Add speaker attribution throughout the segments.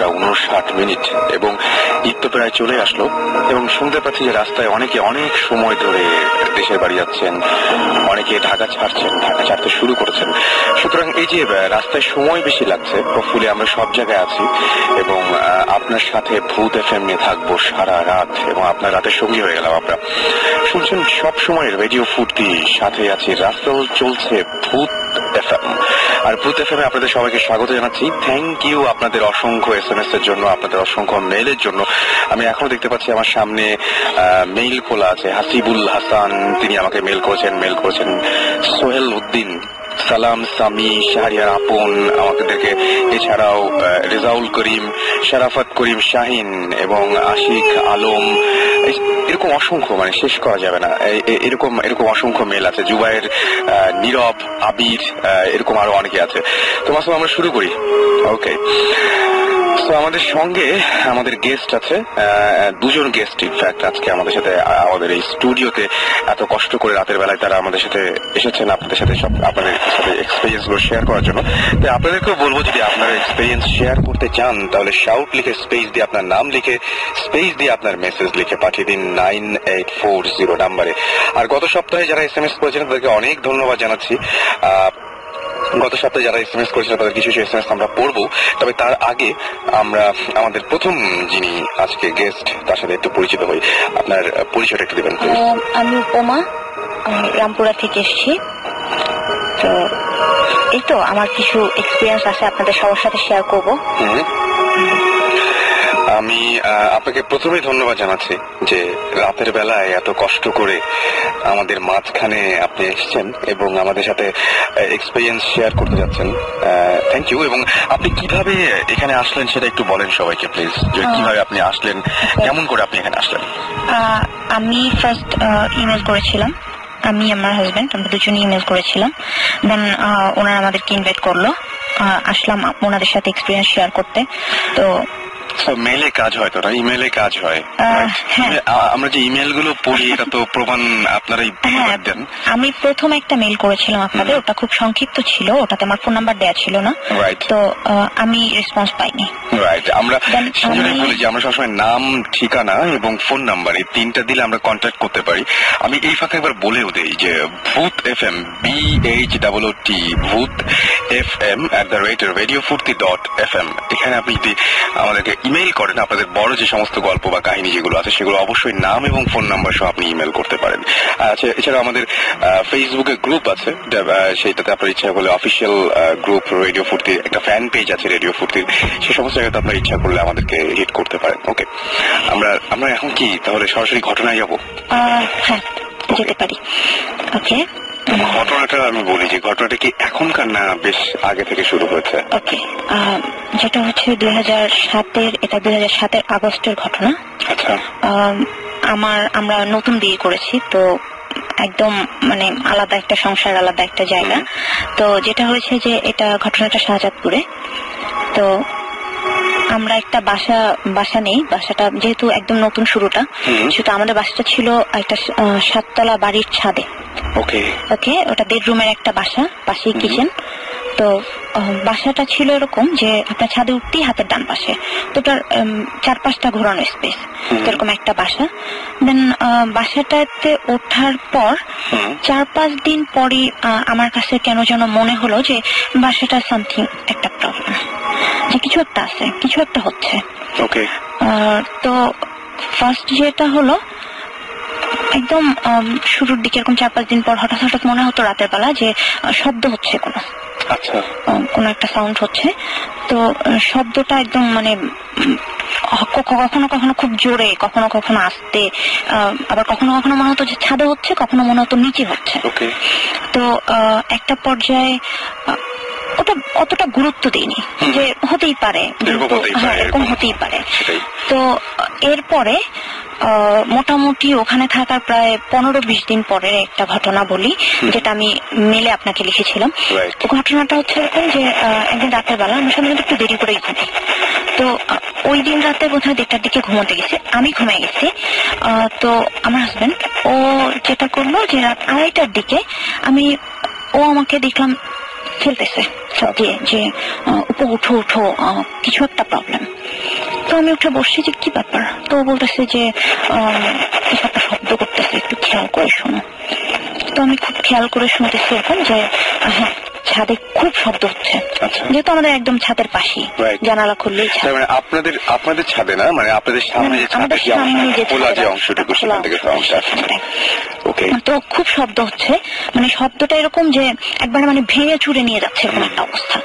Speaker 1: 9:59 এবং ঈদ তো প্রায় চলে আসলো এবং শুনতে পাচ্ছি যে রাস্তায় অনেকে অনেক সময় ধরে দেশের বাড়ি যাচ্ছেন, অনেকে ঢাকা ছাড়তে শুরু করেছেন। সুতরাং এই যে রাস্তায় সময় বেশি লাগছে, হোপফুলি আমরা সব জায়গায় আছি এবং আপনার সাথে ভূত এফএম নিয়ে থাকবো সারা রাত এবং আপনার রাতের সঙ্গী হয়ে গেলাম আমরা। শুনছেন সব সময় রেডিও ফুর্তি, সাথে আছি রাস্তাও চলছে ভূত এফএম। আর ভূত এফএম আপনাদের সবাইকে স্বাগত জানাচ্ছি। থ্যাংক ইউ আপনাদের অসংখ্য SMS এর জন্য, আপনাদের অসংখ্য মেইলের জন্য। আমি এখনো দেখতে পাচ্ছি আমার সামনে মেইল খোলা আছে। হাসিবুল হাসান তিনি আমাকে মেইল করেছেন। সোহেল উদ্দিন, সালাম, সামি, শাহরিয়ার আপন আমাদেরকে, এছাড়াও রেজাউল করিম, শারাফত করিম শাহিন এবং আশিক আলম, এরকম অসংখ্য, মানে শেষ করা যাবে না, এরকম অসংখ্য মেল আছে। জুবাইর, নীরব, আবির, এরকম আরো অনেকে আছে। তো মাসুম আমরা শুরু করি। ওকে, তো আমাদের সঙ্গে আমাদের গেস্ট আছে, দুজন গেস্ট ইনফ্যাক্ট আজকে আমাদের সাথে, আমাদের এই স্টুডিওতে এত কষ্ট করে রাতের বেলায় তারা আমাদের সাথে এসেছেন আপনাদের সাথে সব আপনাদের সাথে এক্সপিরিয়েন্স গুলো শেয়ার করার জন্য। তাই আপনাদেরকেও বলবো, যদি আপনারা এক্সপিরিয়েন্স শেয়ার করতে চান তাহলে শাউট লিখে স্পেস দিয়ে আপনার নাম লিখে স্পেস দিয়ে আপনার মেসেজ লিখে পাঠিয়ে দিন 9840 নাম্বারে। আর গত সপ্তাহে যারা SMS করেছেন তাদেরকে অনেক ধন্যবাদ জানাচ্ছি। গত সপ্তাহে যারা SMS করেছিল তাদের কিছু SMS আমরা পড়বো, তবে তার আগে আমরা আমাদের প্রথম যিনি আজকে গেস্ট তার সাথে একটু পরিচিত হই। আপনার পরিচয়টা একটু দেবেন প্লিজ।
Speaker 2: আমি উপমা, রামপুরা থেকে এসেছি। তো এই তো আমার কিছু এক্সপিরিয়েন্স আছে, আপনাদের সবার সাথে শেয়ার করবো।
Speaker 1: আমি আপনাকে প্রথমেই ধন্যবাদ জানাচ্ছি যে রাতের বেলায় এত কষ্ট করে আমাদের মাঝখানে আপনি এসেছেন এবং আমাদের সাথে এক্সপিরিয়েন্স শেয়ার করতে যাচ্ছেন। Thank you. এবং আপনি কিভাবে এখানে আসলেন সেটা একটু বলেন সবাইকে প্লিজ, যে কিভাবে আপনি আসলেন, কেমন করে আপনি এখানে আসলেন।
Speaker 2: আমি ফার্স্ট ইমেল করেছিলাম, আমি আমার হাজবেন্ড, আমরা দুজনই ইমেল করেছিলাম। দেন ওনারা আমাদেরকে ইনভাইট করলো, আসলাম ওনাদের সাথে এক্সপিরিয়েন্স শেয়ার করতে। তো
Speaker 1: মেইলে কাজ হয় তো না, ইমেলে কাজ হয়। আমরা যে ইমেল গুলো পড়ি এটা তো প্রমাণ আপনারাই দেন।
Speaker 2: আমি প্রথম একটা মেইল করেছিলাম আপনাদের, ওটা খুব সংক্ষিপ্ত ছিল, ওটাতে আমার ফোন নাম্বার দেওয়া ছিল না, তো আমি রেসপন্স পাইনি।
Speaker 1: রাইট, আমরা সেজন্যই বলি যে আমরা সবসময় নাম, ঠিকানা এবং ফোন নাম্বার এই তিনটা দিলে আমরা কন্ট্যাক্ট করতে পারি। আমি এই ফাঁকে একবার বলেও দেই যে ভূত FM, BHOOT, ভূত FM @radiofurti.fm, এখানে আপনি যদি আমাদেরকে ইমেইল করেন আপনাদের বড় যে সমস্ত গল্প বা কাহিনী যেগুলো আছে সেগুলো অবশ্যই নাম এবং ফোন নাম্বার সহ আপনি ইমেল করতে পারেন। আচ্ছা, এছাড়া আমাদের ফেসবুকে গ্রুপ আছে, সেইটাতে আপনার ইচ্ছা করলে অফিসিয়াল গ্রুপ রেডিও ফুর্তির একটা ফ্যান পেজ আছে রেডিও ফুর্তির, সে সমস্ত জায়গাতে আপনার ইচ্ছা করলে আমাদেরকে হিট করতে পারেন। ওকে, আমরা এখন কি তাহলে সরাসরি ঘটনায় যাবো?
Speaker 2: হ্যাঁ, যেতে পারি। ওকে,
Speaker 1: ঘটনাটা আমি বলি যে ঘটনাটা কি এখনকার না বেশ আগে থেকে শুরু হয়েছে?
Speaker 2: ওকে, যেটা হচ্ছে 2007-এর, এটা 2007-এর আগস্টের ঘটনা।
Speaker 1: আচ্ছা,
Speaker 2: আমরা নতুন বিয়ে করেছি, তো একদম মানে আলাদা একটা সংসার, আলাদা একটা জায়গা। তো যেটা হয়েছে যে এটা ঘটনাটা শাহজাদপুরে। তো আমরা একটা বাসা নেই, বাসাটা যেহেতু একদম নতুন শুরুটা, সেটা আমাদের বাসাটা ছিল একটা 7তলা বাড়ির ছাদে।
Speaker 1: ওকে,
Speaker 2: ওটা বেডরুমের একটা বাসা, পাশেই কিচেন। তো বাসাটা ছিল এরকম যে আপনার ছাদে উঠতেই হাতের ডান পাশে, তো ওটার 4-5টা ঘোরানো স্পেস, এরকম একটা বাসা। দেন বাসাটাতে ওঠার পর 4-5 দিন পরে আমার কাছে কেন যেন মনে হলো যে বাসাটা সামথিং একটা প্রবলেম, যে কিছু একটা আছে, কিছু একটা হচ্ছে।
Speaker 1: ওকে,
Speaker 2: তো ফার্স্ট যেটা হলো, একদম শুরুর দিকে এরকম 4-5 দিন পর হঠাৎ মনে হতো রাতের বেলা যে শব্দ হচ্ছে, কোন একটা সাউন্ড হচ্ছে। তো শব্দটা একদম মানে কখনো কখনো খুব জোরে, কখনো কখনো আস্তে, আবার কখনো কখনো মনে হতো যে ছাদে হচ্ছে, কখনো মনে হতো নিচে হচ্ছে। তো একটা পর্যায়ে ওটা অতটা গুরুত্ব দেইনি, যে হতেই পারে, এরকম হতেই পারে। তো এরপরে মোটামুটি ওখানে থাকার প্রায় 15-20 দিন পরের একটা ঘটনা বলি, যেটা আমি মেলে আপনাকে লিখেছিলাম। তো ঘটনাটা হচ্ছে এরকম যে একদিন রাতের বেলা আমি সাধারণত একটু দেরি করেই ঘুমাই। তো ওই দিন রাতে বোধহয় 1টার দিকে ঘুমোতে গেছে, আমি ঘুমিয়ে গেছি। তো আমার হাজবেন্ড ও যেটা করলো যে রাত 2:30টার দিকে ও আমাকে দেখলাম ফেলতেছে সব দিয়ে, যে উপর উঠো, কিছু একটা প্রবলেম। তো আমি উঠে বসছি যে কি ব্যাপার, তো ও বলতেছে যে কিছু একটা শব্দ করতেছে, একটু খেয়াল করে শোনো। তো আমি খুব খেয়াল করে শুনতেছি এখন যে হ্যাঁ ছাদে খুব শব্দ হচ্ছে, যেহেতু আমাদের একদম ছাদের পাশেই, জানালা খুললেই ছাদ।
Speaker 1: মানে আপনাদের ছাদে না, মানে আপনাদের সামনে যে
Speaker 2: আমাদের সামনে যে
Speaker 1: খোলা যে অংশটুকু সেখান থেকে সাউন্ডটা আসছে। ওকে।
Speaker 2: তো খুব শব্দ হচ্ছে, মানে শব্দটা এরকম যে একবার মানে ভেঙে চুরে নিয়ে যাচ্ছে এরকম একটা অবস্থা।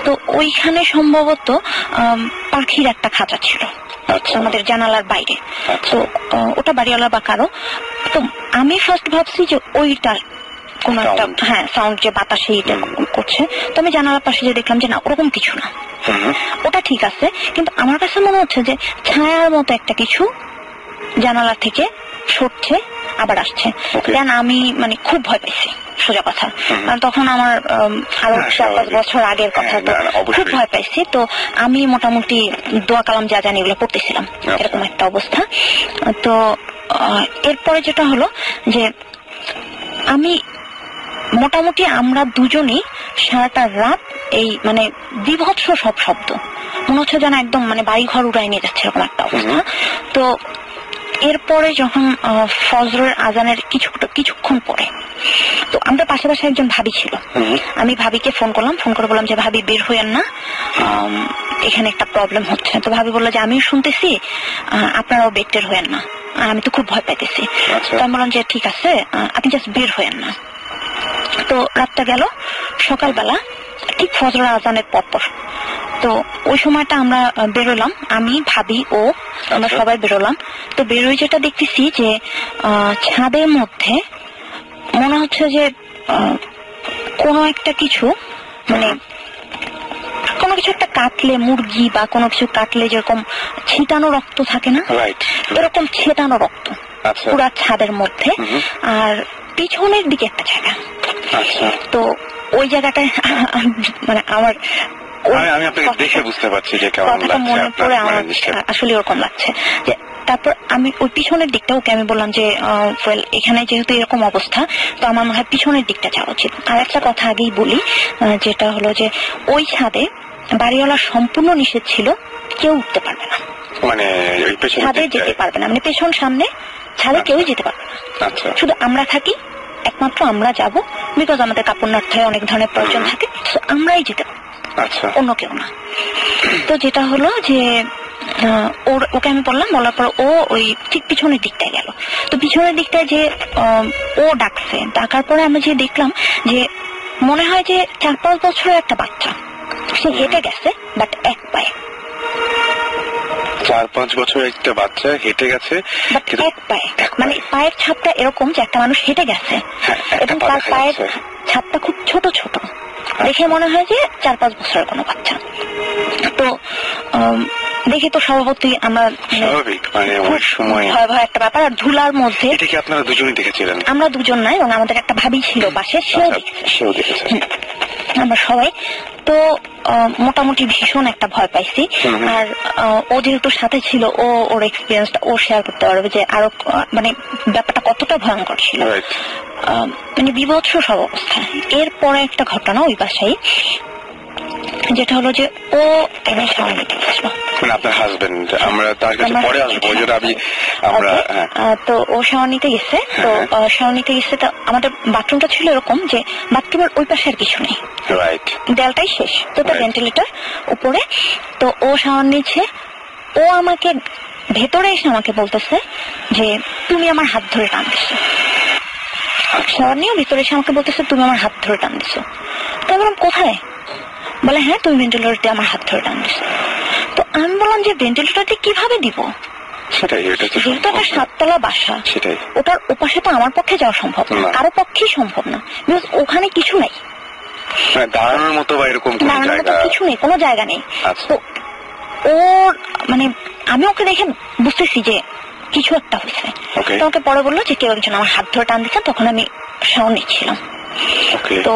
Speaker 2: তো ওইখানে সম্ভবত পাখির একটা খাঁচা ছিল আমাদের জানালার বাইরে। তো ওটা বাড়িওয়ালা বা কারো। তো আমি ফার্স্ট ভাবছি যে ওইটা কোন একটা সাউন্ড যে বাতাসে এটা করছে। তো আমি জানালার পাশে যে দেখলাম যে না ওরকম কিছু না, ওটা ঠিক আছে, কিন্তু আমার কাছে মনে হচ্ছে যে ছায়ার মতো একটা কিছু জানালা থেকে সরছে আবার আসছে। দেন আমি মানে খুব ভয় পাইছি, সোজা কথা। কারণ তখন আমার আরো 4-5 বছর আগের কথা, তো খুব ভয় পাইছি। তো আমি মোটামুটি দোয়া কালাম যা জানি এগুলো পড়তেছিলাম, এরকম একটা অবস্থা। তো এরপরে যেটা হলো যে আমি মোটামুটি আমরা দুজনই সারাটা রাত এই মানে বিভৎস সব শব্দ, মনে হচ্ছে যেন একদম মানে বাড়ি ঘর উড়াই নিয়ে যাচ্ছে এরকম একটা অবস্থা। তো এরপরে যখন ফজরের আজানের কিছুক্ষণ পরে, তো আমরা পাশাপাশি একজন ভাবি ছিল, আমি ভাবিকে ফোন করলাম, ফোন করে বললাম যে ভাবি বের হইয়েন না, এখানে একটা প্রবলেম হচ্ছে। তো ভাবি বললো যে আমিও শুনতেছি, আপনারাও বের হইয়েন না, আমি তো খুব ভয় পাইতেছি। তো আমি বললাম যে ঠিক আছে, আপনি জাস্ট বের হইয়েন না। তো রাতটা গেল, সকালবেলা ঠিক ফজরের আজানের পরপর, তো ওই সময়টা আমরা বেরোলাম, আমি ভাবি ও আমরা সবাই বেরোলাম। তো বেরোই যেটা দেখতেছি যে ছাদের মধ্যে মনে হচ্ছে যে কোনো একটা কিছু, মানে কোনো কিছু একটা কাটলে, মুরগি বা কোনো কিছু কাটলে যেরকম ছিটানো রক্ত থাকে না, এরকম ছিটানো রক্ত পুরা ছাদের মধ্যে। আর পিছনের দিকে একটা জায়গা, তো ওই জায়গাটায় মানে আমার
Speaker 1: আমি আপনাকে দেখে বুঝতে পারছি যে কেমন লাগছে,
Speaker 2: মনে পড়ে আমার আসলে ওরকম লাগছে। যে তারপর আমি ওই পিছনের দিকটা, ওকে আমি বললাম যে এখানে যেহেতু এরকম অবস্থা, তো আমার মনে হয় পিছনের দিকটা যাওয়া উচিত। আর একটা কথা আগেই বলি, যেটা হলো যে ওই ছাদে বাড়িওয়ালা সম্পূর্ণ নিষেধ ছিল, কেউ উঠতে পারবে না,
Speaker 1: মানে
Speaker 2: ছাদে যেতে পারবে না, মানে পেছন সামনে ছাদে কেউ যেতে পারবে না, শুধু আমরা থাকি, একমাত্র আমরা যাব, বিকজ আমাদের কাপড় নাড়তে অনেক ধরনের প্রয়োজন থাকে, আমরাই যেতে পারবো, অন্য কেউ না। তো যেটা হলো যে ওকে আমি বললাম, বলার পর ও ওই ঠিক পিছনের দিকটায় গেল। তো পিছনের দিকটায় যে ও ডাকছে, ডাকার পরে আমি যে দেখলাম যে মনে হয় যে 4-5 বছরের একটা বাচ্চা, সে হেঁটে গেছে, বাট এক পায়ে।
Speaker 1: 4-5 বছরের একটা বাচ্চা হেঁটে গেছে,
Speaker 2: এক পায়ে, মানে পায়ের ছাপটা এরকম যে একটা মানুষ হেঁটে গেছে, এবং তার পায়ের ছাপটা খুব ছোট ছোট, দেখে মনে হয় যে 4-5 বছরের কোনো বাচ্চা। তো দেখে তো স্বভাবতই আমার ভয় একটা ব্যাপার। আর ধুলার মধ্যে
Speaker 1: আপনারা দুজনই দেখেছিলেন?
Speaker 2: আমরা দুজন নাই, এবং আমাদের একটা ভাবি ছিল পাশে, সেও দেখেছে, আমরা সবাই। তো মোটামুটি ভীষণ একটা ভয় পাইছি। আর ও যেহেতু সাথে ছিল, ওর এক্সপিরিয়েন্সটা ও শেয়ার করতে পারবে যে আরো মানে ব্যাপারটা কতটা ভয়ঙ্কর ছিল, মানে বিভৎস সব অবস্থা। এরপরে একটা ঘটনা ওই বাসায়, যেটা হলো যে ও এনে শাওয়ার নিতে গেছিল,
Speaker 1: মানে আপনার হাজবেন্ড, আমরা তার কাছে পরে আসবো,
Speaker 2: তো ও শাওয়ার নিতে গেছে। তো শাওয়ার নিতে গেছে, তো আমাদের বাথরুমটা ছিল এরকম যে বাথরুমের ওই পাশে আর কিছু নেই, দেয়ালটাই শেষ, তো তার ভেন্টিলেটর উপরে। তো ও শাওয়ার নিচ্ছে, ও আমাকে ভেতরে এসে আমাকে বলতেছে যে তুমি আমার হাত ধরে টান দিছো। শাওয়ার নিয়ে ভিতরে এসে আমাকে বলতেছে তুমি আমার হাত ধরে টান দিছো। তো আমি বললাম কোথায়? বলে হ্যাঁ তুমি ভেন্টিলেটর দিয়ে আমার হাত ধরে টান দিছো। তো আমি বললাম যে ভেন্টিলেটর দিয়ে কিভাবে দিব, যেহেতু একটা 7তলা বাসা, ওটার ওপাশে তো আমার পক্ষে যাওয়া সম্ভব না, কারো পক্ষেই সম্ভব না, বিকজ ওখানে কিছু নেই,
Speaker 1: দাঁড়ানোর মতো বা এরকম
Speaker 2: কিছু নেই, কোনো জায়গা নেই। তো ওর মানে আমি ওকে দেখে বুঝতেছি যে কিছু একটা হয়েছে। তোমাকে পরে বললো যে কেউ একজন আমার হাত ধরে টান দিচ্ছে, তখন আমি শাওয়ার নিচ্ছিলাম। তো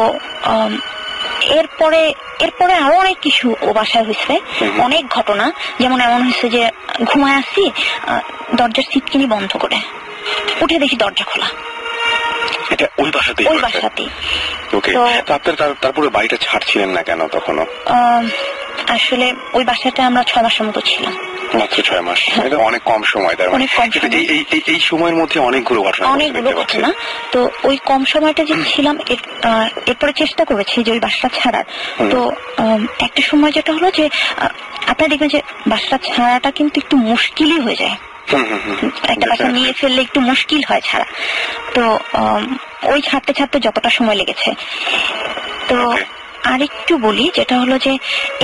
Speaker 2: এরপরে আরো অনেক কিছু ও বাসায় হয়েছে, অনেক ঘটনা। যেমন এমন হয়েছে যে ঘুমায় আসছি, দরজার সিটকিনি বন্ধ করে উঠে দেখি দরজা খোলা,
Speaker 1: ওই বাসাতেই।
Speaker 2: তো
Speaker 1: তারপরে বাড়িটা ছাড়ছিলেন না কেন তখনও?
Speaker 2: আসলে ওই বাসাটা আমরা 6 মাসের মতো ছিলাম।
Speaker 1: মাত্র 6 মাস, এটা অনেক কম সময়। তার মানে এই সময়ের মধ্যে অনেকগুলো ঘটনা।
Speaker 2: তো ওই কম সময়টা যে ছিলাম এরপরে চেষ্টা করেছি যে ওই বাসাটা ছাড়ার। তো একটা সময় যেটা হলো যে আপনারা দেখবেন যে বাসাটা ছাড়াটা কিন্তু একটু মুশকিলই হয়ে যায়। একটা বাসা নিয়ে ফেললে একটু মুশকিল হয় ছাড়া। তো ওই ছাড়তে ছাড়তে যতটা সময় লেগেছে। তো আরেকটু বলি, যেটা হলো যে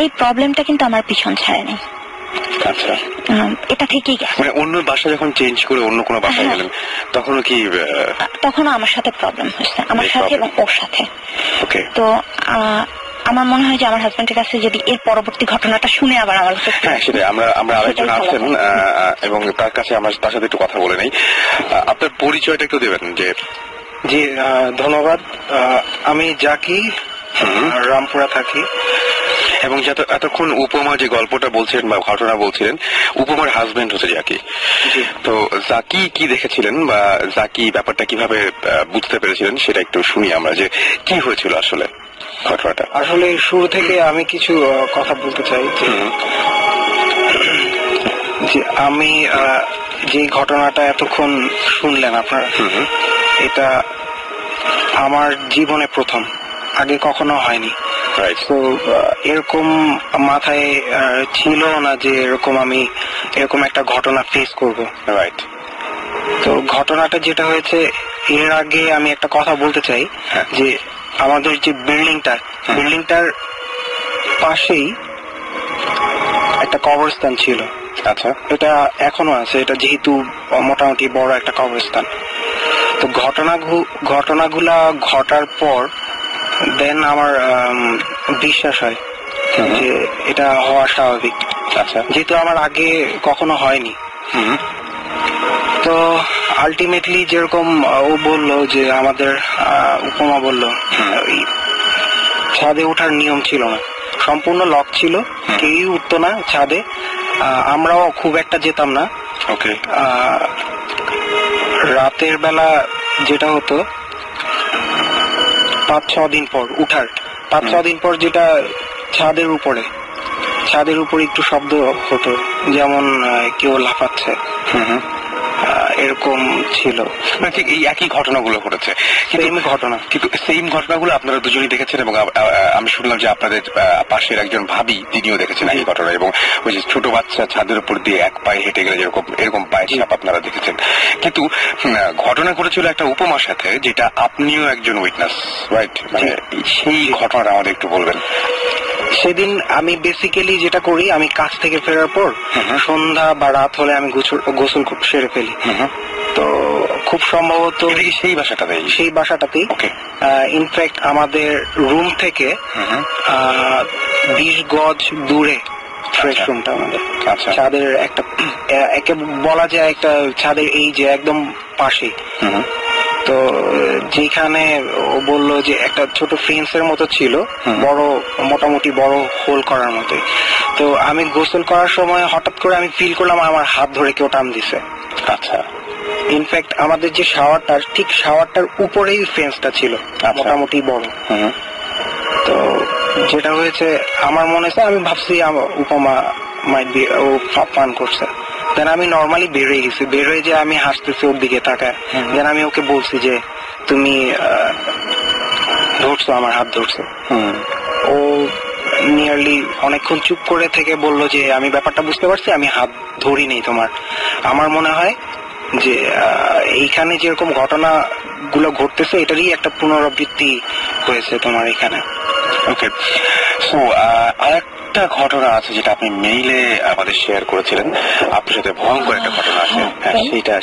Speaker 2: এই প্রবলেমটা কিন্তু আমার পিছন ছাড়েনি।
Speaker 1: আচ্ছা,
Speaker 2: এটা থেকেই গেছে।
Speaker 1: মানে অন্য বাসা যখন চেঞ্জ করে অন্য কোনো বাসায় গেলেন তখনও কি?
Speaker 2: তখনও আমার সাথে প্রবলেম হয়েছে, আমার সাথে এবং ওর সাথে।
Speaker 1: ওকে।
Speaker 2: তো আমার মনে হয় যে আমার হাজবেন্ডের কাছে যদি এর পরবর্তী ঘটনাটা শুনে আবার আমার কাছে,
Speaker 1: হ্যাঁ সেটাই, আমরা আরেকজন আছেন এবং তার কাছে আমরা তার সাথে একটু কথা বলে নেই। আপনার পরিচয়টা একটু দেবেন? যে
Speaker 3: জি ধন্যবাদ, আমি জাকি, রামপুরা থাকি।
Speaker 1: এবং এতক্ষণ উপমা যে গল্পটা বলছিলেন বা ঘটনা বলছিলেন, উপমার হাজবেন্ড হচ্ছে জাকি। তো জাকি কি দেখেছিলেন বা জাকি ব্যাপারটা কিভাবে বুঝতে পেরেছিলেন সেটা একটু শুনি আমরা, যে কি হয়েছিল আসলে ঘটনাটা।
Speaker 3: আসলে শুরু থেকে আমি কিছু কথা বলতে চাই যে আমি যে ঘটনাটা এতক্ষণ শুনলেন আপনারা, এটা আমার জীবনে প্রথম, আগে কখনো হয়নি। তো এরকম মাথায় ছিল না যে আমি এরকম একটা ঘটনা ফেস করব।
Speaker 1: রাইট।
Speaker 3: তো ঘটনাটা যেটা হয়েছে, এর আগে আমি একটা কথা বলতে চাই যে আমাদের যে বিল্ডিংটার পাশেই একটা কবরস্থান ছিল।
Speaker 1: আচ্ছা।
Speaker 3: এটা এখনো আছে, এটা যেহেতু মোটামুটি বড় একটা কবরস্থান। তো ঘটনাগুলা ঘটার পর দেন আমার বিশ্বাস হয় যে এটা হওয়া স্বাভাবিক।
Speaker 1: আচ্ছা।
Speaker 3: যেহেতু আমার আগে কখনো হয়নি। তো আলটিমেটলি যেরকম ও বললো যে আমাদের উপমা বললো, ছাদে ওঠার নিয়ম ছিল না, সম্পূর্ণ লক ছিল, কেউই উঠতো না ছাদে, আমরাও খুব একটা যেতাম না।
Speaker 1: ওকে।
Speaker 3: রাতের বেলা যেটা হতো 5-6 দিন পর উঠার, 5-6 দিন পর যেটা ছাদের উপরে একটু শব্দ হতো, যেমন কেউ লাফাচ্ছে, এরকম ছিল।
Speaker 1: ঠিক এই একই ঘটনাগুলো ঘটেছে, কিন্তু সেম ঘটনাগুলো আপনারা দুজনেই দেখেছেন এবং আমি শুনলাম যে আপনাদের পাশের একজন ভাবি তিনিও দেখেছেন এই ঘটনা, এবং ওই যে ছোট বাচ্চা ছাদের উপর দিয়ে এক পায়ে হেঁটে গেলে যেরকম এরকম পায়ের ছাপ আপনারা দেখেছেন। কিন্তু ঘটনা ঘটেছিল একটা উপমার সাথে, যেটা আপনিও একজন উইটনেস, রাইট? মানে সেই ঘটনাটা আমাদের একটু বলবেন।
Speaker 3: সেদিন আমি বেসিক্যালি যেটা করি, আমি কাজ থেকে ফেরার পর সন্ধ্যা বা রাত হলে আমি গোসল সেরে ফেলি। তো খুব সম্ভবত সেই বাসাটাতেই ইনফ্যাক্ট আমাদের রুম থেকে 20 গজ দূরে ফ্রেশ রুমটা আমাদের। ছাদের একে বলা যায় একটা ছাদের এই যে একদম পাশে। তো যেখানে ও বললো যে একটা ছোট ফেন্সের মতো ছিল, বড়, মোটামুটি বড় হোল করার মতোই। তো আমি গোসল করার সময় হঠাৎ করে আমি ফিল করলাম আমার হাত ধরে কেউ টান দিছে।
Speaker 1: আচ্ছা।
Speaker 3: ইনফ্যাক্ট আমাদের যে শাওয়ারটার উপরেই ফেন্সটা ছিল, মোটামুটি বড়। তো যেটা হয়েছে আমার মনে হচ্ছে, আমি ভাবছি উপমা মাইট বি ও ফান করছে। দেন আমি নর্মালি বেরোয় গেছি, বেরোয় যে আমি হাসতেছি ওর দিকে তাকায়। দেন আমি ওকে বলছি যে তুমি ধরছো, আমার হাত ধরছো। ও নিয়ারলি অনেকক্ষণ চুপ করে থেকে বললো যে আমি ব্যাপারটা বুঝতে পারছি, আমি হাত ধরি নেই তোমার। আমার মনে হয় যে এইখানে যেরকম ঘটনাগুলো ঘটতেছে এটারই একটা পুনরাবৃত্তি হয়েছে তোমার এখানে।
Speaker 1: ওকে। সো আরেকটা ঘটনা আছে যেটা আপনি মেইলে আমাদের শেয়ার করেছিলেন, আপনার সাথে ভয়ঙ্কর একটা ঘটনা আছে,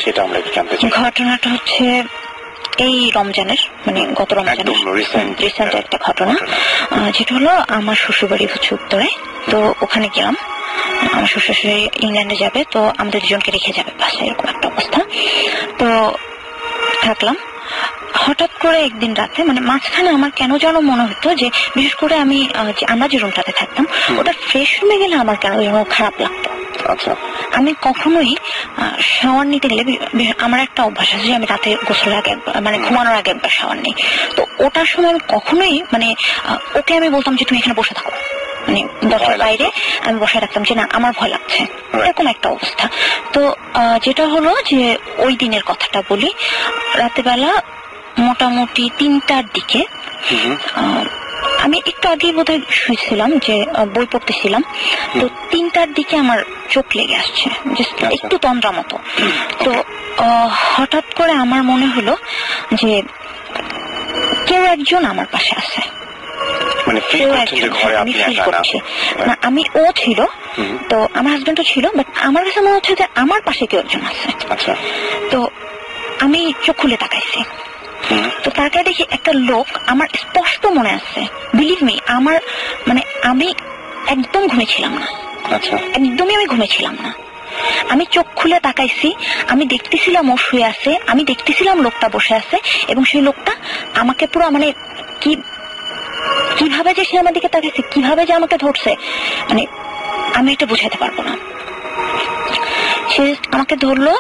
Speaker 1: সেটা আমরা একটু জানতে চাই।
Speaker 2: ঘটনাটা হচ্ছে এই রমজানের, মানে গত রমজানের রিসেন্ট একটা ঘটনা, যেটা হলো আমার শ্বশুরবাড়ি হচ্ছে উত্তরে। তো ওখানে গেলাম, আমার শ্বশুর শাশুড়ি ইংল্যান্ডে যাবে, তো আমাদের দুজনকে রেখে যাবে বাসায়, এরকম একটা অবস্থা। তো থাকলাম। হঠাৎ করে একদিন রাতে, মানে মাঝখানে আমার কেন যেন মনে হতো যে, বিশেষ করে আমরা যে রুমটাতে থাকতাম ওটা ফ্রেশ রুমে গেলে আমার কেন যেন খারাপ লাগতো।
Speaker 1: আচ্ছা। আমি
Speaker 2: কখনোই শাওয়ার নিতে গেলে, আমার একটা অভ্যাস আছে যে আমি রাতে গোসলের আগে, মানে ঘুমানোর আগে একবার শাওয়ার নিই। তো ওটার সময় আমি কখনোই, মানে ওকে আমি বলতাম যে তুমি এখানে বসে থাকো, মানে দরজার বাইরে আমি বসে রাখতাম যে না আমার ভয় লাগছে, এরকম একটা অবস্থা। তো যেটা হলো যে ওই দিনের কথাটা বলি, রাতেবেলা মোটামুটি 3টার দিকে আমি একটু আগে বোধহয় শুয়েছিলাম, যে বই পড়তেছিলাম, তো 3টার দিকে আমার চোখ লেগে আসছে একটু তন্দ্রা মতো। তো হঠাৎ করে আমার মনে হলো যে কেউ একজন আমার পাশে আছে,
Speaker 1: মানে
Speaker 2: আমি ও ছিল, তো আমার হাজবেন্ডও ছিল, বাট আমার কাছে মনে হচ্ছে যে আমার পাশে কেউ একজন আছে। তো আমি চোখ খুলে তাকাইছি, তো তাকে দেখি একটা লোক, আমার স্পষ্ট মনে আছে, বিলিভ মি, আমার মানে আমি একদম ঘুমেছিলাম না, একদমই আমি ঘুমেছিলাম না। আমি চোখ খুলে তাকাইছি, আমি দেখতেছিলাম ও শুয়ে আছে, আমি দেখতেছিলাম লোকটা বসে আছে, এবং সেই লোকটা আমাকে পুরো মানে কিভাবে যে সে আমার দিকে তাকাইছে, কিভাবে যে আমাকে ধরছে, মানে আমি এটা বুঝাতে পারবো না। সে আমাকে ধরলো,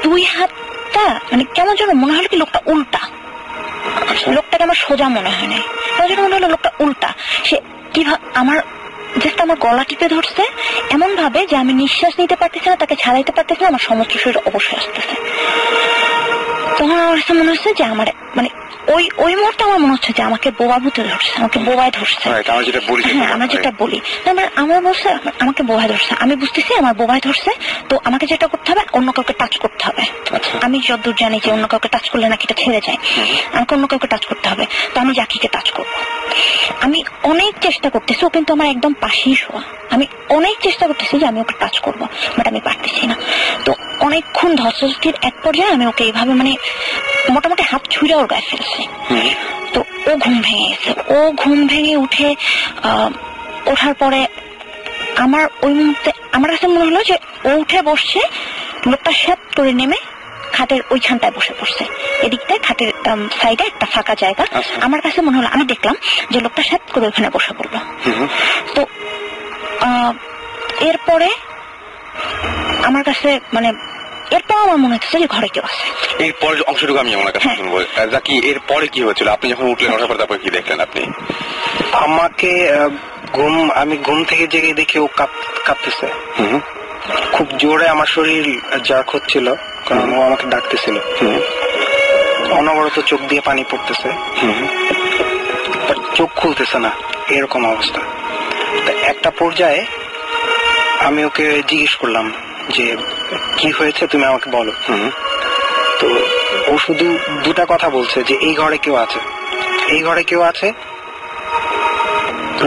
Speaker 2: 2 হাতটা মানে কেমন যেন মনে হলো কি লোকটা উল্টা, লোকটাকে আমার সোজা মনে হয় নাই, কেমন যেন মনে হলো লোকটা উল্টা। সে কিভাবে আমার গলা টিপে ধরছে এমন ভাবে যে আমি নিঃশ্বাস নিতে পারতেছি না, তাকে ছাড়াইতে পারতেছি না, আমার সমস্ত শরীর অবশ্যই আসতেছে। তখন আমার কাছে মনে হচ্ছে যে আমার মানে ওই মুহূর্তে আমার মনে হচ্ছে যে আমাকে বোবা ভূতে ধরছে, আমাকে বোবায় ধরছে। আমরা যেটা বলি, আমার বলছে আমাকে বোবায় ধরছে, আমি বুঝতেছি আমার বোবায় ধরছে, তো আমাকে যেটা করতে হবে অন্য কাউকে টাচ করতে হবে। আমি যতদূর জানি যে অন্য কাউকে টাচ করলে নাকি এটা ছেড়ে যায়, আমাকে অন্য কাউকে টাচ করতে হবে, তো আমি জাকিকে টাচ করবো। আমি অনেক চেষ্টা করতেছি, ও কিন্তু আমার একদম পাশেই শোয়া, আমি অনেক চেষ্টা করতেছি যে আমি ওকে টাচ করবো, বাট আমি পারতেছি না। তো অনেকক্ষণ ধস্তির এক পর্যায়ে আমি ওকে এইভাবে মানে মোটামুটি হাত ছুঁড়ে ওর গায়ে ফেলছি। তো ও ঘুম ভেঙে গেছে, ও ঘুম ভেঙে উঠে ওঠার পরে আমার ওই মুহূর্তে আমার কাছে মনে হলো যে ও উঠে বসছে, লোকটা শ্যাপ করে নেমে খাটের ওইখানটায় বসে পড়ছে, এদিকটায় খাটের সাইডে একটা ফাঁকা জায়গা। আমার কাছে মনে হলো, আমি দেখলাম যে লোকটা শ্যাপ করে ওখানে বসে পড়লো। তো এরপরে আমার কাছে মানে এরপর আমার মনে হচ্ছে যে ঘরে কেউ আছে।
Speaker 1: এরপরের অংশটুকু আমি আমার কাছে শুনবো। জাকি, এরপরে কি হয়েছিল? আপনি যখন উঠলেন, ওঠার পর তারপর কি দেখলেন আপনি?
Speaker 3: আমাকে আমি ঘুম থেকে জেগে দেখি ও কাঁপতেছে খুব জোরে, আমার শরীর জার্ক হচ্ছিল, কারণ ও আমাকে ডাকতেছিল, অনবরত চোখ দিয়ে পানি পড়তেছে, চোখ খুলতেছে না, এরকম অবস্থা। একটা পর্যায়ে আমি ওকে জিজ্ঞেস করলাম যে কি হয়েছে, তুমি আমাকে বলো। তো ও শুধু 2টা কথা বলছে, যে এই ঘরে কেউ আছে, এই ঘরে কেউ আছে,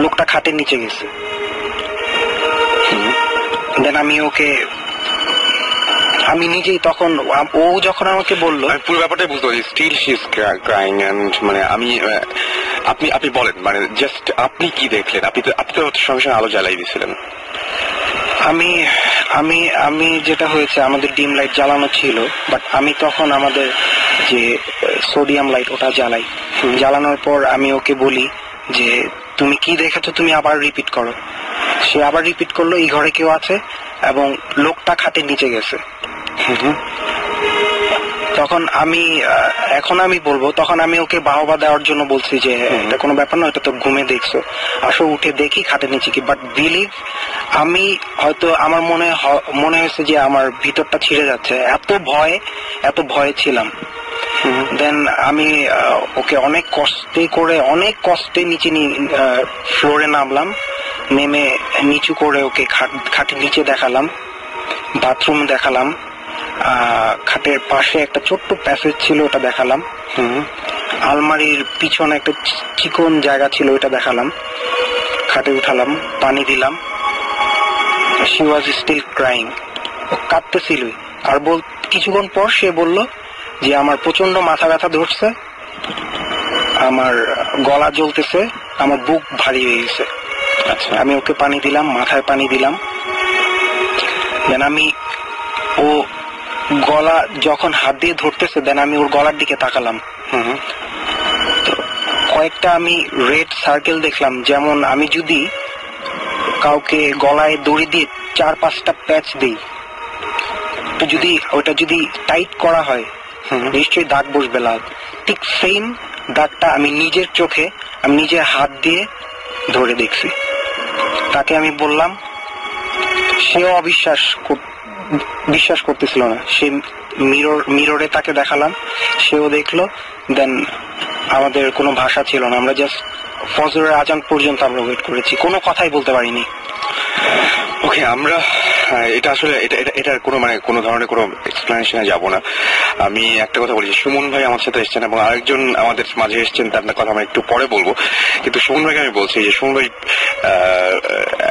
Speaker 3: লোকটা খাটের নিচে গেছে। দেন আমি নিজেই তখন, ও যখন আমাকে বললো,
Speaker 1: পুরো ব্যাপারটা বুঝতে পারছি, still she is crying, and মানে আপনি বলেন, মানে জাস্ট আপনি কি দেখলেন? আপনি তো সঙ্গে সঙ্গে আলো জ্বালাই দিয়েছিলেন।
Speaker 3: আমি যেটা হয়েছে, আমাদের ডিম লাইট জ্বালানো ছিল, বাট আমি তখন আমাদের যে সোডিয়াম লাইট ওটা জ্বালাই। জ্বালানোর পর আমি ওকে বলি যে তুমি কি দেখেছো, তুমি আবার রিপিট করো। সে আবার রিপিট করলো, এই ঘরে কেউ আছে এবং লোকটা খাটের নিচে গেছে। তখন আমি বলবো, তখন আমি ওকে বাহবা দেওয়ার জন্য বলছি যে এটা কোনো ব্যাপার না, এটা তো ঘুমে দেখছো, আসো উঠে দেখি খাটের নিচে কি। বাট বিলিভ, আমি হয়তো আমার মনে হয়েছে যে আমার ভিতরটা ছিঁড়ে যাচ্ছে, এত ভয়ে ছিলাম। দেন আমি ওকে অনেক কষ্টে নিচে ফ্লোরে নামলাম, নেমে নিচু করে ওকে খাটের নিচে দেখালাম, বাথরুম দেখালাম, খাটের পাশে একটা ছোট্ট প্যাসেজ ছিল, ওটা দেখালাম, আলমারির পিছনে একটা চিকন জায়গা ছিল, ওটা দেখালাম, খাটে উঠালাম, পানি দিলাম। শি ওয়াজ স্টিল ক্রাইং, কাঁদতেছিল। আর কিছুক্ষণ পর সে বলল যে আমার প্রচন্ড মাথা ব্যথা ধরছে, আমার গলা জ্বলতেছে, আমার বুক ভারী হয়ে গেছে। আচ্ছা, আমি ওকে পানি দিলাম, মাথায় পানি দিলাম। দেন ও গলা যখন হাত দিয়ে ধরতেছে, দেন আমি ওর গলার দিকে তাকালাম। কয়েকটা আমি রেড সার্কেল দেখলাম, যেমন আমি যদি কাউকে গলায় দড়ি দিয়ে 4-5টা প্যাচ দিই, তো যদি ওটা যদি টাইট করা হয় নিশ্চয়ই দাগ বসবে লাল। ঠিক সেম দাগটা আমি নিজের চোখে, আমি নিজের হাত দিয়ে ধরে দেখছি। তাকে আমি বললাম, সেও বিশ্বাস করতেছিল না। সে মিররে তাকে দেখালাম, সেও দেখলো। দেন আমাদের কোনো ভাষা ছিল না, আমরা জাস্ট ফজরের আজান পর্যন্ত আমরা ওয়েট করেছি, কোনো কথাই বলতে পারিনি।
Speaker 1: ওকে, আমরা এটা আসলে এটার কোনো ধরনের কোনো এক্সপ্লেনেশনে যাব না। আমি একটা কথা বলি, সুমন ভাই আমার সাথে এসেছেন এবং আরেকজন আমাদের মাঝে এসেছেন, তার কথা আমরা একটু পরে বলবো। কিন্তু সুমন ভাইকে আমি বলছি যে সুমন ভাই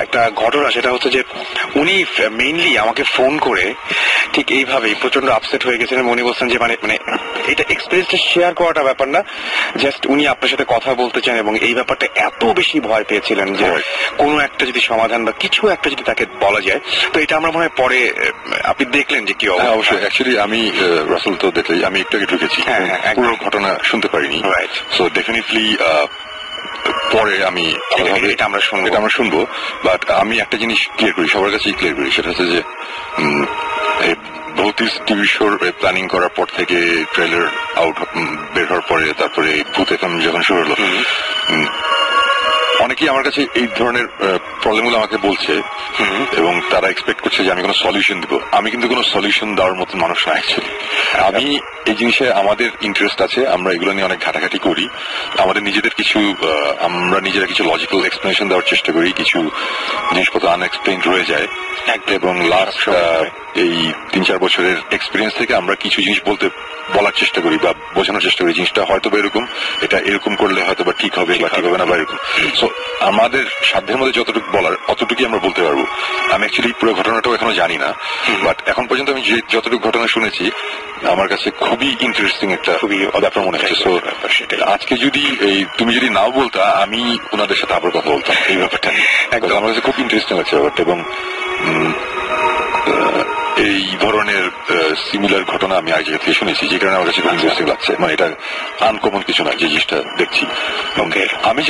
Speaker 1: একটা ঘটনা, সেটা হচ্ছে যে উনি মেইনলি আমাকে ফোন করে ঠিক এইভাবেই প্রচন্ড আপসেট হয়ে গেছেন এবং উনি বলছেন যে মানে এটা এক্সপিরিয়েন্সটা শেয়ার করাটা ব্যাপার না, জাস্ট উনি আপনার সাথে কথা বলতে চান এবং এই ব্যাপারটা এত বেশি ভয় পেয়েছিলেন যে কোনো একটা যদি সমাধান বা কিছু একটা যদি তাকে বলা যায়। তো এটা আমরা মনে হয় পরে আপনি দেখলেন যে কি অবস্থা।
Speaker 4: অবশ্যই, অ্যাকচুয়ালি আমি রাসেল তো দেখলেই, আমি একটু আগে ঢুকেছি, পুরো ঘটনা শুনতে পারিনি। সো ডেফিনেটলি পরে আমি
Speaker 1: এটা আমরা
Speaker 4: শুনবো। বাট আমি একটা জিনিস ক্লিয়ার করি, সবার কাছেই ক্লিয়ার করি, সেটা হচ্ছে যে ভৌতিক টিভি শোর প্ল্যানিং করার পর থেকে, ট্রেলার আউট বের হওয়ার পরে, তারপরে ভূত FM যখন শুরু হলো, অনেকেই আমার কাছে এই ধরনের প্রবলেমগুলো আমাকে বলছে এবং তারা এক্সপেক্ট করছে যে আমি কোনো সলিউশন দিব। আমি কিন্তু কোনো সলিউশন দেওয়ার মতো মানুষ না অ্যাকচুয়ালি। আমি এই জিনিসে আমাদের ইন্টারেস্ট আছে, আমরা এগুলো নিয়ে অনেক ঘাটাঘাটি করি, আমাদের নিজেদের আমরা নিজেরা কিছু লজিক্যাল এক্সপ্লেনেশন দেওয়ার চেষ্টা করি, কিছু জিনিসপত্র আনএক্সপ্লেইনড রয়ে যায়। এবং লাস্ট এই 3-4 বছরের এক্সপিরিয়েন্স থেকে আমরা কিছু জিনিস বলার চেষ্টা করি বা বোঝানোর চেষ্টা করি, জিনিসটা হয়তো বা এরকম, এটা এরকম করলে হয়তো বা ঠিক হবে বা ঠিক হবে না বা এরকম। সো আমাদের সাধ্যের মধ্যে যতটুকু বলার অতটুকুই আমরা বলতে পারবো। আমি অ্যাকচুয়ালি পুরো ঘটনাটাও এখনো জানি না, বাট এখন পর্যন্ত আমি যতটুকু ঘটনা শুনেছি আমার কাছে খুবই ইন্টারেস্টিং একটা ব্যাপার মনে হচ্ছে। সো আজকে যদি তুমি যদি নাও বলতা, আমি ওনাদের সাথে আবার কথা বলতাম এই ব্যাপারটা নিয়ে। আমার কাছে খুব ইন্টারেস্টিং লাগছে ব্যাপারটা, এবং এই ধরনের সিমিলার ঘটনা আমি আগে থেকে শুনেছি, যে কারণে আমার কাছে খুব ইন্টারেস্টিং লাগছে। মানে এটা আনকমন কিছু না যে জিনিসটা দেখছি। আমি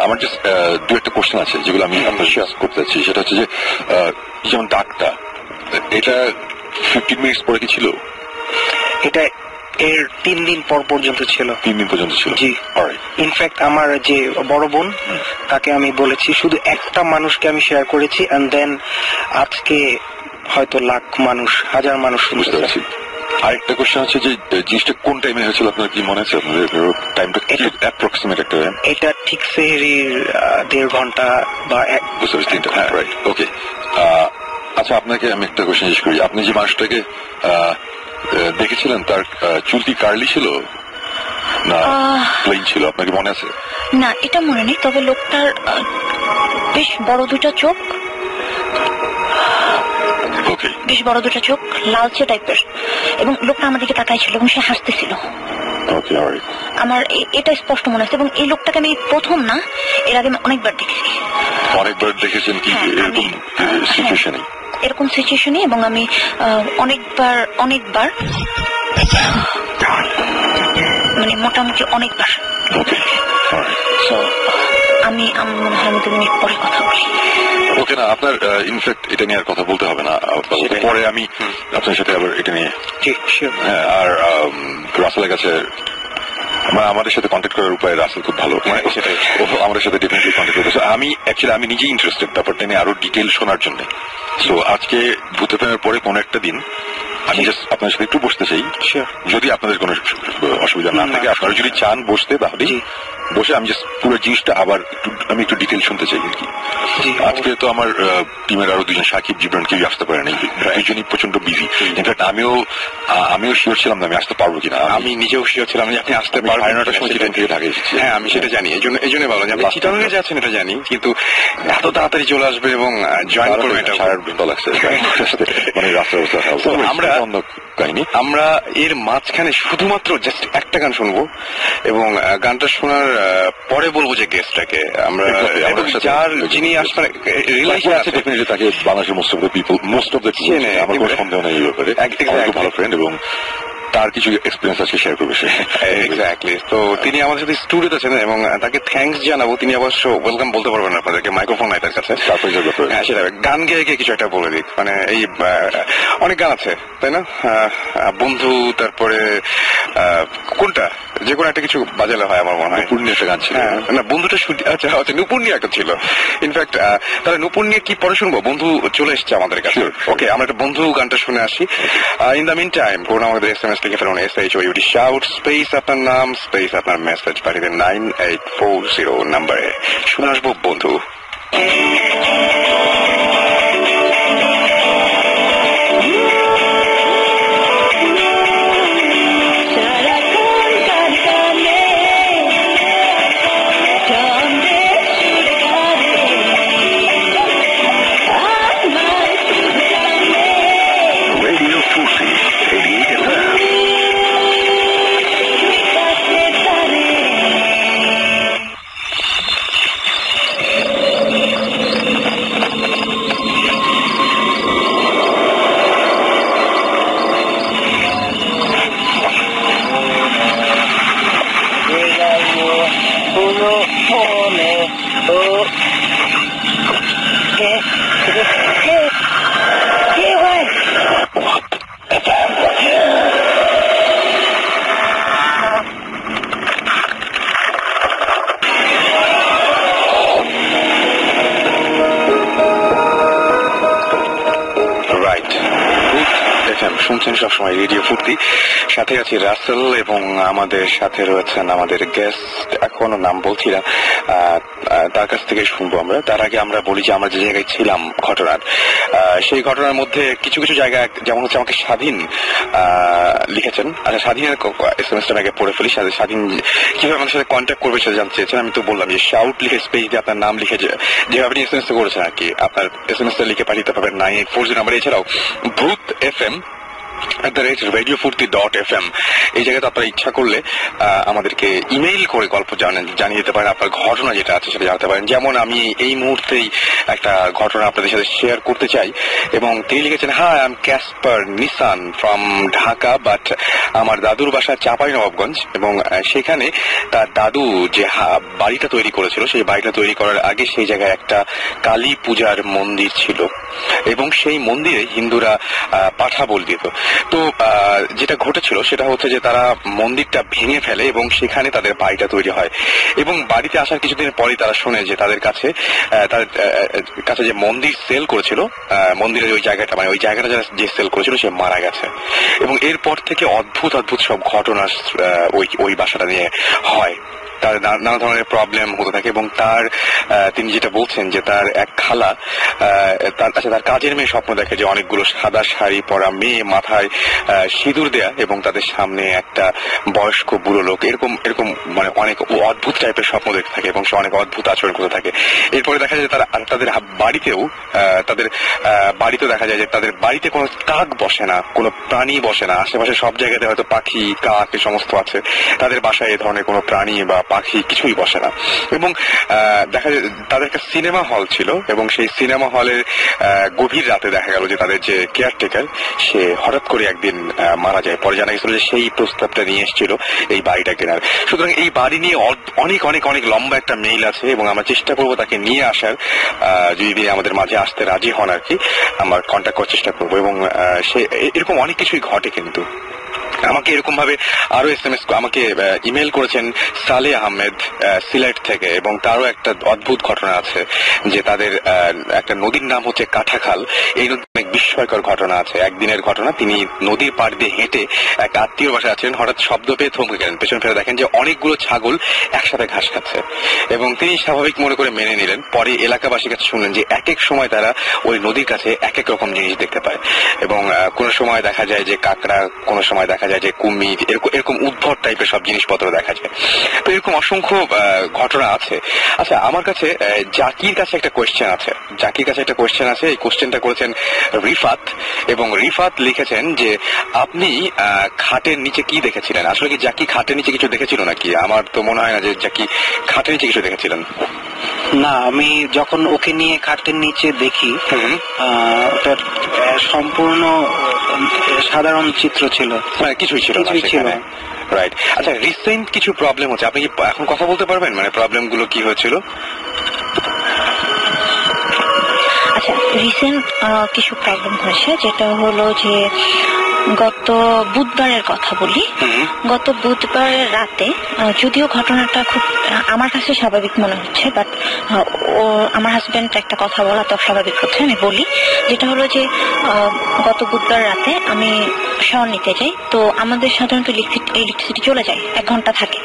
Speaker 4: আমার জাস্ট দু একটা কোশ্চেন আছে যেগুলো আমি আপনার শেয়ার করতে চাচ্ছি। সেটা হচ্ছে যে যেমন ডাকটা, এটা 15 মিনিটস পরে কি ছিল?
Speaker 3: এটা এর 3 দিন পর পর্যন্ত ছিল।
Speaker 4: 3 দিন পর্যন্ত ছিল?
Speaker 3: জি। ইনফ্যাক্ট আমার যে বড় বোন, তাকে আমি বলেছি, শুধু একটা মানুষকে আমি শেয়ার করেছি, এন্ড দেন আজকে হয়তো লাখ মানুষ, হাজার মানুষ।
Speaker 4: বুঝতে পারছি। আরেকটা কোশ্চেন হচ্ছে যে জিনিসটা কোন টাইমে হয়েছিল, আপনার কি মনে আছে? আপনাদের টাইমটা অ্যাপ্রক্সিমেট একটা?
Speaker 3: এটা ঠিক সেহরির 1.5 ঘন্টা বা
Speaker 4: বুঝতে পারছি, 3টা। রাইট, ওকে। আচ্ছা, আপনাকে আমি একটা কোশ্চেন জিজ্ঞেস করি। আপনি যে মানুষটাকে দেখেছিলেন, তার চুল কি কার্লি ছিল না প্লেন ছিল, আপনার কি মনে আছে?
Speaker 2: না, এটা মনে নেই, তবে লোকটার বেশ বড় দুটো চোখ, বেশ বড় দুটো চোখ, লালচে টাইপের, এবং লোকটা আমার দিকে তাকাই ছিল এবং সে হাসতেছিল। আমার এটা স্পষ্ট মনে আছে, এবং এই লোকটাকে আমি প্রথম না, এর আগে অনেকবার দেখেছি।
Speaker 4: অনেকবার দেখেছেন কি এরকম সিচুয়েশনে?
Speaker 2: এরকম সিচুয়েশনে, এবং আমি অনেকবার মানে মোটামুটি অনেকবার। আমি মনে হয় 2 মিনিট পরে কথা বলি।
Speaker 4: ওকে, না আপনার ইনফ্যাক্ট এটা নিয়ে আর কথা বলতে হবে না, পরে আমি আপনার সাথে আবার এটা নিয়ে। হ্যাঁ, আর রাসেলের কাছে আমাদের সাথে কন্ট্যাক্ট করার উপায় রাসেল খুব ভালো, সেটাই আমাদের সাথে ডেফিনেটলি কন্ট্যাক্ট করতেছে। আমি নিজে ইন্টারেস্টেড ব্যাপারটা নিয়ে আরো ডিটেল শোনার জন্য। সো আজকে ভূত প্রেমের পরে কোনো একটা দিন আমি জাস্ট আপনার সাথে একটু বসতে চাই, যদি আপনাদের কোনো অসুবিধা না থাকে। আপনারা যদি চান বসতে, তাহলে বসে আমি জাস্ট পুরো জিনিসটা আবার আমি একটু ডিটেল শুনতে চাই আর কি। আজকে তো আমার টিমের আরো 2জন, সাকিব, জিবরান, কেউ আসতে পারে না, দুজনই প্রচন্ড বিজি। ইনফ্যাক্ট আমিও শিওর ছিলাম না আমি আসতে পারবো কিনা।
Speaker 1: আমি নিজেও শিওর ছিলাম যে আপনি আসতে পারবেন। 9:30টার সময় চিটাং থেকে ঢাকা এসেছি। হ্যাঁ, আমি সেটা জানি, এই জন্য ভালো যে আপনি চিটাংয়ে যাচ্ছেন এটা জানি, কিন্তু এত তাড়াতাড়ি চলে আসবে এবং জয়েন করবে, এটা 4 ঘন্টা লাগছে।
Speaker 4: মানে রাস্তার অবস্থা
Speaker 1: আমরা অন্য কাহিনী। আমরা এর মাঝখানে শুধুমাত্র জাস্ট একটা গান শুনবো এবং গানটা শোনার পরে বলবো যে গেস্টটাকে আমরা, যার যিনি আসবেন রিলেশন আছে,
Speaker 4: ডেফিনেটলি তাকে বাংলাদেশের মোস্ট অফ দ্য চেনে, আমার কোনো সন্দেহ নেই এই ব্যাপারে। ভালো ফ্রেন্ড, এবং তার কিছু এক্সপিরিয়েন্স আছে শেয়ার করবে সে।
Speaker 1: এক্স্যাক্টলি। তো তিনি আমাদের সাথে স্টুডিওতে আছেন এবং তাকে থ্যাঙ্কস জানাবো। তিনি অবশ্য ওয়েলকাম বলতে পারবেন আপনাদেরকে, মাইক্রোফোন নাই তার কাছে। হ্যাঁ, সেটা গান গেয়ে গিয়ে কিছু একটা বলে দিক। মানে এই অনেক গান আছে, তাই না? বন্ধু, তারপরে কোনটা যে কোনো একটা কিছু বাজালে হয় আমার মনে হয়।
Speaker 4: নুপুর একটা গান ছিল
Speaker 1: না বন্ধুটা আচ্ছা আচ্ছা নুপুর নিয়ে একটা ছিল ইনফ্যাক্ট তাহলে নুপুর নিয়ে কি পরে শুনবো? বন্ধু চলে এসছে আমাদের কাছে। ওকে আমরা একটা বন্ধু গানটা শুনে আসি। ইন দ্য মিন টাইম কোন আমাদের SMS লিখে ফেলুন SHOUT শাউট স্পেস আপনার নাম স্পেস আপনার মেসেজ পাঠিয়ে 9840 নাম্বারে। শুনে আসবো বন্ধু। শুনছেন সবসময় রেডিও ফুর্তি, সাথে আছি রাসেল এবং আমাদের সাথে রয়েছেন আমাদের গেস্ট, এখনো নাম বলছি না, তার কাছ থেকে শুনবো আমরা। তার আগে আমরা বলি যে আমরা যে জায়গায় ছিলাম ঘটনার, সেই ঘটনার মধ্যে কিছু কিছু জায়গা যেমন হচ্ছে আমাকে স্বাধীন লিখেছেন। আচ্ছা স্বাধীনের SMS টা আগে পড়ে ফেলি। স্বাধীন কিভাবে আমাদের সাথে কন্ট্যাক্ট করবে সেটা জানতে চেয়েছেন। আমি তো বললাম যে শাউট লিখে স্পেস দিয়ে আপনার নাম লিখে যেভাবে আপনি SMS করেছেন আর কি, আপনার SMS টা লিখে পাঠিয়ে পাবেন 9840 নাম্বারে। এছাড়াও ভূত FM @radiofurti.fm এই জায়গাতে আপনারা ইচ্ছা করলে আমাদেরকে ইমেইল করে গল্প জানিয়ে দিতে পারেন, আপনার ঘটনা যেটা আছে সেটা জানাতে পারেন। যেমন আমি এই মুহূর্তেই একটা ঘটনা আপনাদের সাথে শেয়ার করতে চাই এবং তিনি লিখেছেন, hi I am Casper Nissan from Dhaka, but আমার দাদুর বাসা চাঁপাইনবাবগঞ্জ এবং সেখানে তার দাদু যে বাড়িটা তৈরি করেছিল সেই বাড়িটা তৈরি করার আগে সেই জায়গায় একটা কালী পূজার মন্দির ছিল এবং সেই মন্দিরে হিন্দুরা পাঠা বল দিত। তো যেটা ঘটেছিল সেটা হচ্ছে যে তারা মন্দিরটা ভেঙে ফেলে এবং সেখানে তাদের বাড়িটা তৈরি হয় এবং বাড়িতে আসার কিছুদিন পরই তারা শোনে যে তাদের কাছে যে মন্দির সেল করেছিল, মন্দিরের ওই জায়গাটা মানে ওই জায়গাটা যে সেল করেছিল সে মারা গেছে এবং এরপর থেকে অদ্ভুত অদ্ভুত সব ঘটনা ওই বাসাটা নিয়ে হয়। তার নানা ধরনের প্রবলেম হতে থাকে এবং তিনি যেটা বলছেন যে তার এক খালা তার কাজের মেয়ে স্বপ্ন দেখে যে অনেকগুলো সাদা শাড়ি পরা মেয়ে, মাথায় সিঁদুর দেয়া এবং তাদের সামনে একটা বয়স্ক বুড়ো লোক, এরকম মানে অনেক অদ্ভুত টাইপের স্বপ্ন দেখতে থাকে এবং সে অনেক অদ্ভুত আচরণ করতে থাকে। এরপরে দেখা যায় তাদের বাড়িতেও দেখা যায় যে তাদের বাড়িতে কোনো কাক বসে না, কোনো প্রাণী বসে না। আশেপাশে সব জায়গাতে হয়তো পাখি, কাক এই সমস্ত আছে, তাদের বাসায় এই ধরনের কোনো প্রাণী বা পাখি কিছুই বসে না। এবং দেখা যায় তাদের একটা সিনেমা হল ছিল এবং সেই সিনেমা হলের গভীর রাতে দেখা গেল যে তাদের যে কেয়ারটেকার সে হঠাৎ করে একদিন মারা যায়। পরে জানা গেছিল যে সেই প্রস্তাবটা নিয়ে এসেছিল এই বাড়িটা কেনার। সুতরাং এই বাড়ি নিয়ে অনেক অনেক অনেক লম্বা একটা মেইল আছে এবং আমরা চেষ্টা করবো তাকে নিয়ে আসার, যদি আমাদের মাঝে আসতে রাজি হন আর কি, আমরা কন্ট্যাক্ট করার চেষ্টা করবো। এবং সে এরকম অনেক কিছুই ঘটে। কিন্তু আমাকে এরকম ভাবে আরো SMS আমাকে ইমেল করেছেন সালে আহমেদ সিলেট থেকে এবং তারও একটা অদ্ভুত ঘটনা আছে যে তাদের একটা নদীর নাম হচ্ছে কাঠাখাল। এই নদীর অনেক বিস্ময়কর ঘটনা আছে। একদিনের ঘটনা, তিনি নদীর পাড় দিয়ে হেঁটে এক আত্মীয় বাসায় আছেন, হঠাৎ শব্দ পেয়ে থমকে গেলেন, পেছন ফিরে দেখেন যে অনেকগুলো ছাগল একসাথে ঘাস খাচ্ছে এবং তিনি স্বাভাবিক মনে করে মেনে নিলেন। পরে এলাকাবাসীর কাছে শুনলেন যে এক এক সময় তারা ওই নদীর কাছে এক এক রকম জিনিস দেখতে পায় এবং কোনো সময় দেখা যায় যে কাঁকড়া, কোনো সময় দেখা যায় যে কুমির, এরকম উদ্ভট টাইপের সব জিনিসপত্র দেখা যায়। তো এরকম অসংখ্য ঘটনা আছে। আচ্ছা আমার কাছে জাকির কাছে একটা কোয়েশ্চেন আছে। এই কোয়েশ্চেনটা করেছেন রিফাত এবং রিফাত লিখেছেন যে আপনি খাটের নিচে কি দেখেছিলেন? আসলে কি জাকি খাটের নিচে কিছু দেখেছিল নাকি? আমার তো মনে হয় না যে জাকি খাটের নিচে কিছু দেখেছিলেন।
Speaker 3: না, আমি যখন ওকে নিয়ে খাটের নিচে দেখি ওটা সম্পূর্ণ সাধারণ চিত্র ছিল,
Speaker 1: কিছুই ছিল না। রাইট। আচ্ছা রিসেন্ট কিছু প্রবলেম হচ্ছে, আপনি কি এখন কথা বলতে পারবেন মানে প্রবলেম গুলো কি হয়েছিল?
Speaker 2: আচ্ছা রিসেন্ট কিছু প্রবলেম হয়েছে, যেটা হলো যে গত বুধবারের কথা বলি। গত বুধবারের রাতে, যদিও ঘটনাটা খুব আমার কাছে স্বাভাবিক মনে হচ্ছে, বাট ও আমার হাজবেন্ড একটা কথা বলা তো স্বাভাবিক হচ্ছে, আমি বলি। যেটা হলো যে গত বুধবার রাতে আমি শাওয়ার নিতে যাই। তো আমাদের সাধারণত ইলেকট্রিসিটি চলে যায়, 1 ঘন্টা থাকে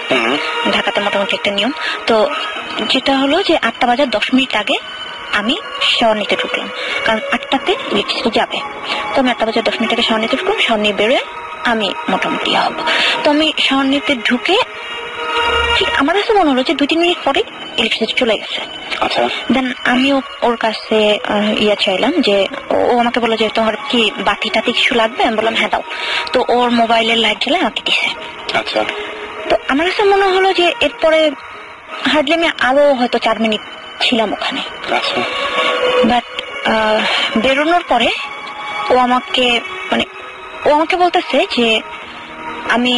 Speaker 2: ঢাকাতে, মোটামুটি একটা নিয়ম। তো যেটা হলো যে 8টা বাজার 10 মিনিট আগে আমি শাওয়ার নিতে ঢুকলাম, কারণ 8টাতে ইলেকট্রিসিটি যাবে। তো আমি 8টা বাজার 10 মিনিট আগে শাওয়ার নিতে ঢুকলাম, শাওয়ার নিয়ে বেরোয় আমি মোটামুটি হব। তো আমি শাওয়ার নিতে ঢুকে ঠিক আমার কাছে মনে হলো যে 2-3 মিনিট পরে ইলেকট্রিসিটি চলে গেছে।
Speaker 1: আচ্ছা।
Speaker 2: দেন আমিও ওর কাছে চাইলাম যে, ও আমাকে বললো যে তোমার কি বাতি টাতি কিছু লাগবে? আমি বললাম হ্যাঁ দাও। তো ওর মোবাইলের লাইট জ্বালায় আমাকে দিছে।
Speaker 1: আচ্ছা।
Speaker 2: তো আমার কাছে মনে হলো যে এরপরে হার্ডলি আমি আরো হয়তো 4 মিনিট ছিলাম ওখানে।
Speaker 1: আচ্ছা।
Speaker 2: বাট বেরোনোর পরে ও আমাকে বলতেছে যে আমি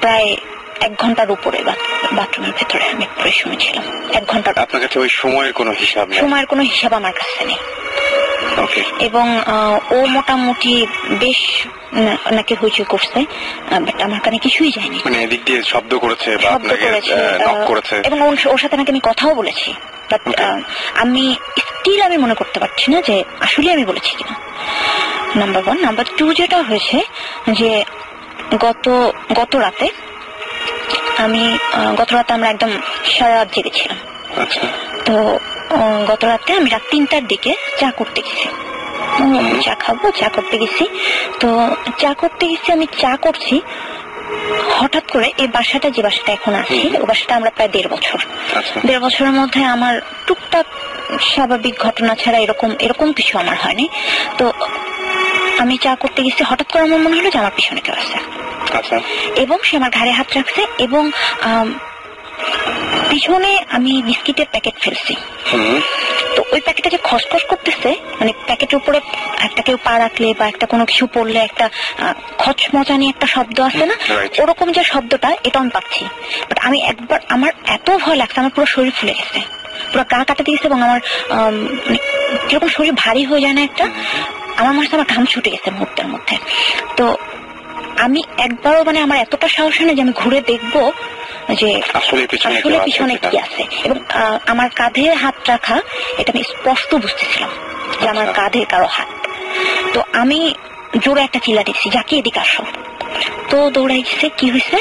Speaker 2: প্রায় 1 ঘন্টার উপরে বাথরুমের ভেতরে আমি পরে শুনেছিলাম। 1 ঘন্টা।
Speaker 1: আপনার কাছে ওই সময়ের কোনো হিসাব নেই?
Speaker 2: সময়ের কোনো হিসাব আমার কাছে নেই।
Speaker 1: ওকে। এবং
Speaker 2: ও মোটামুটি বেশ নাকি হইচই করছে, বাট আমার কানে কিছুই যায়নি।
Speaker 1: মানে এদিক দিয়ে শব্দ করেছে বা আপনাকে নক করেছে? এবং
Speaker 2: ওর সাথে নাকি আমি কথাও বলেছি, বাট আমি স্টিল আমি মনে করতে পারছি না যে আসলে আমি বলেছি কিনা। নাম্বার 1। নাম্বার 2 যেটা হয়েছে যে গত রাতে আমরা একদম সারা রাত জেগেছিলাম।
Speaker 1: আচ্ছা।
Speaker 2: তো গত রাতে আমি রাত 3টার দিকে চা করতে গেছি। চা খাবো, চা করতে গেছি। তো চা করতে গেছি, আমি চা করছি, হঠাৎ করে এই বাসাটা, যে বাসাটা এখন আছি, ওই বাসাটা আমরা প্রায় 1.5 বছর। 1.5 বছরের মধ্যে আমার টুকটাক স্বাভাবিক ঘটনা ছাড়া এরকম কিছু আমার হয়নি। তো আমি চা করতে গেছি, হঠাৎ করে আমার মনে হলো যে আমার পিছনে কেউ আছে।
Speaker 1: আচ্ছা। এবং
Speaker 2: সে আমার ঘাড়ে হাত রাখছে, এবং পিছনে আমি বিস্কিটের প্যাকেট ফেলছি। তো ওই প্যাকেটটা যে খসখস করতেছে, মানে প্যাকেটের উপরে একটা কেউ পা রাখলে বা একটা কোনো কিছু পড়লে একটা খচমচানি একটা শব্দ আছে না, ওরকম যে শব্দটা, এটা আমি পাচ্ছি। বাট আমি একবার, আমার এত ভয় লাগছে, আমার পুরো শরীর ফুলে গেছে, পুরো গা কাটাতে গেছে, এবং আমার কিরকম শরীর ভারী হয়ে যায় না একটা, আমার মনে হচ্ছে আমার ঘাম ছুটে গেছে মুহূর্তের মধ্যে। তো আমি একবারও আমার এতটা সাহস হয় না যে আমি ঘুরে দেখবো যে আসলে পিছনে কি আছে। এবং আমার কাঁধে হাত রাখা, এটা আমি স্পষ্ট বুঝতেছিলাম যে আমার কাঁধে কারো হাত। তো আমি জোরে একটা চিল্লা দিচ্ছি, যাকে এদিকে আসো। তো দৌড়াইছে, কি হয়েছে?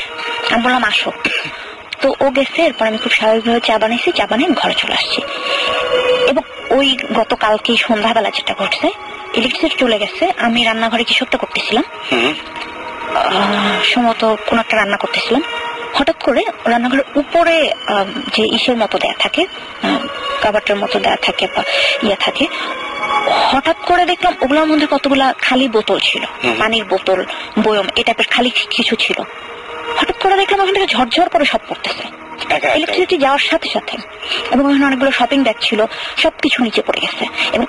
Speaker 2: আমি বললাম আসো। তো ও গেছে। এরপর আমি খুব স্বাভাবিকভাবে চা বানাইছি, চা বানিয়ে ঘরে চলে আসছি। এবং ওই গতকালকে সন্ধ্যাবেলা যেটা ঘটছে, ইলেকট্রিসিটি চলে গেছে, আমি রান্নাঘরে কিছু একটা করতেছিলাম, সম্ভবত কোন একটা রান্না করতেছিলাম। হঠাৎ করে রান্নাঘরের উপরে যে ইসের মতো দেয়া থাকে, কাবাটের মতো দেয়া থাকে বা থাকে, হঠাৎ করে দেখলাম ওগুলোর মধ্যে কতগুলা খালি বোতল ছিল, পানির বোতল, বয়ম, এই টাইপের খালি কিছু ছিল। হঠাৎ করে দেখলাম ওখান থেকে ঝরঝর করে সব পড়তেছে ইলেকট্রিসিটি যাওয়ার সাথে সাথে। এবং ওখানে অনেকগুলো শপিং ব্যাগ ছিল, সবকিছু নিচে পড়ে গেছে। এবং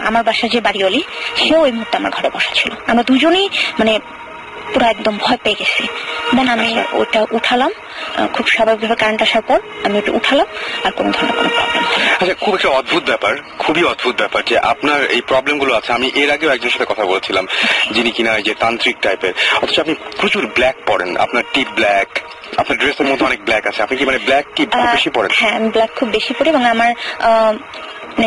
Speaker 2: আমার বাসার যে বাড়িওয়ালি, সেও এই মুহূর্তে আমার ঘরে বসা ছিল। আমরা দুজনেই পুরো একদম ভয় পেয়ে গেছি। দেন আমি ওটা উঠালাম, খুব স্বাভাবিকভাবে কারেন্ট আসার পর আমি ওটা উঠালাম, আর কোনো ধরনের কোনো প্রবলেম।
Speaker 1: আচ্ছা, খুব একটা অদ্ভুত ব্যাপার, খুবই অদ্ভুত ব্যাপার যে আপনার এই প্রবলেম গুলো আছে। আমি এর আগেও একজনের সাথে কথা বলেছিলাম, যিনি কিনা যে তান্ত্রিক টাইপের, অথচ আপনি প্রচুর ব্ল্যাক পরেন, আপনার টিপ ব্ল্যাক, আপনার ড্রেসের মধ্যে অনেক ব্ল্যাক আছে। আপনি কি ব্ল্যাক কি খুব বেশি পরেন?
Speaker 2: হ্যাঁ, আমি ব্ল্যাক খুব বেশি পরি, এবং আমার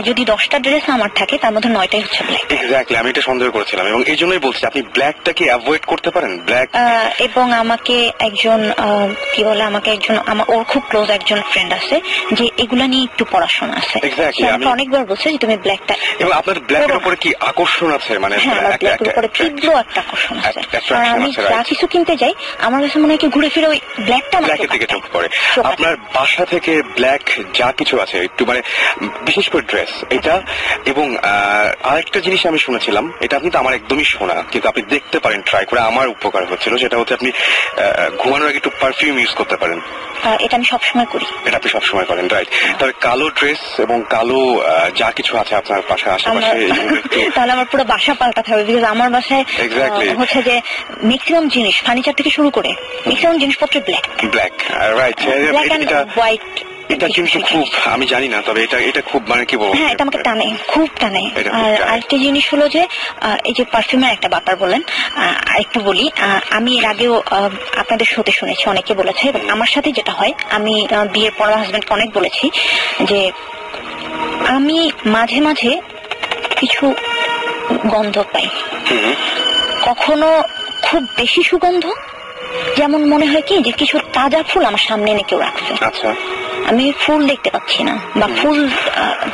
Speaker 2: যদি 10টা ড্রেস আমার থাকে, তার মধ্যে 9টাই হচ্ছে ব্ল্যাক।
Speaker 1: এক্স্যাক্টলি, আমি এটা সন্দেহ করেছিলাম, এবং এই জন্যই বলছি আপনি ব্ল্যাকটাকে অ্যাভয়েড করতে পারেন। ব্ল্যাক,
Speaker 2: এবং আমাকে একজন কি বলে, আমাকে একজন ওর খুব ক্লোজ একজন ফ্রেন্ড আছে, যে এগুলা নিয়ে একটু পড়াশোনা আছে।
Speaker 1: এক্স্যাক্টলি,
Speaker 2: আমি অনেকবার বলছি যে তুমি ব্ল্যাকটা।
Speaker 1: এবং আপনার ব্ল্যাকের উপরে কি আকর্ষণ আছে?
Speaker 2: ব্ল্যাকের উপরে তীব্র একটা আকর্ষণ আছে। আমি যা কিছু কিনতে যাই, আমার কাছে মনে হয় কি ঘুরে ফিরে ওই ব্ল্যাকটা
Speaker 1: ব্ল্যাকের দিকে চোখ পড়ে। আপনার বাসা থেকে ব্ল্যাক যা কিছু আছে, একটু বিশেষ করে ড্রেস এটা। এবং আরেকটা জিনিস আমি শুনেছিলাম, এটা আপনি তো আমার একদমই শোনা, কিন্তু আপনি দেখতে পারেন, ট্রাই করে, আমার উপকার হচ্ছিল। সেটা হচ্ছে আপনি ঘুমানোর আগে একটু পারফিউম ইউজ করতে পারেন।
Speaker 2: এটা আমি সবসময় করি।
Speaker 1: এটা আপনি সবসময় করেন, রাইট? তবে কালো ড্রেস এবং কালো যা কিছু আছে আপনার বাসায় আশেপাশে,
Speaker 2: তাহলে আমার পুরো বাসা পাল্টাতে হবে। বিকজ আমার বাসায় হচ্ছে যে ম্যাক্সিমাম জিনিস, ফার্নিচার থেকে শুরু করে ম্যাক্সিমাম জিনিসপত্র black,
Speaker 1: right?
Speaker 2: Black and white
Speaker 1: এটা কিন্তু খুব, আমি জানি না, তবে এটা খুব মানে কি বলবো,
Speaker 2: হ্যাঁ এটা আমাকে টানে, খুব টানে। আর আরেকটা জিনিস হলো যে এই যে পারফিউমের একটা ব্যাপার বললেন, আরেকটু বলি, আমি এর আগেও আপনাদের শোতে শুনেছি, অনেকে বলেছে, এবং আমার সাথে যেটা হয়, আমি বিয়ের পর হাজবেন্ডকে অনেক বলেছি যে আমি মাঝে মাঝে কিছু গন্ধ পাই, কখনো খুব বেশি সুগন্ধ, যেমন মনে হয় কি যে কিছু তাজা ফুল আমার সামনে এনে কেউ রাখছে।
Speaker 1: আচ্ছা,
Speaker 2: আমি ফুল দেখতে পাচ্ছি না, বা ফুল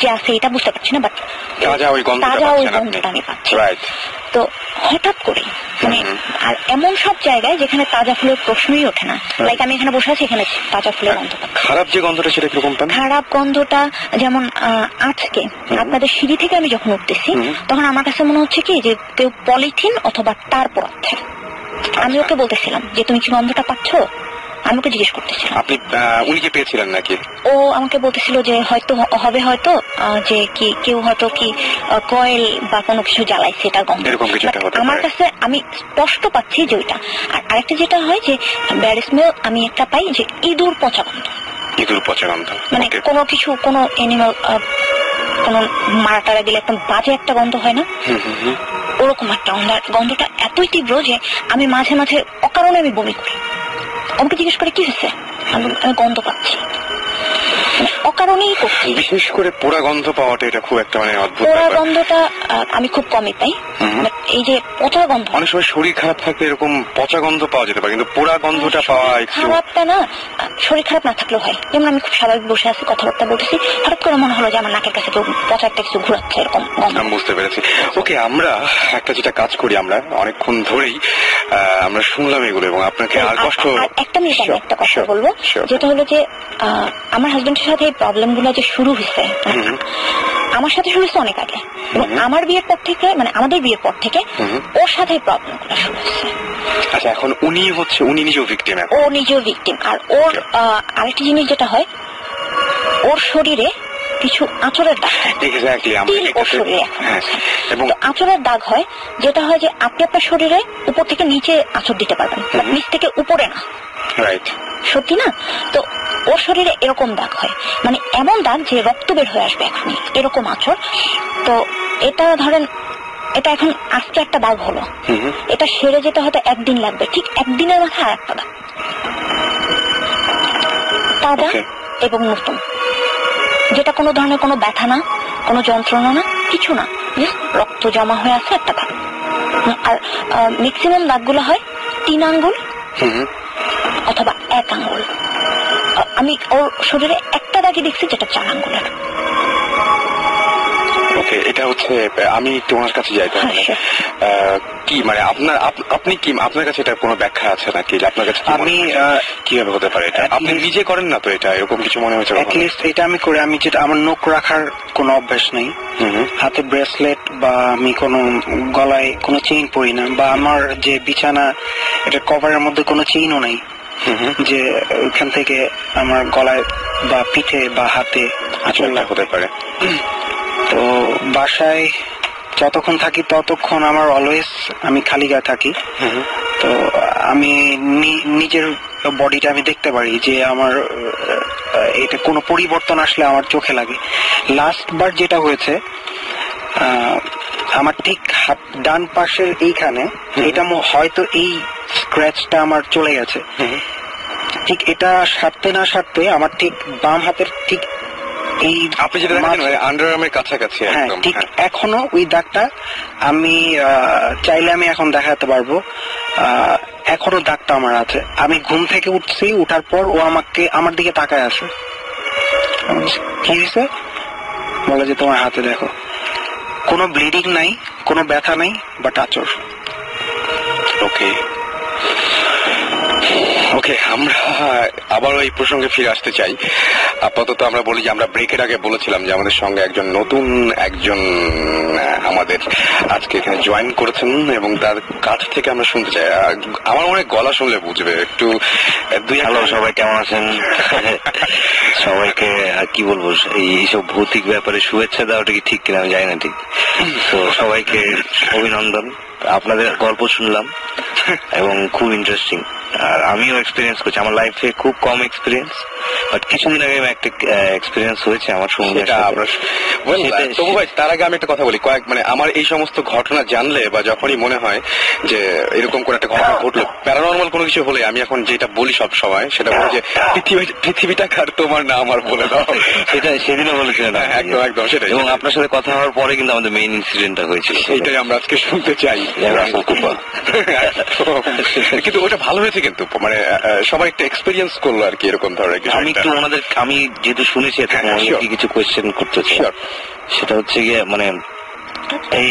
Speaker 2: যে আছে এটা বুঝতে পারছি না, বাট
Speaker 1: তাজা ওই
Speaker 2: গন্ধটা আমি পাচ্ছি। তো হঠাৎ করে মানে, আর এমন সব জায়গায় যেখানে তাজা ফুলের প্রশ্নই ওঠে না, লাইক আমি এখানে বসে আছি, এখানে তাজা ফুলের গন্ধ পাচ্ছি।
Speaker 1: খারাপ যে গন্ধটা সেটা কিরকম পান?
Speaker 2: খারাপ গন্ধটা যেমন আজকে আপনাদের সিঁড়ি থেকে আমি যখন উঠতেছি, তখন আমার কাছে মনে হচ্ছে কি যে কেউ পলিথিন অথবা তার পরাচ্ছে। আমি ওকে বলতেছিলাম যে তুমি কি গন্ধটা পাচ্ছ, আমি ওকে জিজ্ঞেস করতেছিলাম।
Speaker 1: আপনি উনিকে পেয়েছিলেন নাকি?
Speaker 2: ও আমাকে বলতেছিল যে হয়তো হবে, হয়তো যে কি কেউ হয়তো কি কয়েল বা কোনো কিছু জ্বালাইছে, এটা গন্ধ,
Speaker 1: এরকম কিছু একটা হতে পারে।
Speaker 2: আমার কাছে আমি স্পষ্ট পাচ্ছি যে ওইটা। আর আরেকটা যেটা হয় যে ব্যাড স্মেল আমি একটা পাই যে ইঁদুর পচা গন্ধ।
Speaker 1: ইঁদুর পচা গন্ধ
Speaker 2: মানে কোনো কিছু, কোনো এনিমাল কোনো মারা টারা দিলে একদম বাজে একটা গন্ধ হয় না, ওরকম একটা গন্ধটা এতই তীব্র যে আমি মাঝে মাঝে অকারণে আমি বমি করি। আমাকে জিজ্ঞেস করে কি হয়েছে, আমি গন্ধ পাচ্ছি, অকারণেই করছি।
Speaker 1: বিশেষ করে পোড়া গন্ধ পাওয়াটা এটা খুব একটা মানে অদ্ভুত।
Speaker 2: পোড়া গন্ধটা আমি খুব কমই পাই, এই যে পচা গন্ধ,
Speaker 1: অনেক সময় শরীর খারাপ থাকলে এরকম পচা গন্ধ পাওয়া যেতে পারে, কিন্তু পোড়া গন্ধটা পাওয়া একটু
Speaker 2: খারাপটা না, শরীর খারাপ না থাকলেও হয়। যেমন আমি খুব স্বাভাবিক বসে আছি, কথাবার্তা বলতেছি, হঠাৎ করে মনে হলো যে আমার নাকের কাছে কেউ পচা একটা কিছু ঘুরাচ্ছে, এরকম গন্ধ।
Speaker 1: আমি বুঝতে পেরেছি। ওকে, আমরা একটা যেটা কাজ করি, আমরা অনেকক্ষণ ধরেই আমরা শুনলাম এগুলো, এবং আপনাকে আর কষ্ট,
Speaker 2: একটা মিনিট আমি একটা কথা বলবো, যেটা হলো যে আমার হাজবেন্ডের সাথে এই প্রবলেম গুলো যে শুরু হয়েছে, আমার সাথে শুরু হয়েছে অনেক আগে, এবং আমার বিয়ের পর থেকে, মানে আমাদের বিয়ের পর থেকে ওর সাথে প্রবলেম গুলো শুরু হয়েছে।
Speaker 1: আচ্ছা, এখন উনি নিজেও ভিকটিম?
Speaker 2: ও নিজেও ভিকটিম। আর ওর আরেকটি জিনিস যেটা হয়, ওর শরীরে কিছু আঁচড়ের দাগ, ওর শরীরে এবং আঁচড়ের দাগ হয়, যেটা হয় যে আপনি আপনার শরীরে উপর থেকে নিচে আঁচড় দিতে পারবেন, নিচ থেকে উপরে না।
Speaker 1: রাইট,
Speaker 2: সত্যি না? তো ওর শরীরে এরকম দাগ হয়, মানে এমন দাগ যে রক্ত বের হয়ে আসবে এখনই, এরকম আঁচড়। তো এটা ধরেন, এটা এখন আজকে একটা দাগ হলো, এটা সেরে যেতে হয়তো একদিন লাগবে, ঠিক একদিনের মাথায় আর একটা দাগ, তাজা এবং নতুন, যেটা কোনো ধরনের কোনো ব্যথা না, কোনো যন্ত্রণা না, কিছু না, রক্ত জমা হয়ে আছে একটা দাগ। আর ম্যাক্সিমাম দাগগুলো হয় 3 আঙ্গুল অথবা 1 আঙ্গুল। আমি ওর শরীরে একটা দাগই দেখছি যেটা 4 আঙ্গুলের।
Speaker 1: ওকে, এটা হচ্ছে, আমি তোমার কাছে যাই তাহলে। কি মানে আপনি কি, আপনার কাছে এটা কোনো ব্যাখ্যা আছে নাকি? আপনার কাছে আমি কিভাবে হতে পারে এটা? আপনি নিজে করেন না তো এটা, এরকম কিছু মনে হয়েছে?
Speaker 3: এটা আমি করি, আমি যেটা, আমার নখ রাখার কোনো অভ্যাস নেই, হাতে ব্রেসলেট বা আমি কোনো গলায় কোনো চেইন পরি না, বা আমার যে বিছানা এটা কভারের মধ্যে কোনো চেইনও নেই, যে ওইখান থেকে আমার গলায় বা পিঠে বা হাতে আঁচড়
Speaker 1: হতে পারে।
Speaker 3: তো বাসায় যতক্ষণ থাকি ততক্ষণ আমার অলওয়েজ আমি খালি গায়ে থাকি। তো আমি নিজের বডিটা আমি দেখতে পারি যে আমার এটা কোনো পরিবর্তন আসলে আমার চোখে লাগে। লাস্ট বার যেটা হয়েছে, আমার ঠিক ডান পাশের এইখানে, এটা হয়তো এই স্ক্র্যাচটা আমার চলে গেছে, ঠিক এটা সারতে না সারতে আমার ঠিক বাম হাতের ঠিক এই,
Speaker 1: আপনি যেটা দেখেন আন্ডারআর্মের কাছাকাছি, একদম
Speaker 3: ঠিক এখনো ওই দাগটা, আমি চাইলে আমি এখন দেখাতে পারবো, এখনো দাগটা আমার আছে। আমি ঘুম থেকে উঠছি, উঠার পর ও আমার দিকে তাকায় আছে, কি হয়েছে বলে যে তোমার হাতে দেখো, কোনো ব্লিডিং নাই, কোনো ব্যথা নাই, বাট আঁচড়।
Speaker 1: ওকে ওকে, আমরা আবারও এই প্রসঙ্গে ফিরে আসতে চাই। আপাতত আমরা বলি যে আমরা ব্রেকের আগে বলেছিলাম যে আমাদের সঙ্গে নতুন একজন আমাদের আজকে এখানে জয়েন করেছেন, এবং তার কাছ থেকে আমরা শুনতে চাই। আমার মনে হয় গলা শুনলে বুঝবে একটু।
Speaker 5: হ্যালো, সবাই কেমন আছেন? সবাইকে কি বলবো, এইসব ভৌতিক ব্যাপারে শুভেচ্ছা দেওয়াটা কি ঠিক কিনা আমি জানি না ঠিক। তো সবাইকে অভিনন্দন। আপনাদের গল্প শুনলাম এবং খুব ইন্টারেস্টিং, আর আমিও এক্সপিরিয়েন্স করছি। আমার লাইফে খুব কম এক্সপিরিয়েন্স, বাট কিছুদিন আগে একটা এক্সপিরিয়েন্স হয়েছে আমার সঙ্গে।
Speaker 1: তবু ভাই তার আগে আমি একটা কথা বলি, মানে আমার এই সমস্ত ঘটনা জানলে বা যখনই মনে হয় যে এরকম কোন একটা ঘটনা ঘটলো, প্যারানর্মাল কোনো কিছু হলে আমি এখন যেটা বলি সব সময় সেটা বলি যে পৃথিবীটা কার তোমার না আমার বলে দাও।
Speaker 5: সেটা সেদিনও বলেছিলেন।
Speaker 1: একদম একদম সেটাই।
Speaker 5: এবং আপনার সাথে কথা হওয়ার পরে কিন্তু আমাদের মেইন ইনসিডেন্টটা হয়েছিল,
Speaker 1: সেইটাই আমরা আজকে শুনতে চাই। কিন্তু ওটা ভালো হয়েছে, কিন্তু মানে সবাই একটা এক্সপিরিয়েন্স করলো আর কি এরকম ধরনের কিছু।
Speaker 5: আমি একটু ওনাদের, আমি যেহেতু শুনেছি কিছু কোয়েশ্চেন করতে চাই। সেটা হচ্ছে গিয়ে মানে এই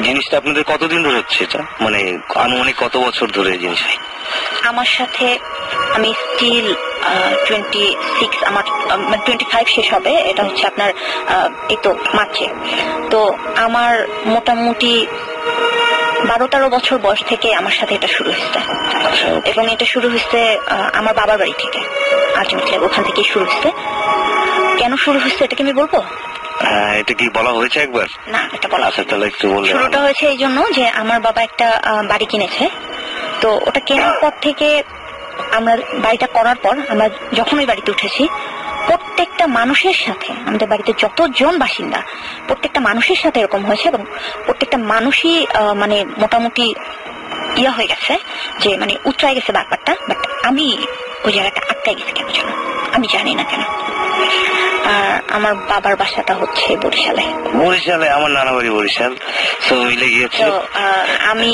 Speaker 5: জিনিসটা আপনাদের কতদিন ধরে হচ্ছে, এটা মানে আনুমানিক কত বছর ধরে এই জিনিস?
Speaker 2: আমার সাথে আমি স্টিল 26, আমার 25 শেষ হবে, এটা হচ্ছে আপনার এই তো মার্চে। তো আমার মোটামুটি 12-13 বছর বয়স থেকে আমার সাথে এটা শুরু হয়েছে, এবং এটা শুরু হয়েছে আমার বাবার বাড়ি থেকে, আলটিমেটলি ওখান থেকেই শুরু হয়েছে। কেন শুরু হয়েছে এটা কি আমি বলবো?
Speaker 5: এটা কি বলা হয়েছে একবার?
Speaker 2: না, এটা বলা।
Speaker 5: আচ্ছা, তাহলে একটু বলুন।
Speaker 2: শুরুটা হয়েছে এই জন্য যে আমার বাবা একটা বাড়ি কিনেছে, তো ওটা কেনার পর থেকে আমরা বাড়িটা করার পর আমরা যখন ওই বাড়িতে উঠেছি, প্রত্যেকটা মানুষের সাথে, আমাদের বাড়িতে যতজন বাসিন্দা প্রত্যেকটা মানুষের সাথে এরকম হয়েছে, এবং প্রত্যেকটা মানুষই মানে মোটামুটি ইয়া হয়ে গেছে, যে মানে উতরাই গেছে ব্যাপারটা। বাট আমি ওই জায়গাটা আটকাই গেছি কেন জানো, আমি জানি না কেন। আর আমার বাবার বাসাটা হচ্ছে বরিশালে।
Speaker 5: বরিশালে? আমার নানা বাড়ি বরিশাল, তো মিলে গিয়েছে।
Speaker 2: আমি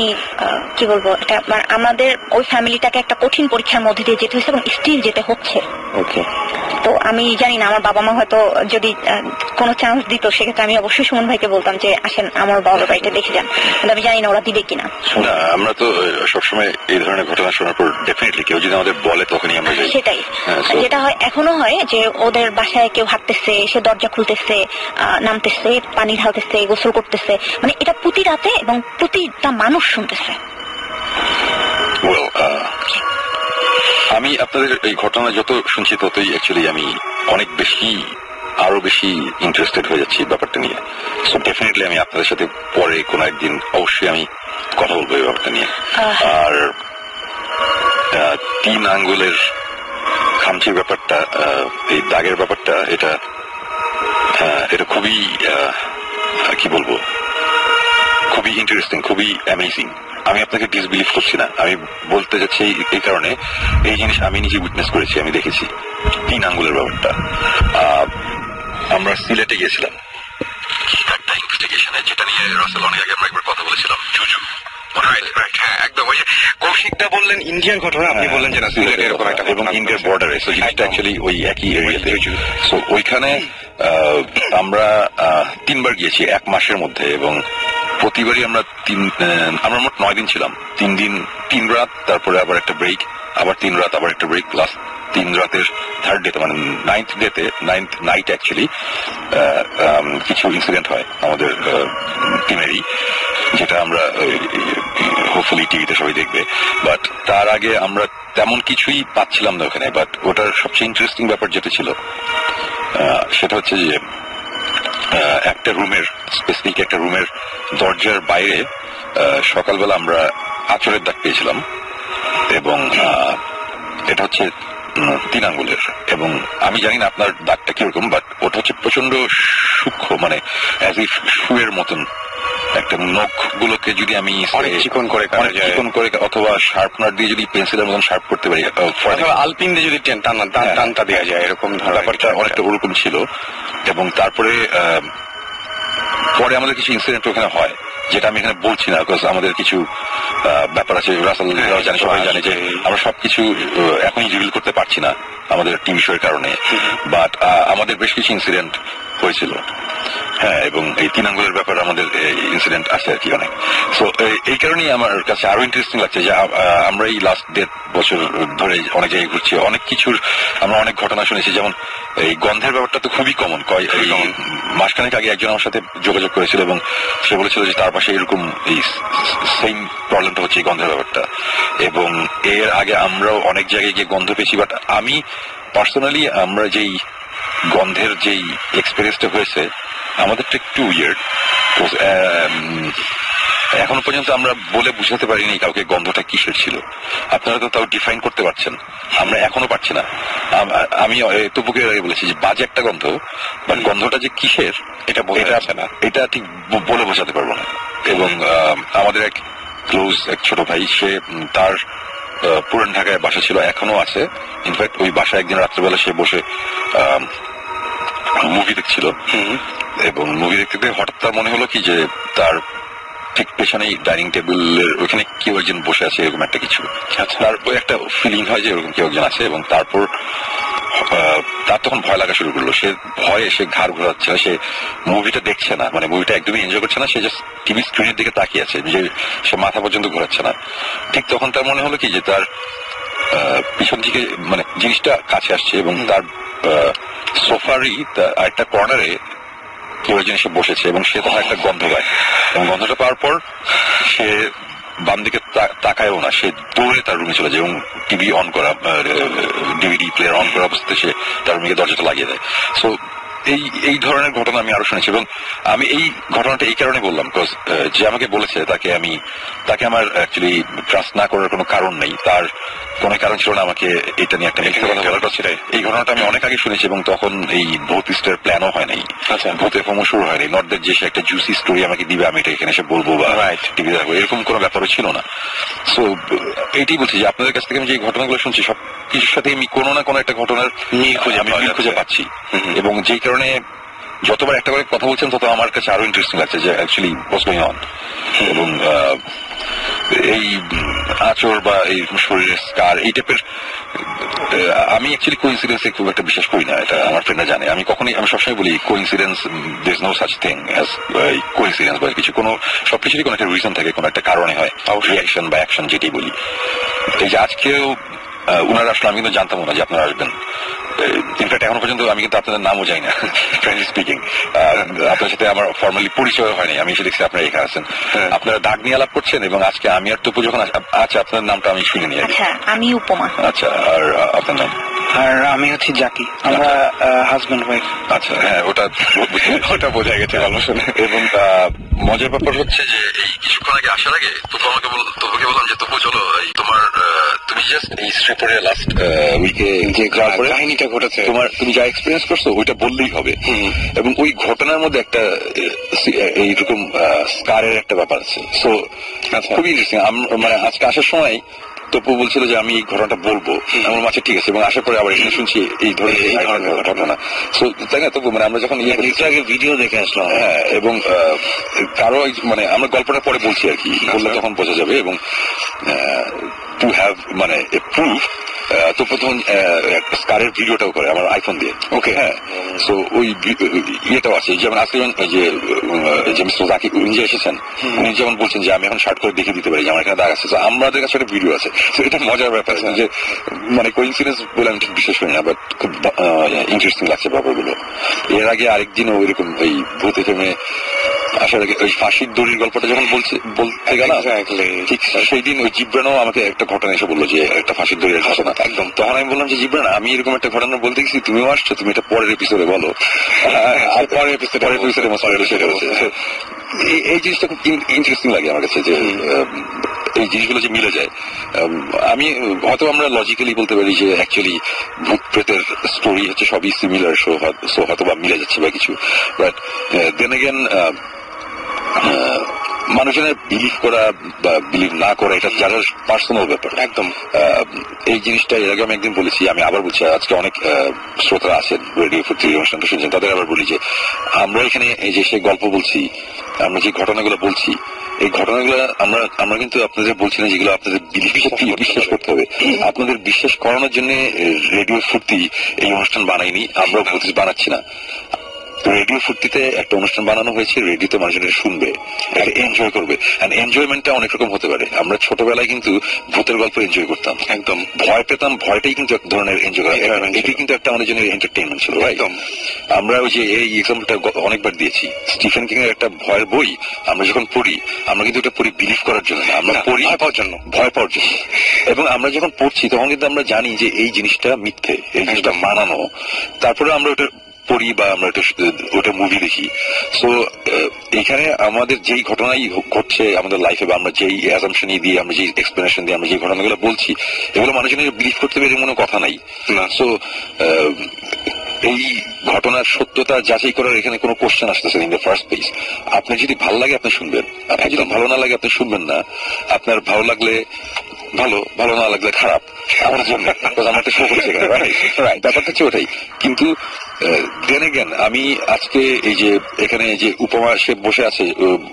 Speaker 2: কি বলবো, এটা আমাদের ওই ফ্যামিলিটাকে একটা কঠিন পরীক্ষার মধ্যে দিয়ে যেতে হয়েছে, এবং স্টিল যেতে হচ্ছে।
Speaker 5: ওকে।
Speaker 2: তো আমি জানি না, আমার বাবা মা হয়তো যদি কোনো চান্স দিত সেক্ষেত্রে আমি অবশ্যই সুমন ভাইকে বলতাম যে আসেন আমার বাবার বাড়িতে দেখে যান, কিন্তু আমি জানি না ওরা দিবে কিনা।
Speaker 4: আমরা তো সবসময় এই ধরনের ঘটনা শোনার পর ডেফিনেটলি কেউ যদি আমাদের বলে তখনই আমরা যাই।
Speaker 2: সেটাই যেটা হয়, এখনো হয় যে ওদের বাসায় কেউ হাঁটতেছে, সে দরজা খুলতেছে, নামতেছে, পানি ঢালতেছে, গোসল করতেছে, মানে এটা প্রতি রাতে এবং প্রতিটা মানুষ শুনতেছে।
Speaker 4: আমি আপনাদের এই ঘটনা যত শুনছি ততই অ্যাকচুয়ালি আমি অনেক বেশি, আরো বেশি ইন্টারেস্টেড হয়ে যাচ্ছি ব্যাপারটা নিয়ে। সো ডেফিনেটলি আমি আপনাদের সাথে পরে কোনো একদিন অবশ্যই আমি কথা বলবো এই ব্যাপারটা নিয়ে। আর 3 আঙ্গুলের খামচির ব্যাপারটা, এই দাগের ব্যাপারটা, এটা খুবই কি বলবো, খুবই ইন্টারেস্টিং, খুবই অ্যামেজিং। আমি আপনাকে ডিসবিলিভ করছি না, আমি বলতে যাচ্ছি এই কারণে, এই জিনিস আমি নিজে উইটনেস করেছি, আমি দেখেছি 3 আঙ্গুলের ব্যাপারটা। আমরা সিলেটে গিয়েছিলাম একটা ইনভেস্টিগেশনে, যেটা নিয়ে রাসেল অনেক আগে আমরা একবার কথা বলেছিলাম, জুজু।
Speaker 1: একদম ওই কৌশিকটা বললেন ইন্ডিয়ার ঘটনা, আপনি বললেন যে না সিলেটে এরকম একটা,
Speaker 4: এবং ইন্ডিয়ার বর্ডারে, সো জিনিসটা অ্যাকচুয়ালি ওই একই এরিয়াতে। সো ওইখানে আমরা 3 বার গিয়েছি 1 মাসের মধ্যে, এবং প্রতিবারই আমরা আমরা মোট 9 দিন ছিলাম। 3 দিন 3 রাত, তারপরে আবার একটা ব্রেক, আবার 3 রাত, আবার একটা ব্রেক, প্লাস 3 রাতের থার্ড ডেতে, মানে 9th ডেতে, 9th নাইট অ্যাকচুয়ালি কিছু ইনসিডেন্ট হয় আমাদের টিমেরই, যেটা আমরা হোপফুলি টিভিতে সবাই দেখবে। বাট তার আগে আমরা তেমন কিছুই পাচ্ছিলাম না ওখানে। বাট ওটার সবচেয়ে ইন্টারেস্টিং ব্যাপার যেটা ছিল সেটা হচ্ছে যে একটা রুমের, স্পেসিফিক একটা রুমের দরজার বাইরে সকালবেলা আমরা আঁচড়ের দাগ পেয়েছিলাম, এবং এটা হচ্ছে 3 আঙ্গুলের। এবং আমি জানি না আপনার দাগটা কিরকম, বাট ওটা হচ্ছে প্রচন্ড সূক্ষ্ম, মানে অ্যাজ ইফ শুয়ের মতন। একটা নখ গুলোকে যদি আমি
Speaker 1: চিকন করে
Speaker 4: অথবা শার্পনার দিয়ে যদি পেন্সিলের মতন শার্প করতে পারি,
Speaker 1: আলপিন দিয়ে যদি টানটা দেওয়া যায়, এরকম
Speaker 4: ব্যাপারটা অনেকটা ওরকম ছিল। এবং তারপরে পরে আমাদের কিছু ইনসিডেন্ট ওখানে হয়, যেটা আমি এখানে বলছি না, বিকজ আমাদের কিছু ব্যাপার আছে, রাসেল জানে, সবাই জানে যে আমরা সবকিছু এখনই রিভিল করতে পারছি না আমাদের টিভি শোয়ের কারণে। বাট আমাদের বেশ কিছু ইনসিডেন্ট হয়েছিল, হ্যাঁ, এবং এই 3 আঙ্গুলের ব্যাপারে আমাদের ইনসিডেন্ট আছে আর কি অনেক। সো এই কারণেই আমার কাছে আরো ইন্টারেস্টিং লাগছে যে আমরা এই লাস্ট 1.5 বছর ধরে অনেক জায়গায় ঘুরছি, অনেক কিছুর আমরা অনেক ঘটনা শুনেছি। যেমন এই গন্ধের ব্যাপারটা তো খুবই কমন। মাসখানেক আগে একজন আমার সাথে যোগাযোগ করেছিল, এবং সে বলেছিল যে তার পাশে এরকম এই সেম প্রবলেমটা হচ্ছে, এই গন্ধের ব্যাপারটা। এবং এর আগে আমরাও অনেক জায়গায় গিয়ে গন্ধ পেয়েছি, বাট আমি পার্সোনালি আমরা যেই গন্ধের যেই এক্সপেরিয়েন্সটা হয়েছে আমাদেরটা একটু উইয়ার্ড। এখনো পর্যন্ত আমরা বলে বুঝাতে পারিনি কাউকে গন্ধটা কিসের ছিল। আপনারা তো তাও ডিফাইন করতে পারছেন, আমরা এখনো পারছি না। আমি তবুকে বলেছি যে বাজে একটা গন্ধ, বাট গন্ধটা যে কিসের এটা বোঝা যাচ্ছে না, এটা ঠিক বলে বোঝাতে পারবো না। এবং আমাদের এক ক্লোজ এক ছোট ভাই, সে তার পুরান ঢাকায় বাসা ছিল, এখনো আছে। ইনফ্যাক্ট ওই বাসায় একদিন রাত্রেবেলা সে বসে মুভি দেখছিল, এবং মুভি দেখতে হঠাৎ তার মনে হলো কি যে তার ঠিক পেছনেই ডাইনিং টেবিলের ওইখানে কেউ একজন বসে আছে, এরকম একটা কিছু। তার একটা ফিলিং হয় যে এরকম কেউ একজন আছে, এবং তারপর তার তখন ভয় লাগা শুরু করলো। সে ভয়ে সে ঘাড় ঘোরাচ্ছে না, সে মুভিটা দেখছে না, মানে মুভিটা একদমই এনজয় করছে না, সে জাস্ট টিভি স্ক্রিনের দিকে তাকিয়ে আছে, যে সে মাথা পর্যন্ত ঘোরাচ্ছে না। ঠিক তখন তার মনে হলো কি যে তার পিছন দিকে মানে জিনিসটা কাছে আসছে, এবং তার সোফারই একটা কর্নারে কেউ একজন এসে বসেছে, এবং সে তখন একটা গন্ধ পায়, এবং গন্ধটা পাওয়ার পর সে বাম দিকে তাকায়ও না, সে দৌড়ে তার রুমে চলে যায়, এবং টিভি অন করা, ডিভিডি প্লেয়ার অন করা অবস্থাতে সে তার রুমে দরজাটা লাগিয়ে দেয়। সো এই ধরনের ঘটনা আমি আরো শুনেছি, এবং আমি এই ঘটনাটা এই কারণে বললাম বিকজ যে আমাকে বলেছে তাকে আমার অ্যাকচুয়ালি ট্রাস্ট না করার কোনো কারণ নেই। তার কোনো কারণ ছিল না আমাকে এটা নিয়ে একটা মিথ্যা কথা বলাটা ছিল। এই ঘটনাটা আমি অনেক আগে শুনেছি, এবং তখন এই ভূত স্টার প্ল্যানও হয় নাই, ভূত এফএমও শুরু হয়নি, নট দ্যাট যে সে একটা জুসি স্টোরি আমাকে দিবে আমি এটা এখানে এসে বলবো বা টিভি দেখবো, এরকম কোনো ব্যাপারও ছিল না। সো এইটাই বলছি যে আপনাদের কাছ থেকে আমি যে ঘটনাগুলো শুনছি সব কিছুর সাথে আমি কোনো না কোনো একটা ঘটনার মিল খুঁজে পাচ্ছি, এবং যেই কারণে যতবার একটা করে কথা বলছেন তত আমার কাছে আরো ইন্টারেস্টিং লাগছে যে অ্যাকচুয়ালি হোয়াটস গোয়িং অন। এবং এই আচর বা এই শরীরের স্কার এই টাইপের আমি অ্যাকচুয়ালি কোইন্সিডেন্সে খুব একটা বিশ্বাস করি না, এটা আমার ফ্রেন্ডরা জানে। আমি সবসময় বলি coincidence, there is no such thing as coincidence বা কিছু, সবকিছুরই কোনো একটা রিজন থাকে, কোনো একটা কারণে হয়, রিয়াকশন বা অ্যাকশন যেটাই বলি। এই যে আজকেও উনারা আসলে আমি কিন্তু জানতাম না যে আপনারা আসবেন। ইনফ্যাক্ট এখনো পর্যন্ত আমি কিন্তু আপনাদের নামও জানি না, ফ্রেন্ডলি স্পিকিং। আপনার সাথে আমার ফর্মালি পরিচয় হয়নি, আমি এসে দেখছি আপনারা এখানে আছেন, আপনারা ডাক নিয়ে আলাপ করছেন, এবং আজকে আমি আর তপু যখন আচ্ছা আপনার নামটা আমি শুনিনি।
Speaker 2: আচ্ছা, আমি উপমা।
Speaker 4: আচ্ছা, আর আপনার নাম?
Speaker 3: আর আমি হচ্ছি জাকি, আমরা হাজব্যান্ড ওয়াইফ।
Speaker 4: আচ্ছা, হ্যাঁ, ওটা বোঝা গেছে ভালো শুনে। এবং মজার ব্যাপার হচ্ছে যে এই কিছুক্ষণ আগে আসার আগে তপুকে বললাম যে তপু চলো তুমি জাস্ট এই শ্রীপুরের লাস্ট উইকে যে কাহিনীটা ঘটেছে, তুমি যা এক্সপিরিয়েন্স করছো ওইটা বললেই হবে। এবং ওই ঘটনার মধ্যে একটা এইরকম স্কারের একটা ব্যাপার আছে। সো খুবই ইন্টারেস্টিং। মানে আজকে আসার সময় তপু বলছিল যে আমি এই ঘটনাটা বলবো, আমার মাঝে ঠিক আছে, এবং আসার পরে আবার এখানে শুনছি এই ধরনের ঘটনা। তাই না তপু? মানে আমরা যখন আগে ভিডিও দেখে আসলাম, হ্যাঁ, এবং কারো মানে আমরা গল্পটা পরে বলছি আর কি, বললে তখন বোঝা যাবে। এবং টু হ্যাভ মানে প্রুফ, তো প্রথম স্কারের ভিডিওটাও করে আমার আইফোন দিয়ে। ওকে, হ্যাঁ, সো ওই ইয়েটাও আছে। যেমন আজকে যে মিস্টার জাকির উনি যে এসেছেন, উনি যেমন বলছেন যে আমি এখন শার্ট করে দেখে দিতে পারি যে আমার এখানে দাগ আছে, তো আমাদের কাছে একটা ভিডিও আছে। তো এটা মজার ব্যাপার যে মানে কোইন্সিডেন্স বলে আমি ঠিক বিশ্বাস করি না, বাট খুব ইন্টারেস্টিং লাগছে ব্যাপারগুলো। এর আগে আরেকদিনও ওইরকম ওই ভূত এফএমে আসার আগে ওই ফাঁসির দড়ির গল্পটা যখন বলতে গেলাম, ঠিক সেই দিন ওই জিব্রানও আমাকে একটা ঘটনা এসে বললো যে একটা ফাঁসির দড়ির ঘটনা। একদম, তখন আমি বললাম যে জিব্রান, আমি এরকম একটা ঘটনা বলতে গেছি, তুমিও আসছো, তুমি এটা পরের এপিসোডে বলো। আর পরের এপিসোডে এই জিনিসটা খুব ইন্টারেস্টিং লাগে আমার কাছে, যে এই জিনিসগুলো যে মিলে যায়। আমি হয়তো আমরা লজিক্যালি বলতে পারি যে অ্যাকচুয়ালি ভূত প্রেতের স্টোরি হচ্ছে সবই সিমিলার, সো হয়তো বা মিলে যাচ্ছে বা কিছু, বাট দেন এগেন মানুষজনের বিলিভ করা বা বিলিভ না করা এটা যারা পার্সোনাল ব্যাপার। একদম, এই জিনিসটা এর আগে আমি একদিন বলেছি, আমি আবার বলছি, আজকে অনেক শ্রোতা আছেন রেডিও ফুর্তি অনুষ্ঠানটা শুনছেন, তাদের আবার বলি যে আমরা এখানে এই যে সেই গল্প বলছি, আমরা যে ঘটনাগুলো বলছি, এই ঘটনাগুলো আমরা কিন্তু আপনাদের বলছি না যেগুলো আপনাদের বিশ্বাস করতে হবে। আপনাদের বিশ্বাস করানোর জন্য রেডিও ফুর্তি এই অনুষ্ঠান বানাইনি, আমরাও বানাচ্ছি না। রেডিও ফুর্তিতে একটা অনুষ্ঠান বানানো হয়েছে, রেডিওতে মানুষজন শুনবে, এনজয় করবে। এনজয়মেন্টটা অনেক রকম হতে পারে। আমরা ছোটবেলায় কিন্তু ভূতের গল্প এনজয় করতাম, একদম ভয় পেতাম, ভয়টাই কিন্তু এক ধরনের এনজয় করা, এটি কিন্তু একটা আমাদের জন্য এন্টারটেইনমেন্ট ছিল। একদম, আমরা ওই যে এই এক্সাম্পলটা অনেকবার দিয়েছি, স্টিফেন কিং এর একটা ভয়ের বই আমরা যখন পড়ি, আমরা কিন্তু এটা পড়ি বিলিভ করার জন্য না, আমরা পড়ি ভয় পাওয়ার জন্য। এবং আমরা যখন পড়ছি তখন কিন্তু আমরা জানি যে এই জিনিসটা মিথ্যে, এই জিনিসটা মানানো, তারপরে আমরা ওটা পড়ি বা আমরা ওটা মুভি দেখি। সো এখানে আমাদের যেই ঘটনাই ঘটছে আমাদের লাইফে বা আমরা যেই অ্যাজাম্পশন দিয়ে আমরা যেই এক্সপ্লেনেশন দিয়ে আমরা যে ঘটনাগুলো বলছি এগুলো মানুষজনের বিলিভ করতে পেরে কোনো কথা নাই না। সো এই ঘটনার সত্যতা যাচাই করার এখানে কোনো কোশ্চেন আসতেছে ইন দ্য ফার্স্ট প্লেস। আপনার যদি ভালো লাগে আপনি শুনবেন, আপনার যদি ভালো না লাগে আপনি শুনবেন না। আপনার ভালো লাগলে ভালো, ভালো না লাগলে খারাপ আমার জন্য, আমার একটা শো করছে ব্যাপারটা হচ্ছে ওটাই। কিন্তু দেন এগেন আমি আজকে এই যে এখানে যে উপমা সে বসে আছে,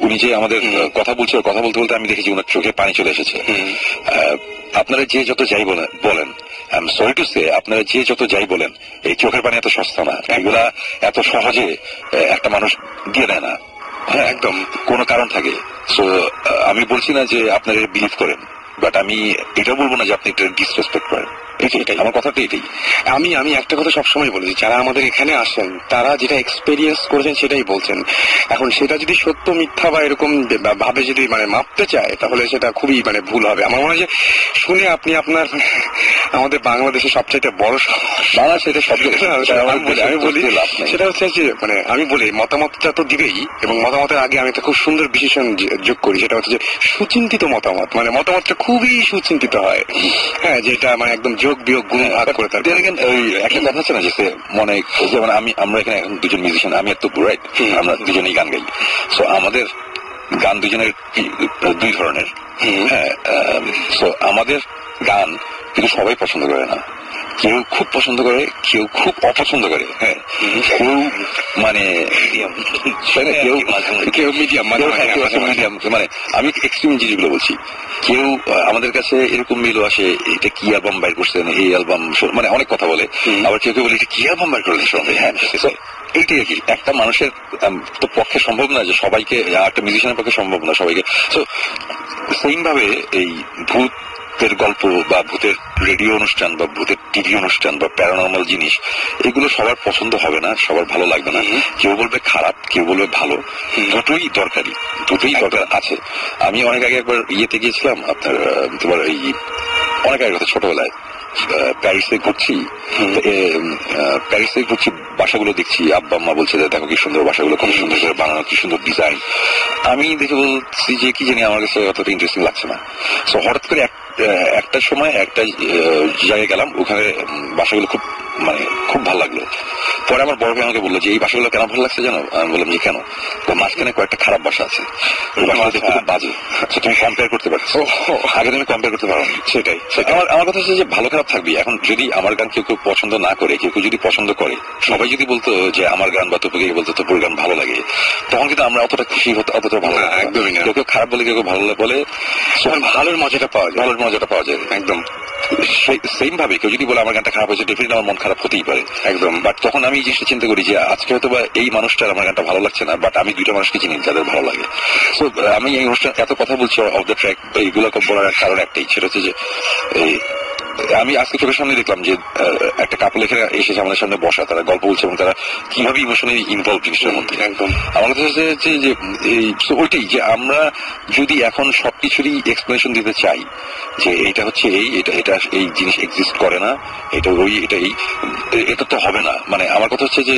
Speaker 4: উনি যে আমাদের কথা বলছে, কথা বলতে বলতে আমি দেখেছি ওনার চোখে পানি চলে এসেছে। আপনারা যে যত যাই বলেন I am sorry to say, আপনারা যে যত যাই বলেন এই চোখের পানি এত সস্তা না, এগুলা এত সহজে একটা মানুষ দিয়ে দেয় না। হ্যাঁ, একদম কোনো কারণ থাকে। সো আমি বলছি না যে আপনারা বিলিভ করেন, বাট আমি এটা বলবো না যে আপনি এটা ডিসরেসপেক্ট করেন। এটাই আমার কথাটা, এটাই।
Speaker 1: আমি একটা কথা সবসময় বলি, যারা আমাদের এখানে আসেন তারা যেটা এক্সপেরিয়েন্স করেছেন সেটাই বলছেন। এখন সেটা যদি সত্য মিথ্যা বা এরকম ভাবে যদি মাপতে চায় তাহলে সেটা খুবই ভুল হবে। আমার মনে হয় যে শুনে আপনি আপনার আমাদের বাংলাদেশের সবচাইতে বড় বাংলা সেটা শব্দ আমি বলি সেটা হচ্ছে যে আমি বলি মতামতটা তো দিবেই, এবং মতামতের আগে আমি একটা খুব সুন্দর বিশেষণ যোগ করি, সেটা হচ্ছে যে সুচিন্তিত মতামত। মতামতটা খুবই সুচিন্তিত হয়। হ্যাঁ, যেটা একদম যোগ বিয়োগ গুণ ভাগ করে থাকে।
Speaker 4: ওই একটা কথা আছে না যে মনে যেমন আমরা এখানে এখন দুজন মিউজিশিয়ান, আমি এত রাইট, আমরা দুজনেই গান গাই। সো আমাদের গান দুজনের দুই ধরনের। হ্যাঁ, সো আমাদের গান কিন্তু সবাই পছন্দ করে না। কেউ খুব পছন্দ করে, কেউ খুব অপছন্দ করে। হ্যাঁ, কেউ কেউ মিডিয়াম, আমি এক্সট্রিম জিনিসগুলো বলছি। কেউ আমাদের কাছে এরকম মেলও আসে, এটা কি অ্যালবাম বাইর করছেন, এই অ্যালবাম অনেক কথা বলে। আবার কেউ কেউ বলে এটা কি অ্যালবাম বাইর করলেন সবাই। হ্যাঁ, এইটাই আর কি। একটা মানুষের তো পক্ষে সম্ভব না যে সবাইকে, একটা মিউজিশিয়ানের পক্ষে সম্ভব না সবাইকে। সো সেইম ভাবে এই ভূতের গল্প বা ভূতের রেডিও অনুষ্ঠান বা ভূতের টিভি অনুষ্ঠান বা প্যারানর্মাল জিনিস, এগুলো সবার পছন্দ হবে না, সবার ভালো লাগবে না। কেউ বলবে খারাপ, কেউ বলবে ভালো। দুটোই দরকারি, দুটোই দরকার আছে। আমি অনেক আগে একবার ইয়েতে গিয়েছিলাম, আপনার তোমার এই অনেক আগের কথা, ছোটবেলায় প্যারিসে ঘুরছি, বাসাগুলো দেখছি। আব্বা আম্মা বলছে যে দেখো কি সুন্দর বাসাগুলো, কত সুন্দর করে বানানো, কি সুন্দর ডিজাইন। আমি দেখে বলছি যে কি জানি আমার কাছে অতটা ইন্টারেস্টিং লাগছে না। সো হঠাৎ করে একটা সময় একটা জায়গায় গেলাম, ওখানে বাসাগুলো খুব খুব ভালো লাগলো। পরে আমার বড় ভাই আমাকে বললো যে এই বাসাগুলো কেন ভালো লাগছে জানো? আমি বললাম যে কেন? মাঝখানে কয়েকটা খারাপ বাসা আছে, খুব বাজে, তুমি কম্পেয়ার করতে পারছো, আগে তুমি কম্পেয়ার করতে পারো। সেটাই আমার কথা হচ্ছে যে ভালো খারাপ থাকবে। এখন যদি আমার গান কেউ কেউ পছন্দ না করে, কেউ কেউ যদি পছন্দ করে, সবাই যদি বলতো যে আমার গান বা তোকে বলতো তোর গান ভালো লাগে, তখন কিন্তু আমরা অতটা খুশি হতো, অতটা ভালো লাগে একদমই না। কেউ কেউ খারাপ বলে, কেউ কেউ ভালো বলে, ভালোর মজাটা পাওয়া যায়, ভালোর মজাটা পাওয়া যায় একদম। সেম ভাবে কেউ যদি বলে আমার গানটা খারাপ হয়েছে, ডেফিনেটলি আমার মন খারাপ হতেই পারে একদম। বাট তখন আমি এই জিনিসটা চিন্তা করি যে আজকে হয়তো বা এই মানুষটার আমার গানটা ভালো লাগছে না, বাট আমি দুইটা মানুষকে চিনি যাদের ভালো লাগে। তো আমি এই অনুষ্ঠান এত কথা বলছি অফ দ্য ট্র্যাক, এইগুলো বলার কারণ একটাই, সেটা হচ্ছে যে আমি আজকে চোখের সামনে দেখলাম যে একটা কাপল এখানে এসেছে আমাদের সামনে বসা, তারা গল্প বলছে এবং তারা কিভাবে ইমোশনালি ইনভলভ জিনিসটার মধ্যে একদম। আমার কথা হচ্ছে যে ওইটাই যে আমরা যদি এখন সবকিছুরই এক্সপ্লেনেশন দিতে চাই যে এটা হচ্ছে এটা এই জিনিস এক্সিস্ট করে না, এটা এটা তো হবে না। আমার কথা হচ্ছে যে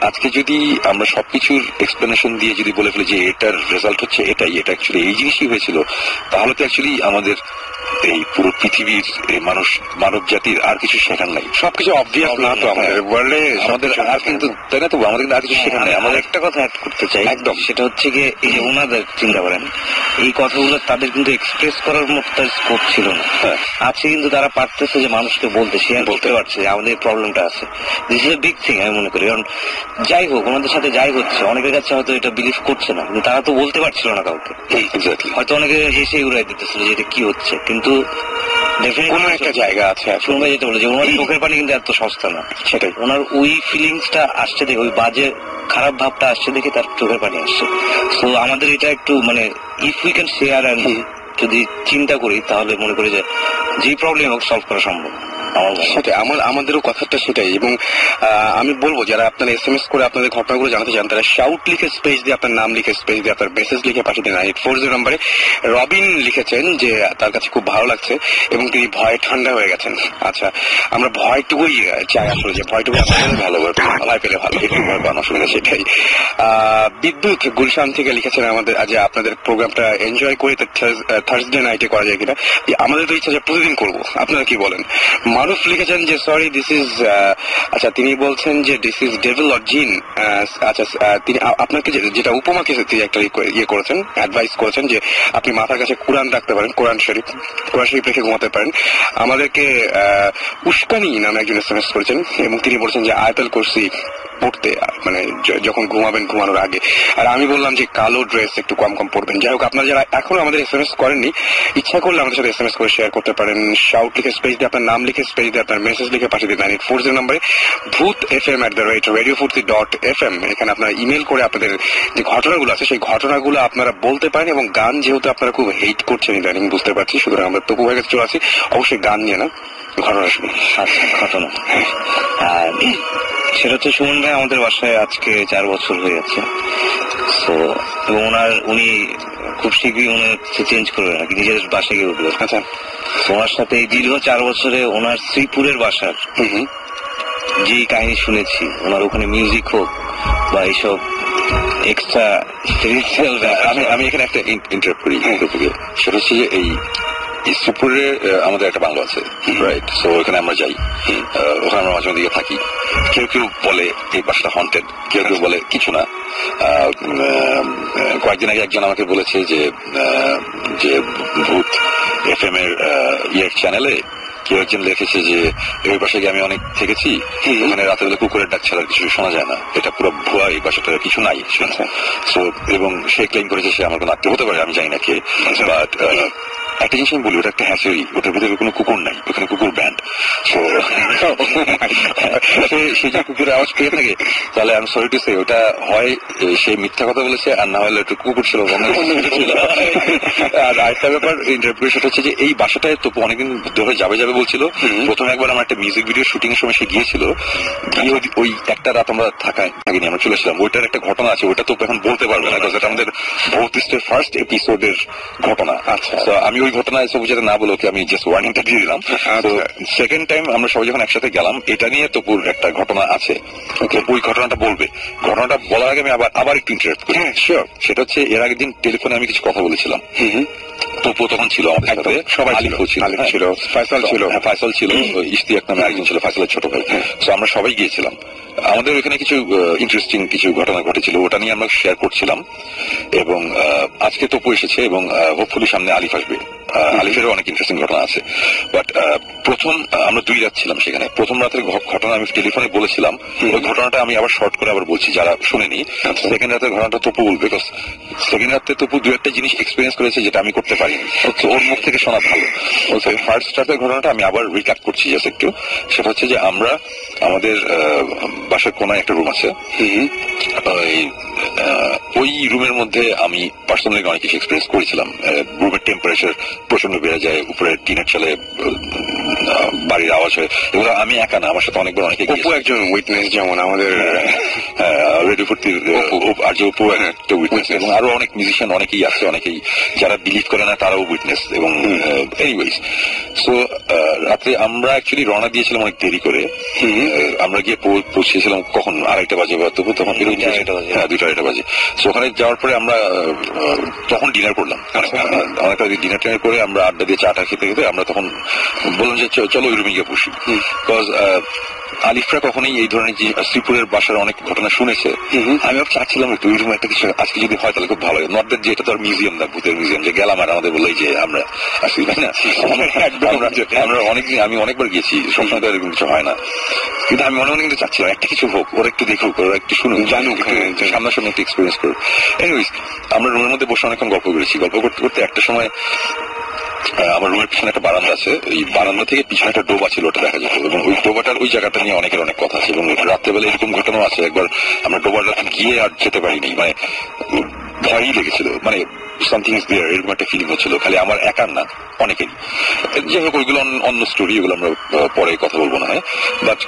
Speaker 4: আজকে যদি আমরা সবকিছুর এক্সপ্লেনেশন দিয়ে যদি বলে ফেলি যে এটার রেজাল্ট হচ্ছে এটা অ্যাকচুয়ালি এই জিনিসই হয়েছিল, তাহলে তো অ্যাকচুয়ালি আমাদের এই পুরো পৃথিবীর মানব জাতির আর কিছু শেখার নাই। সবকিছু অবভিয়াস না তো আমাদের ওয়ার্ল্ডে, আমাদের আর কিন্তু তাই না, তো আমাদের কিন্তু আর কিছু শেখার নাই। আমাদের একটা কথা অ্যাড করতে চাই একদম, সেটা হচ্ছে গিয়ে এই যে ওনাদের চিন্তা করেন এই কথাগুলো তাদের কিন্তু এক্সপ্রেস করার মতো তার স্কোপ ছিল না। আছে কিন্তু তারা পারতেছে যে মানুষকে বলতে, শেয়ার বলতে পারছে যে আমাদের প্রবলেমটা আছে। This is a big thing আমি মনে করি। কারণ যাই হোক ওনাদের সাথে যাই হচ্ছে, অনেকের কাছে হয়তো এটা বিলিভ করছে না, কিন্তু তারা তো বলতে পারছিল না কাউকে। হয়তো অনেকে হেসে উড়াই দিতেছিল যে এটা কি হচ্ছে, কিন্তু কোনো একটা জায়গা আছে শুনবে যেটা বলে যে ওনার চোখের পানি কিন্তু এত সস্তা না। সেটাই ওনার ওই ফিলিংসটা আসছে দেখে, ওই বাজে খারাপ ভাবটা আসছে দেখে তার চোখের পানি আসছে। তো আমাদের এটা একটু if we can share and যদি চিন্তা করি তাহলে মনে করি যে প্রবলেম হোক সলভ করা সম্ভব।
Speaker 1: সেটাই আমাদেরও কথাটা সেটাই। এবং আমি বলবো যারা আপনারা SMS করে আপনাদের ঘটনাগুলো জানাতে চান তারা শাউট লিখে স্পেস দিয়ে আপনার নাম লিখে স্পেস দিয়ে আপনার মেসেজ লিখে পাঠিয়ে দিন 840 নম্বরে। রবিন লিখেছেন যে তার কাছে খুব ভালো লাগছে এবং তিনি ভয়ে ঠান্ডা হয়ে গেছেন। আচ্ছা, আমরা ভয়টুকুই চাই আসলে, যে ভয়টুকু ভালো ভয় পেলে ভালো, একটু ভয় পাওয়ার অসুবিধা সেটাই। বিদ্যুৎ গুলশান থেকে লিখেছেন আমাদের আজ আপনাদের প্রোগ্রামটা এনজয় করে থার্সডে নাইটে করা যায় কিনা। আমাদের তো ইচ্ছা যে প্রতিদিন করবো, আপনারা কি বলেন? মারুফ লিখেছেন যে সরি দিস ইজ, আচ্ছা তিনি বলছেন যে দিস ইজ ডেভিল অর জিন। আচ্ছা, তিনি আপনাকে যেটা উপমাকে তিনি একটা ইয়ে করেছেন, অ্যাডভাইস করেছেন যে আপনি মাথার কাছে কোরআন রাখতে পারেন, কোরআন শরীফ রেখে ঘুমাতে পারেন। আমাদেরকে উস্কানি নামে একজন SMS করেছেন এবং তিনি বলছেন যে আয়াতুল কুরসি পড়তে, মানে যখন ঘুমাবেন ঘুমানোর আগে। আর আমি বললাম যে কালো ড্রেস একটু কম পড়বেন। যাই হোক, আপনারা যারা এখনো আমাদের SMS করেননি, ইচ্ছা করলে আমাদের সাথে SMS করে শেয়ার করতে পারেন। শাউট লিখে স্পেস দিয়ে আপনার নাম লিখে স্পেস দিয়ে আপনার মেসেজ লিখে পাঠিয়ে দিন 9840 নম্বরে। bhutfm@radiofurti.fm এখানে আপনারা ইমেল করে আপনাদের যে ঘটনাগুলো আছে সেই ঘটনাগুলো আপনারা বলতে পারেন। এবং গান যেহেতু আপনারা খুব হেট করছেন ইদানিং বুঝতে পারছি, সুতরাং আমরা তবু হয়ে গেছে চলে আসি, অবশ্যই গান নিয়ে না, ঘটনা শুনি।
Speaker 5: আচ্ছা, ঘটনা সেটা হচ্ছে সুমন ভাই আমাদের বাসায় আজকে 4 বছর হয়ে যাচ্ছে। তো এবং উনি খুব শীঘ্রই চেঞ্জ করবেন আর কি, নিজের বাসায় গিয়ে উঠবেন।
Speaker 1: আচ্ছা,
Speaker 5: ওনার সাথে এই দীর্ঘ 4 বছরে ওনার শ্রীপুরের বাসার যে কাহিনী শুনেছি, ওনার ওখানে মিউজিক হোক বা এইসব এক্সট্রা স্পিরিচুয়াল,
Speaker 4: আমি এখানে একটা ইন্টারাপ্ট করি। সেটা হচ্ছে যে এই শ্রীপুরে আমাদের একটা বাংলো আছে, রাইট? সো ওখানে আমরা যাই, ওখানে আমরা মাঝে মাঝে থাকি। কেউ কেউ বলে এই বাসাটা হন্টেড, কেউ কেউ বলে কিছু না। কয়েকদিন আগে একজন আমাকে বলেছে যে ভূত FM এর চ্যানেলে কেউ একজন লিখেছে যে এই বাসায় গিয়ে আমি অনেক থেকেছি, ওখানে রাতের বেলা কুকুরের ডাক ছাড়া কিছু শোনা যায় না, এটা পুরো ভুয়া, এই বাসাটা কিছু নাই। সো এবং সে ক্লেম করেছে সে আমার কোনো আত্মীয় হতে পারে, আমি জানি না কে। বাট একটা জিনিস আমি বলি, ওটা একটা হ্যাচারি, ওটার ভিতরে কোনো কুকুর নাই, ওখানে কুকুর ব্যান্ড। সে যে কুকুরের আওয়াজ পেয়ে থাকে, তাহলে আমি সরি টু সে ওটা হয় সে মিথ্যা কথা বলেছে, আর না হলে একটু কুকুর ছিল। আর আরেকটা ব্যাপার ইন্টারপ্রিটেশন হচ্ছে যে এই বাসাটায় তো অনেকদিন ধরে যাবে বলছিল। প্রথম একবার আমার একটা মিউজিক ভিডিও শুটিং এর সময় সে গিয়েছিল, গিয়ে ওই একটা রাত আমরা থাকিনি, আমরা চলেছিলাম। ওইটার একটা ঘটনা আছে, ওইটা তো এখন বলতে পারবো না, এটা আমাদের ভৌতিষ্টের ফার্স্ট এপিসোডের ঘটনা। আচ্ছা, আমি ওই ঘটনায় সব যাতে না বলে ওকে আমি জাস্ট ওয়ার্নিংটা দিয়ে দিলাম। তো সেকেন্ড টাইম আমরা সবাই যখন একসাথে গেলাম, এটা নিয়ে তপুর একটা ঘটনা আছে, ওই ঘটনাটা বলবে। ঘটনাটা বলার আগে আমি আবার একটু ইন্টারাপ্ট করি। শিওর। সেটা হচ্ছে এর আগের দিন টেলিফোনে আমি কিছু কথা বলেছিলাম, তপু তখন ছিল আমাদের সাথে, সবাই ছিল, ফাইসাল ছিল, ইশতিয়াক নামে একজন ছিল, ফাইসালের ছোট ভাই। তো আমরা সবাই গিয়েছিলাম। আমাদের ওখানে কিছু ইন্টারেস্টিং কিছু ঘটনা ঘটেছিল, ওটা নিয়ে আমরা শেয়ার করছিলাম। এবং আজকে তপু এসেছে এবং হোপফুলি সামনে আলিফ আসবে। আলিফেরও অনেক ইন্টারেস্টিং ঘটনা আছে। বাট প্রথম আমরা 2 রাত ছিলাম সেখানে। প্রথম রাতের ঘটনা আমি টেলিফোনে বলেছিলাম, ওই ঘটনাটা আমি আবার শর্ট করে আবার বলছি যারা শুনেনি। সেকেন্ড রাতের ঘটনাটা তপু বলবে, বিকজ সেকেন্ড রাতে তপু 2-1টা জিনিস এক্সপিরিয়েন্স করেছে যেটা আমি করতে পারিনি, ওর মুখ থেকে শোনা ভালো। ফার্স্ট রাতের ঘটনাটা আমি আবার রিক্যাপ করছি জাস্ট একটু। সেটা হচ্ছে যে আমরা আমাদের বাসার কোনায় একটা রুম আছে, ওই রুমের মধ্যে আমি পার্সোনালি অনেক কিছু এক্সপিরিয়েন্স করেছিলাম। রুমের টেম্পারেচার প্রচন্ড বেড়ে যায়, উপরে টিনের চালে বাড়ির আওয়াজ হয়, এগুলো আমি একা না, আমার সাথে অনেকবার অনেকে
Speaker 1: একজন উইটনেস, যেমন আমাদের
Speaker 4: রেডিও ফুর্তির আর যে অপু একটা উইটনেস, এবং আরো অনেক মিউজিশিয়ান অনেকেই আছে, অনেকেই যারা বিলিভ করে না তারাও উইটনেস। এবং এনিওয়েজ, সো রাত্রে আমরা অ্যাকচুয়ালি রওনা দিয়েছিলাম অনেক দেরি করে। আমরা গিয়ে পৌঁছেছিলাম কখন 2:30 বাজে, তখন 2:30 বাজে। সো ওখানে যাওয়ার পরে আমরা তখন ডিনার করলাম, অনেকটা ডিনার টিনার করে আমরা আড্ডা দিয়ে চাটা খেতে খেতে আমরা তখন বললাম যে চলো ওই রুমে গিয়ে বসি। বিকজ আলিফরা কখনোই এই ধরনের যে শ্রীপুরের বাসার অনেক ঘটনা শুনেছে, আমি চাচ্ছিলাম একটু ওই রুমে একটা কিছু আজকে যদি হয় তাহলে খুব ভালো হয়। নট দ্যাট যে এটা তো আর মিউজিয়াম না, ভূতের মিউজিয়াম যে গেলাম আর আমাদের বললো যে আমরা আসি, তাই না? আমরা অনেকদিন, আমি অনেকবার গিয়েছি, সবসময় তো এরকম কিছু হয় না, কিন্তু আমি মনে মনে কিন্তু চাচ্ছিলাম একটা কিছু হোক, ওরা একটু দেখুক, ওরা একটু শুনুক, জানুক, সামনাসামনি একটু এক্সপিরিয়েন্স করুক। এনিওয়েজ, আমরা রুমের মধ্যে বসে অনেকক্ষণ গল্প করেছি। গল্প করতে করতে একটা সময় আমার রুমের পিছনে একটা বারান্দা আছে, ওই বারান্দা থেকে পিছনে একটা ডোবা ছিল, ওটা দেখা যেত। এবং ওই ডোবাটার ওই জায়গাটা নিয়ে অনেকের অনেক কথা আছে। এবং রাত্রেবেলা এরকম ঘটনাও আছে, একবার আমরা ডোবাটা গিয়ে আর যেতে পারিনি, মানে ভয়ই লেগেছিল, মানে সামথিং ইজ দেয়ার, এরকম একটা ফিলিং হচ্ছিল, খালি আমার একার না, অনেকেরই। যাই হোক, ওইগুলো অন্য স্টোরি, ওগুলো আমরা পরে কথা বলবো না হয়। বাট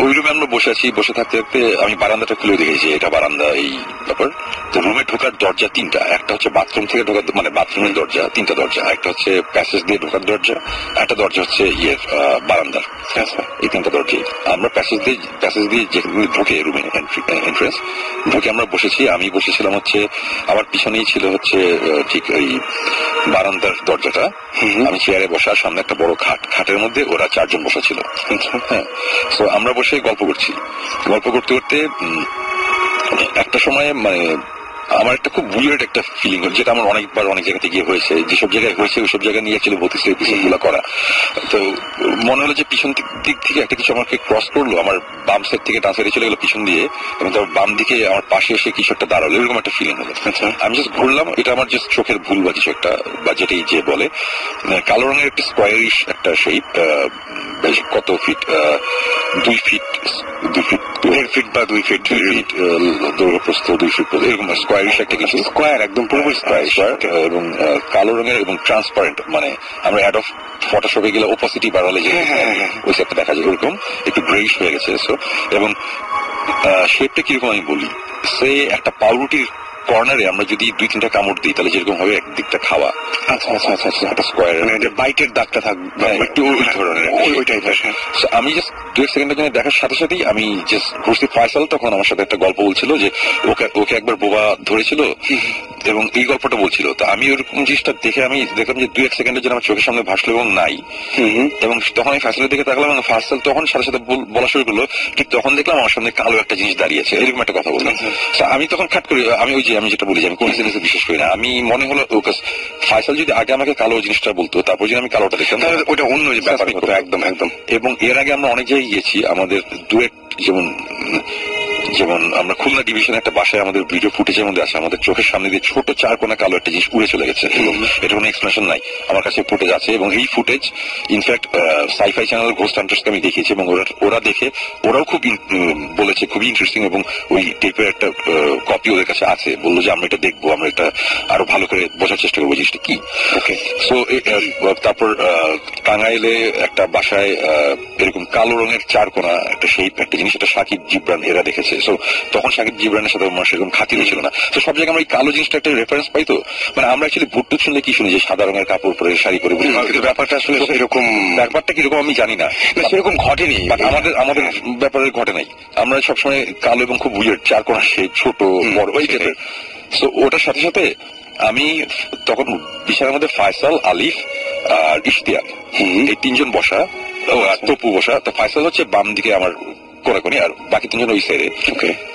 Speaker 4: ওই রুমে আমরা বসে আছি, বসে থাকতে থাকতে আমি বারান্দাটা খুলে দেখেছি, এটা বারান্দা এই ব্যাপার। তো রুমে ঢোকার দরজা তিনটা, একটা হচ্ছে বাথরুম থেকে ঢোকার, মানে বাথরুমের দরজা, তিনটা দরজা, একটা হচ্ছে প্যাসেজ দিয়ে ঢোকার দরজা, একটা দরজা হচ্ছে বারান্দার। এই তিনটা দরজায় আমরা প্যাসেজ দিয়ে যেখানে ঢুকে রুমে এন্ট্রেন্স ঢুকে আমরা বসেছি। আমি বসেছিলাম হচ্ছে, আমার পিছনেই ছিল হচ্ছে ঠিক ওই বারান্দার দরজাটা, আমি চেয়ারে বসা, সামনে একটা বড় খাটের মধ্যে ওরা 4 জন বসা ছিল। হ্যাঁ, তো আমরা বসে গল্প করতে করতে একটা সময় মানে আমার একটা খুব উইয়ার্ড একটা ফিলিং হল, যেটা আমার অনেকবার অনেক জায়গাতে গিয়ে হয়েছে, যেসব জায়গায় হয়েছে ওইসব জায়গায় নিয়ে ছিল ভৌতিক এপিসোড গুলো করা। তো মনে হলো যে পিছন দিক থেকে একটা কিছু আমাকে ক্রস করলো, আমার বাম সাইড থেকে ডান সাইডে চলে গেলো পিছন দিয়ে, এবং তার বাম দিকে আমার পাশে এসে কিছু একটা দাঁড়ালো, এরকম একটা ফিলিং হলো। আমি জাস্ট ঘুরলাম, এটা আমার জাস্ট চোখের ভুল বা কিছু একটা, বা যেটাই যে বলে, কালো রঙের একটা স্কোয়ারিশ একটা শেপ, কত ফিট, 2 ফিট 1.5 ফিট বা 2 ফিট দৈর্ঘ্য প্রস্থ, 2 ফিট এরকম স্কোয়ারিশ একটা কিছু, স্কোয়ার, একদম পুরোপুরি স্কোয়ার, এবং কালো রঙের এবং ট্রান্সপারেন্ট, মানে আমরা অ্যাড অফ ফটোশপে গেলে ওপাসিটি বাড়ালে যে ওই সেটটা দেখা যায়, ওরকম একটু গ্রেইশ হয়ে গেছে। এবং শেপটা কিরকম আমি বলি, সে একটা পাউরুটির কর্নারে আমরা যদি 2-3টা কামড় দিই, তাহলে যেরকম হবে একদিকটা খাওয়া, একটা স্কোয়ার, মানে বাইটের দাগটা থাকবে, একটু ওই ধরনের, ওই টাইপের। আমি জাস্ট 2 সেকেন্ডের জন্য দেখার সাথে সাথেই আমি জাস্ট ঘুরছি। ফয়সাল তখন আমার সাথে একটা গল্প বলছিল যে ওকে একবার বোবা ধরেছিল, এবং এই গল্পটা বলছিল। তো আমি ওরকম জিনিসটা দেখে আমি দেখলাম যে 2-1 সেকেন্ডের জন্য আমার চোখের সামনে ভাসলো এবং নাই, এবং তখন আমি ফয়সালের দিকে তাকালাম, এবং ফয়সাল তখন সাথে সাথে বলা শুরু করলো, ঠিক তখন দেখলাম আমার সামনে কালো একটা জিনিস দাঁড়িয়েছে, এরকম একটা কথা বললাম। আমি তখন খাট করি, আমি যেটা বলি, আমি কোন জিনিসে বিশ্বাস করি না। আমি মনে হলো ফয়সাল যদি আগে আমাকে কালো জিনিসটা বলতো, তারপর যদি আমি কালোটা দেখতাম, তাহলে ওটা অন্য ব্যাপার হতো। একদম। এবং এর আগে আমরা অনেক জায়গায় গিয়েছি, আমাদের ডুয়েট, যেমন আমরা খুলনা ডিভিশনে একটা বাসায় আমাদের ভিডিও ফুটেজের মধ্যে আছে, আমাদের চোখের সামনে দিয়ে ছোট 4 কোণা কালো একটা জিনিস উড়ে চলে গেছে, এবং এটা কোনো এক্সপ্লেনেশন নাই, আমার কাছে ফুটেজ আছে। এবং এই footage in fact Syfy channel ghost হান্টার্সকে আমি দেখিয়েছি, এবং ওরা দেখে ওরাও খুব বলেছে খুবই ইন্টারেস্টিং, এবং ওই টেপের একটা কপি ওদের কাছে আছে, বললো যে আমরা এটা দেখবো, আমরা এটা আরো ভালো করে বোঝার চেষ্টা করবো জিনিসটা কি। ওকে, সো তারপর টাঙ্গাইলে একটা বাসায় এরকম কালো রঙের 4 কোণা একটা শেপ একটা জিনিস, এটা সাকিব জিবরান এরা দেখেছে। সো তখন সাকিব জিবরানের সাথে আমার সেরকম খাতির ছিল না। তো সব জায়গায় আমরা এই কালো জিনিসটা একটা রেফারেন্স পাইতো, মানে আমরা অ্যাকচুয়ালি ভুট্টু শুনলে কি শুনি যে সাদা রঙের কাপড় পরে শাড়ি পরে, কিন্তু ব্যাপারটা আসলে এরকম, ব্যাপারটা কিরকম আমি জানি না, সেরকম ঘটেনি, আমাদের ব্যাপারে ঘটে নাই। আমরা সবসময় কালো এবং খুব উইয়ার্ড 4 কোণা শেপ, ছোট বড় ওই টাইপের। সো ওটার সাথে সাথে আমি তখন বিশালের মধ্যে ফয়সাল, আলিফ আর ইশতিয়াক, এই 3 জন বসা, তপু বসা। তো ফয়সাল হচ্ছে বাম দিকে আমার কোনি, আর বাকি 3 জন ওই সাইডে।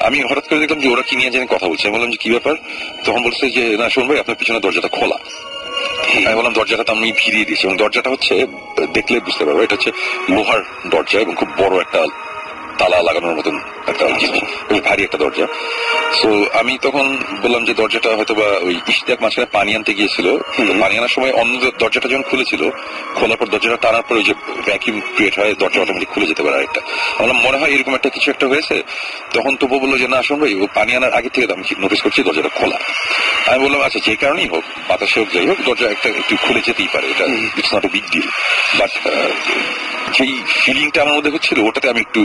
Speaker 4: আমি হঠাৎ করে দেখলাম যে ওরা কি নিয়ে জানি কথা বলছে। আমি বললাম যে কি ব্যাপার? তখন বলছে যে না শোন ভাই, আপনার পিছনে দরজাটা খোলা। আমি বললাম দরজাটা তো আমি ফিরিয়ে দিয়েছি, এবং দরজাটা হচ্ছে দেখলে বুঝতে পারবো এটা হচ্ছে লোহার দরজা, এবং খুব বড় একটা তালা লাগানোর মতন একটা জিনিস, বেশ ভারী একটা দরজা। সো আমি তখন বললাম যে দরজাটা হয়তো বা ওই ইশতিয়াক মাঝখানে পানি আনতে গিয়েছিল, পানি আনার সময় অন্য দরজাটা যখন খুলেছিল, খোলার পর দরজাটা টানার পর ওই যে ভ্যাকিউম ক্রিয়েট হয়, দরজা অটোমেটিক খুলে যেতে পারে আরেকটা। আমার মনে হয় এরকম একটা কিছু একটা হয়েছে। তখন তবু বললো যে না শোন ভাই, ও পানি আনার আগে থেকে আমি নোটিস করছি দরজাটা খোলা। আমি বললাম আচ্ছা, যে কারণেই হোক, বাতাসে হোক, যাই হোক, দরজা একটু খুলে যেতেই পারে, এটা it's not a big deal. But যেই ফিলিংটা আমার মধ্যে হচ্ছিল, ওটাতে আমি একটু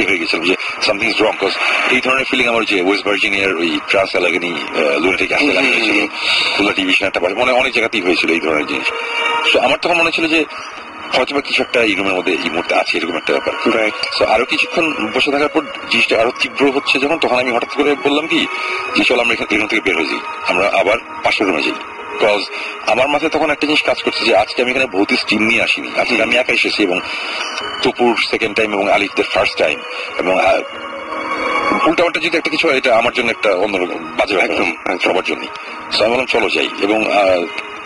Speaker 4: হয়ে গেছিলাম যে সামথিং ইজ রং। কজ এই ধরনের ফিলিং আমার যে ওয়েস্ট ভার্জিনিয়ার ওই ট্রান্স অ্যালাগনি লুনাটিক অ্যাসিড হয়েছিল, খুলনা ডিভিশন একটা মনে অনেক জায়গাতেই হয়েছিল এই ধরনের জিনিস। তো আমার তখন মনে ছিল যে হয়তো বা কিছু একটা এই রুমের মধ্যে এই মুহূর্তে আছে, এরকম একটা ব্যাপার। তো আরো কিছুক্ষণ বসে থাকার পর জিনিসটা আরো তীব্র হচ্ছে যখন, তখন আমি হঠাৎ করে বললাম কি যে চল আমরা এখান থেকে বের হয়ে যাই, আমরা আবার পাশের রুমে যাই। বিকজ আমার মাথায় তখন একটা জিনিস কাজ করছে যে আজকে আমি এখানে ভৌতিক টিম নিয়ে আসিনি, আজকে আমি একা এসেছি, এবং তপুর সেকেন্ড টাইম এবং আলিফদের ফার্স্ট টাইম, এবং উল্টাপাল্টা যদি একটা কিছু হয়, এটা আমার জন্য একটা অন্যরকম বাজে, একদম সবার জন্যই। আমি বললাম চলো যাই, এবং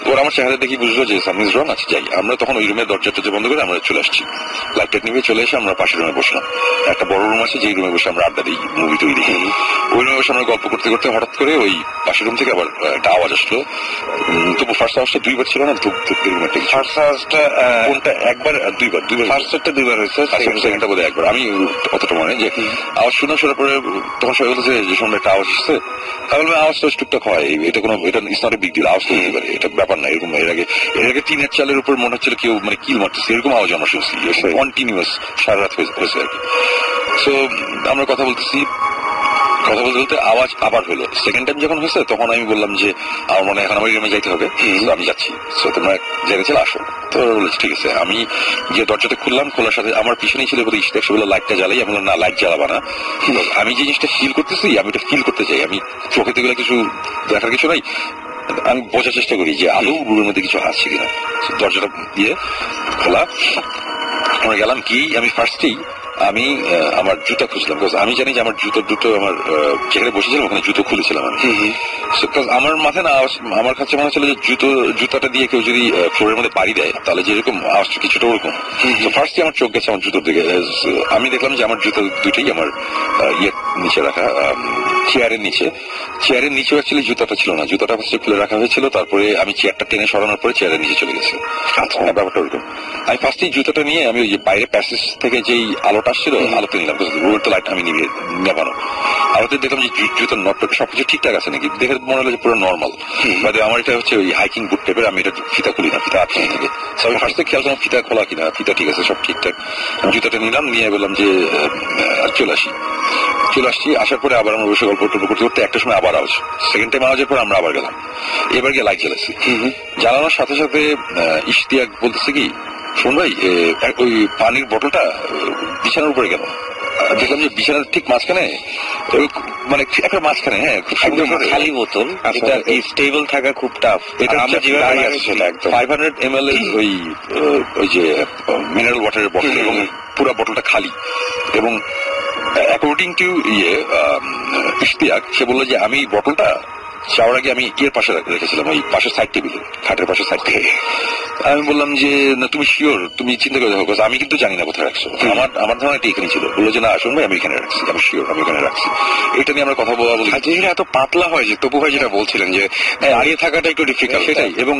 Speaker 4: ওরা আমার চেহারা দেখি বুঝলো যে সামথিং রং আছে, যাই। আমরা তখন ওই রুমের দরজাটা বন্ধ করে আমরা চলে আসছি, লাইট টাইট নিয়ে চলে এসে আমরা পাশের রুমে বসলাম। একটা বড় রুম আছে, যেই রুমে বসে আমরা আড্ডা দিই, মুভি টুভি দেখি। ওই রুমে বসে আমরা গল্প করতে করতে হঠাৎ করে ওই পাশের রুম থেকে আবার একটা আওয়াজ আসলো। তবু ফার্স্ট আওয়াজটা দুইবার ছিল না, ধুপ ধুপ এরকম একটা।
Speaker 3: ফার্স্ট আওয়াজটা
Speaker 4: কোনটা একবার দুইবার
Speaker 3: ফার্স্টটা দুইবার হয়েছে,
Speaker 4: সেকেন্ডটা বোধহয় একবার। আমি অতটা মনে যে আওয়াজ শোনার পরে তখন সবাই বলতেছে যে শুনবে একটা আওয়াজ আসছে। তাহলে আওয়াজ তো টুকটাক হয়, এটা কোনো এটা it's not a big deal, আওয়াজ তো হতে পারে, এটা ব্যাপার না। এরকম এর আগে টিনের চালের উপর মনে হচ্ছিল কেউ মানে কিল মারতেছে, এরকম আওয়াজ আমরা শুনছি কন্টিনিউয়াস সারা রাত হয়েছে আর কি। সো আমরা কথা বলতে বলতে আওয়াজ আবার হলো। সেকেন্ড টাইম যখন হয়েছে তখন আমি বললাম যে আমার মনে হয় এখন আমার রুমে যাইতে হবে, আমি যাচ্ছি, সো তোমরা জায়গায় চলে আসো। তো বলেছি ঠিক আছে। আমি যে দরজাটা খুললাম, খোলার সাথে আমার পিছনেই ছিল সেগুলো লাইটটা জ্বালাই। আমি বললাম না, লাইট জ্বালাবা না, আমি যে জিনিসটা ফিল করতেছি আমি ওটা ফিল করতে চাই। আমি চোখে তো কিছু দেখার কিছু নাই, আমি বোঝার চেষ্টা করি যে আদৌ রুমের মধ্যে কিছু আসছে কিনা। দরজাটা দিয়ে খোলা, আমরা গেলাম। কি আমি ফার্স্টেই আমি আমার জুতা খুঁজলাম, আমি জানি যে আমার দুটো আমার যেখানে বসেছিলাম ওখানে জুতো খুলেছিলাম আমি। আমার মাথায় না আমার কাছে মনে হচ্ছিল যে জুতাটা দিয়ে কেউ যদি ফ্লোরের মধ্যে বাড়ি দেয় তাহলে যেরকম আওয়াজটা কিছুটা ওরকম। তো ফার্স্টে আমার চোখ গেছে আমার জুতোর দিকে। আমি দেখলাম যে আমার জুতো দুটোই আমার ইয়ের নিচে রাখা, চেয়ারের নিচেও অ্যাকচুয়ালি জুতাটা ছিল না, জুতাটা ফার্স্টে খুলে রাখা হয়েছিল। তারপরে আমি চেয়ারটা টেনে সরানোর পরে চেয়ারের নিচে চলে গেছে। ব্যাপারটা ওরকম। আমি ফার্স্টেই জুতাটা নিয়ে আমি ওই যে বাইরে প্যাসেজ থেকে যেই আলোটা আসছিল আলোতে নিলাম, রুমের তো লাইট আমি নেবানো। আলোতে দেখলাম যে জুতোর নটটা সবকিছু ঠিকঠাক আছে নাকি, দেখে মনে হলো যে পুরো নর্মাল। আমার এটা হচ্ছে ওই হাইকিং বুট টাইপের, আমি এটা ফিতা খুলি না, ফিতা আটকে থাকে। আমি ফার্স্টে খেয়াল করলাম ফিতা খোলা কিনা, ফিতা ঠিক আছে, সব ঠিকঠাক। আমি জুতাটা নিলাম, নিয়ে বললাম যে চলে আসছি। আসার পরে আবার আমরা বসে গল্প করতে করতে একটা সময় আবার আওয়াজ, সেকেন্ড টাইম আওয়াজের পর আমরা আবার গেলাম। এবার গিয়ে লাইট জ্বালাচ্ছি। জ্বালানোর সাথে সাথে ইশতিয়াক বলতেছে কি, শোন ভাই ওই পানির বোতলটা বিছানার উপরে গেল। দেখলাম যে বিছানার ঠিক মাঝখানে, মানে একটা মাঝখানে, হ্যাঁ,
Speaker 5: একদম খালি বোতল। এটা স্টেবল থাকা খুব টাফ। এটা আমরা যেভাবে
Speaker 4: 500 ml এর ওই যে মিনারেল ওয়াটারের বোতল, এবং পুরো বোতলটা খালি। এবং অ্যাকর্ডিং টু ইশতিয়াক, সে বললো যে আমি বোতলটা যাওয়ার আগে আমি এর পাশে রেখেছিলাম, ওই পাশের সাইড টেবিলে, খাটের পাশের সাইড টেবিলে। আমি বললাম যে না, তুমি শিওর, তুমি চিন্তা করে দেখো, আমি কিন্তু জানি না কোথায় রাখছো। আমার ধারণা এটা এখানে ছিল। বললো যে না আসুন ভাই, আমি এখানে রাখছি, আমি শিওর আমি এখানে রাখছি। এটা নিয়ে আমরা কথা বলা বলি।
Speaker 1: জিনিসটা এত পাতলা হয় যে তপু ভাই যেটা বলছিলেন যে দাঁড়িয়ে থাকাটা একটু ডিফিকাল্ট,
Speaker 4: সেটাই। এবং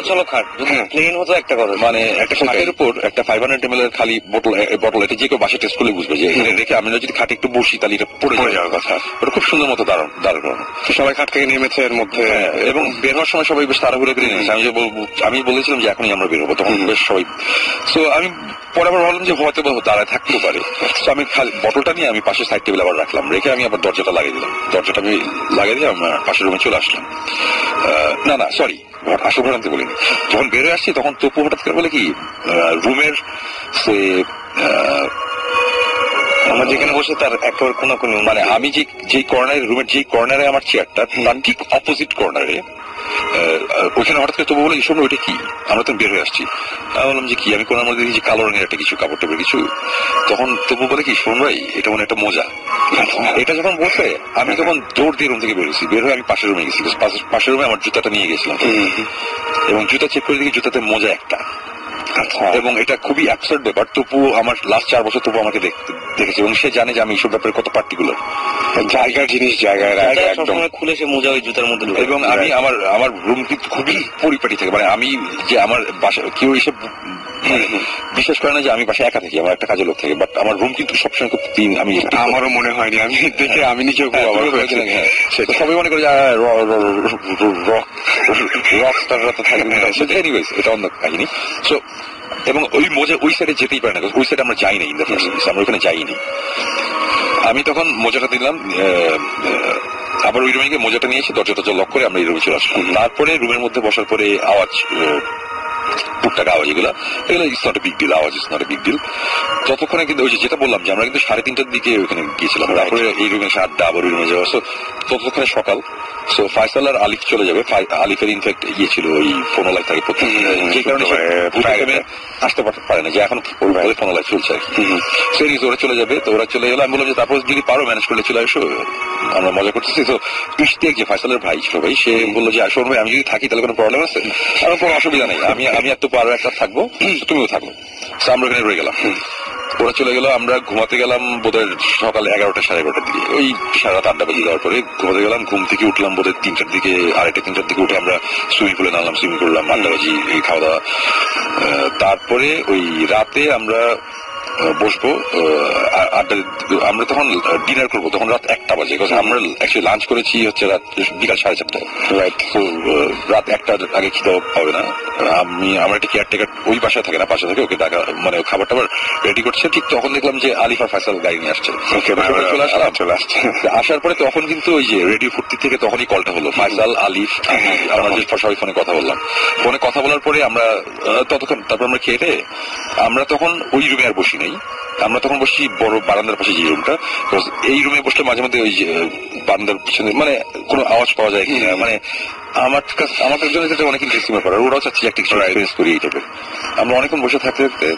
Speaker 5: চলো খাট প্লেন হতো একটা কথা,
Speaker 4: মানে একটা খাটের উপর একটা 500 ml এর খালি বোতল, এটা যে কেউ বাসে টেস্ট করলে বুঝবে যে এখানে রেখে আমি যদি খাটে একটু বসি তাহলে এটা পড়ে যাওয়ার কথা। ওটা খুব সুন্দর মতো দাঁড়ানো।
Speaker 1: সবাই খাট থেকে নেমেছে এর মধ্যে,
Speaker 4: এবং বের হওয়ার সময় সবাই বেশ তাড়াহুড়ো করে নিয়েছে। আমি বলেছিলাম যে এখনই আমরা বের হবো, তখন বেশ সবাই। তো আমি পরে আবার ভাবলাম যে হয়তো দাঁড়ায় থাকতেও পারে। তো আমি খালি বোতলটা নিয়ে আমি পাশে সাইড টেবিল আবার রাখলাম, রেখে আমি আবার দরজাটা লাগিয়ে দিলাম। দরজাটা আমি লাগিয়ে দিয়ে আমার পাশের রুমে চলে আসলাম। না সরি, আসল ঘটনাতে বলিনি। যখন বের হয়ে আসছি তখন তপু হঠাৎ করে বলে কি, রুমের সে
Speaker 5: আমরা যেখানে বসে তার একেবারে কোনো
Speaker 4: মানে আমি যে কর্নারে, রুমের যে কর্নারে আমার চেয়ারটা, তার ঠিক অপোজিট কর্নারে ওইখানে হঠাৎ করে তবু বলে কি, শোনো ওইটা কি, আমরা তো বের হয়ে আসছি। আমি বললাম যে কি, আমি কোনার মধ্যে দেখি কালো রঙের একটা কিছু কাপড় টাপড় কিছু। তখন তবু বলে কি, শোন ভাই এটা মনে একটা মোজা। এটা যখন বলছে আমি তখন দৌড় দিয়ে রুম থেকে বেরোছি, বের হয়ে আমি পাশের রুমে গেছি। পাশের রুমে আমার জুতাটা নিয়ে গেছিলাম, এবং জুতা চেক করে দেখি জুতাতে মোজা একটা। এবং এটা খুবই অ্যাবসার্ড ব্যাপার। তপু আমার লাস্ট 4 বছর তপু আমাকে দেখেছে, এবং সে জানে যে আমি এইসব ব্যাপারে কত পার্টিকুলার।
Speaker 1: জায়গার জিনিস জায়গায় একদম
Speaker 5: খুলে সে মোজা ওই জুতার মধ্যে।
Speaker 4: এবং আমি আমার রুম কিন্তু খুবই পরিপাটি থাকে, মানে আমি যে আমার বাসা কেউ এসে বিশ্বাস করে না যে আমি বাসায় একা থাকি, আমার একটা কাজের লোক থাকে, বাট আমার রুম কিন্তু সবসময় খুব ক্লিন। আমি
Speaker 1: আমারও মনে হয়নি, আমি দেখে আমি নিজেও
Speaker 4: সেটা সবাই মনে করে রকস্টাররা তো থাকবে। এনিওয়েজ এটা অন্য কাহিনী। সো এবং ওই মোজা ওই সাইডে যেতেই পারে না, ওই সাইডে আমরা যাই নাই, ইন দ্য ফার্স্ট প্লেস আমরা ওখানে যাইনি। আমি তখন মোজাটা দিলাম, আবার ওই রুমে গিয়ে মোজাটা নিয়ে এসে দরজাটা লক করে আমরা এই রুমে চলে আসলাম। তারপরে রুমের মধ্যে বসার পরে আওয়াজ টুকটাক আওয়াজ এগুলো it's not a big deal, আওয়াজ is not a big deal. ততক্ষণে কিন্তু ওই যেটা বললাম যে আমরা কিন্তু 3:30টার দিকে ওইখানে গিয়েছিলাম, তারপরে এই রুমে এসে আড্ডা, আবার ওই রুমে যাওয়া। সো ততক্ষণে সকাল। সো ফাইসাল আর আলিফ চলে যাবে। আলিফের ইনফ্যাক্ট ছিল ওই ফোনো লাইফ থাকে প্রথম, যে কারণে আসতে পারে না, যে এখন ফোনো লাইফ চলছে আর কি। সেই ওরা চলে যাবে। তো ওরা চলে গেলো, আমি বললাম যে তারপর যদি পারো ম্যানেজ করলে চলে আসো, আমরা মজা করতেছি। তো ইশতিয়াক যে ফাইসালের ভাই ছিল ভাই, সে বললো যে আসো ভাই, আমি যদি থাকি তাহলে কোনো প্রবলেম আছে? আমার কোনো অসুবিধা নেই, আমি এত পারো একটা থাকবো, তুমিও থাকো। আমরা ওখানে রয়ে গেলাম। ওরা চলে গেল, আমরা ঘুমাতে গেলাম বোধহয় সকাল 11টা 11:30 দিকে, ওই 8:30 বাজে যাওয়ার পরে ঘুমাতে গেলাম। ঘুম থেকে উঠলাম বোধহয় 3টার দিকে, 2:30-3টার দিকে উঠে আমরা সুইমিং পুলে নামলাম, সুইমিং করলাম, আড্ডাবাজি, এই খাওয়া দাওয়া। তারপরে ওই রাতে আমরা বসবো আড্ডা। আমরা তখন ডিনার করবো, তখন রাত 1টা বাজে। আমরা অ্যাকচুয়ালি লাঞ্চ করেছি হচ্ছে রাত বিকাল 4:30টায়। তো রাত 1টার আগে খিদে পাবে না। আমার একটা কেয়ারটেকার ওই বাসায় থাকে না, পাশে থাকে, ওকে ডাকা, মানে খাবার টাবার রেডি করছে। ঠিক তখন দেখলাম যে আলিফ আর ফাইসাল গাড়ি নিয়ে আসছে। চলে আসছে। আসার পরে তখন কিন্তু ওই যে রেডিও ফুর্তি থেকে তখনই কলটা হলো, ফাইসাল, আলিফ, আমরা যে সবাই ফোনে কথা বললাম। ফোনে কথা বলার পরে আমরা ততক্ষণ, তারপর আমরা খেয়ে আমরা তখন ওই রুমে আর বসি নাই। আমরা তখন বসছি বড় বারান্দার পাশে যে রুমটা, এই রুমে বসলে মাঝে মধ্যে ওই যে বারান্দার পিছনে মানে কোনো আওয়াজ পাওয়া যায় কিনা, মানে আমার জন্য এটা অনেক ইন্টারেস্টিং ব্যাপার। আর ওরাও চাচ্ছি একটা কিছু এক্সপিরিয়েন্স করি এই টাইপের। আমরা অনেকক্ষণ বসে থাকতে থাকতে,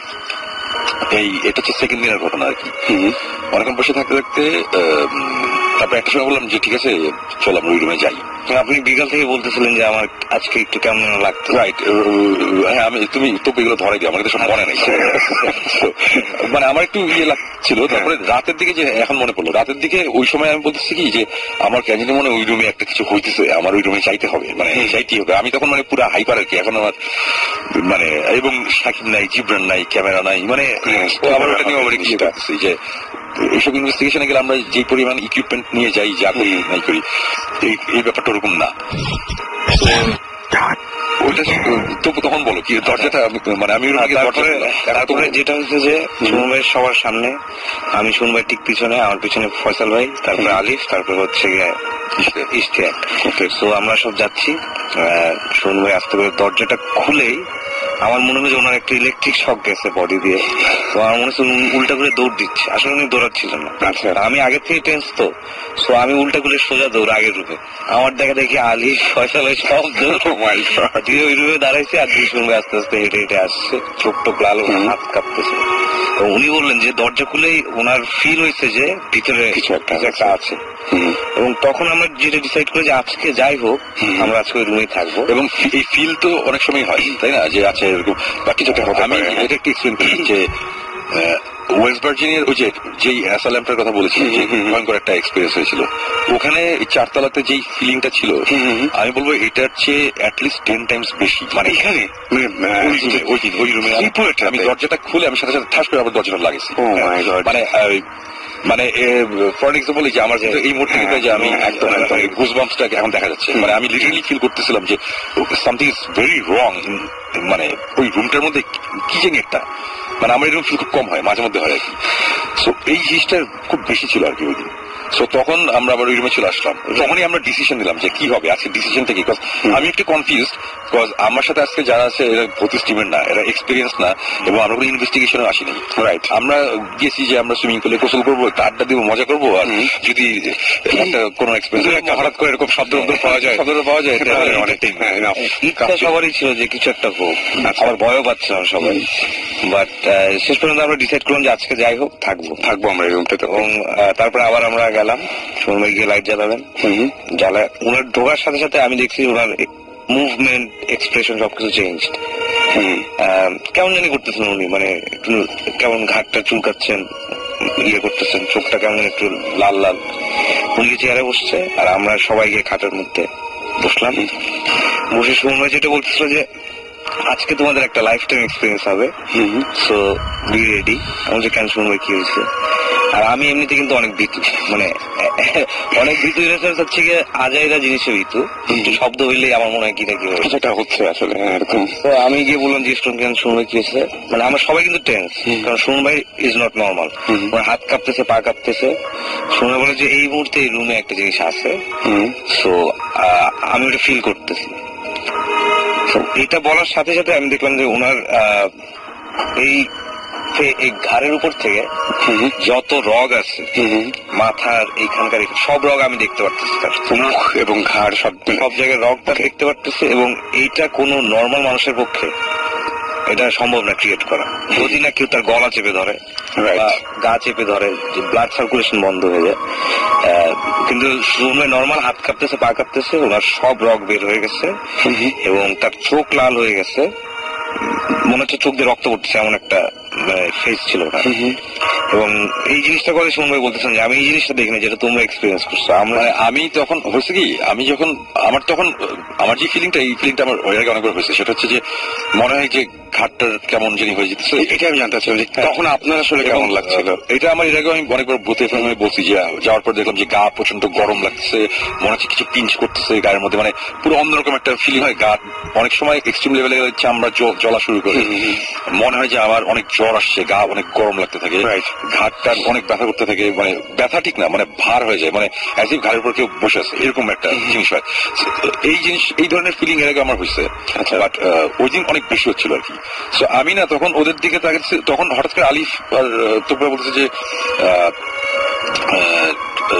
Speaker 4: এটা হচ্ছে সেকেন্ড দিনের ঘটনা আর কি। অনেকক্ষণ বসে থাকতে থাকতে তারপর একটা সময় বললাম যে ঠিক আছে চল আমরা ওই রুমে যাই।
Speaker 5: আপনি বিকাল থেকে বলতেছিলেন যে আমার আজকে একটু কেমন লাগতো।
Speaker 4: রাইট, হ্যাঁ, তুমি তো এগুলো ধরাই দিও, আমাকে তো সব মনে নেই। মানে আমার একটু লাগছিল। তারপরে রাতের দিকে, যে এখন মনে পড়লো, রাতের দিকে ওই সময় আমি বলতেছি কি যে আমার কেন মনে ওই রুমে একটা কিছু হইতেছে, আমার ওই রুমে চাইতে হবে, মানে চাইতেই হবে। আমি তখন মানে পুরো হাইপার আর কি। এখন আমার মানে, এবং সাকিব নাই, জিবরান নাই, ক্যামেরা নাই, মানে আমার ওটা নিয়ে আবার ইয়ে করতেছি যে এইসব ইনভেস্টিগেশনে গেলে আমরা যে পরিমাণ ইকুইপমেন্ট নিয়ে যাই, যা করি নাই করি, এই ব্যাপারটা ওরকম না। তখন বলো কি দরজাটা, মানে আমি
Speaker 5: তারপরে যেটা হচ্ছে যে সুমন সবার সামনে, আমি সুমন ঠিক পিছনে, আমার পিছনে ফয়সাল ভাই, তারপরে আলিফ, তারপরে হচ্ছে ইশতিয়াক। তো আমরা সব যাচ্ছি। সুমন ভাই আস্তে করে দরজাটা খুলেই আমার মনে হয় যে ওনার একটা ইলেকট্রিক শক গেছে বডি দিয়ে। তো আমার মনে হচ্ছে উল্টা করে দৌড় দিচ্ছে, আসলে উনি দৌড়াচ্ছিলেন না। আমি আগের থেকে টেন্স তো, সো আমি উল্টা করে সোজা দৌড় আগের রূপে। আমার দেখা দেখি আলী, ফয়সাল সব দৌড় দিয়ে ওই রূপে দাঁড়াইছে। আর দুই শুনবে আস্তে আস্তে হেঁটে হেঁটে আসছে, চোখ টোক লাল, হাত কাঁপতেছে। তো উনি বললেন যে দরজা খুলেই ওনার ফিল হয়েছে যে ভিতরে কিছু একটা আছে। এবং তখন আমরা যেটা ডিসাইড করি যে আজকে যাই হোক আমরা আজকে ওই রুমেই থাকবো।
Speaker 4: এবং এই ফিল তো অনেক সময় হয়, তাই না, যে আছে এরকম বা কিছু একটা। আমি এটা একটু এক্সপ্লেন করি যে ওয়েস্ট ভার্জিনিয়ার ওই যেই অ্যাসাইলামটার কথা বলেছি, যে ভয়ঙ্কর একটা এক্সপিরিয়েন্স হয়েছিল, ওখানে 4তলাতে যেই ফিলিংটা ছিল, আমি বলবো এটার চেয়ে অ্যাটলিস্ট 10 টাইমস বেশি। মানে এখানে ওই রুমে আমি দরজাটা খুলে আমি সাথে সাথে ঠাস করে আবার দরজাটা লাগিয়েছি। মানে ফর এক্সাম্পল যে আমার এই মুহূর্তে যে আমি একদম গুজবাম্পসটাকে এখন দেখা যাচ্ছে, মানে আমি লিটারালি ফিল করতেছিলাম যে সামথিং ইজ ভেরি রং, মানে ওই রুমটার মধ্যে কি জানি একটা, মানে আমার এরকম ফিল খুব কম হয়, মাঝে মধ্যে হয় আর কি। সো এই জিনিসটা খুব বেশি ছিল আর কি ওই দিন। সো তখন আমরা আবার ওই রুমে চলে আসলাম। তখনই আমরা ডিসিশন নিলাম যে কি হবে আজকে ডিসিশনটা কি। আমি একটু কনফিউজড, বিকজ আমার সাথে আজকে যারা আছে এরা ভর্তি স্টিমের না, এরা এক্সপিরিয়েন্স না, এবং আমরা কোনো ইনভেস্টিগেশনে আসিনি। রাইট, আমরা গিয়েছি যে আমরা সুইমিং পুলে গোসল করবো, একটা আড্ডা দিব, মজা করবো। আর যদি একটা কোনো এক্সপিরিয়েন্স হঠাৎ করে এরকম শব্দ পাওয়া যায়
Speaker 5: ইচ্ছা সবারই ছিল যে কিছু একটা হোক, আবার ভয়ও পাচ্ছিলাম সবাই। বাট শেষ পর্যন্ত আমরা ডিসাইড করলাম যে আজকে যাই হোক থাকবো আমরা এই রুমটাতে। এবং তারপরে আবার আমরা গেলাম, সুমন গিয়ে লাইট জ্বালাবেন, জ্বালায় ওনার ঢোকার সাথে সাথে আমি দেখছি ওনার মুভমেন্ট, এক্সপ্রেশন সবকিছু চেঞ্জ। কেমন জানি করতেছেন উনি, মানে একটু কেমন ঘাটটা চুলকাচ্ছেন, ইয়ে করতেছেন, চোখটা কেমন একটু লাল লাল। উনি চেয়ারে বসছে আর আমরা সবাই গিয়ে খাটের মধ্যে বসলাম। বসে সুমন যেটা বলতেছিল যে আজকে তোমাদের একটা লাইফ টাইম এক্সপিরিয়েন্স হবে, সো বি রেডি। আমাদের কেন শুনবে কি হয়েছে। আর আমি এমনিতে কিন্তু অনেক ভীতু, মানে অনেক ভীতু হচ্ছে গিয়ে আজাইরা জিনিসের ভীতু, কিন্তু শব্দ হইলেই আমার মনে হয় কি না কি হচ্ছে আসলে এরকম। তো আমি গিয়ে বললাম যে কেন শুনবে কি হয়েছে, মানে আমরা সবাই কিন্তু টেন্স, কারণ শুনুন ভাই ইজ নট নর্মাল, হাত কাঁপতেছে, পা কাঁপতেছে। শুনে বলে যে এই মুহূর্তে এই রুমে একটা জিনিস আছে, সো আমি ওটা ফিল করতেছি। এটা বলার সাথে সাথে আমি দেখলাম যে ওনার এই ঘাড়ের উপর থেকে যত রগ আছে মাথার এইখানকার সব রগ আমি দেখতে পারতেছি, তার মুখ এবং ঘাড় সব জায়গায় রগটা দেখতে পারতেছি। এবং এইটা কোনো নর্মাল মানুষের পক্ষে এটা সম্ভব না ক্রিয়েট করা, যদি না কেউ তার গলা চেপে ধরে বা গা চেপে ধরে, যে ব্লাড সার্কুলেশন বন্ধ হয়ে যায়। কিন্তু নর্মাল হাত কাঁপতেছে, পা কাঁপতেছে, ওনার সব রগ বের হয়ে গেছে এবং তার চোখ লাল হয়ে গেছে, মনে হচ্ছে চোখ দিয়ে রক্ত পড়তেছে, এমন একটা ফেস ছিল ওনার। এবং এই জিনিসটা করে সুমন ভাই বলতেছেন যে আমি এই জিনিসটা দেখিনি যেটা তোমরা এক্সপিরিয়েন্স করছো।
Speaker 4: আমি তখন হয়েছে কি, আমি যখন আমার যে ফিলিংটা, এই ফিলিংটা আমার ওই আগে অনেকবার হয়েছে। সেটা হচ্ছে যে মনে হয় যে ঘাটটার কেমন জানি হয়ে যেতেছে। এটা আমি জানতে চাচ্ছিলাম যে তখন আপনার আসলে কেমন লাগছিল। এটা আমার এর আগে আমি অনেকবার ভূতে ফিল্মে বলছি যে যাওয়ার পর দেখলাম যে গা প্রচন্ড গরম লাগছে, মনে হচ্ছে কিছু পিঞ্চ করতেছে গায়ের মধ্যে, মানে পুরো অন্যরকম একটা ফিলিং হয়। গা অনেক সময় এক্সট্রিম লেভেলে চামড়া জ্বলা শুরু করে, মনে হয় যে আমার অনেক জ্বর আসছে, গা অনেক গরম লাগতে থাকে, ঘাটটা অনেক ব্যথা করতে থাকে, মানে ব্যথা ঠিক না, মানে ভার হয়ে যায়, মানে অ্যাজ ইফ ঘাড়ের উপর কেউ বসে আছে, এরকম একটা জিনিস হয়। এই ধরনের ফিলিং এর আগে আমার হয়েছে, বাট ওই দিন অনেক বেশি হচ্ছিল আর কি। সো আমি না তখন ওদের দিকে তাকাচ্ছি, তখন হঠাৎ করে আলিফ আর তোমরা বলতেছে যে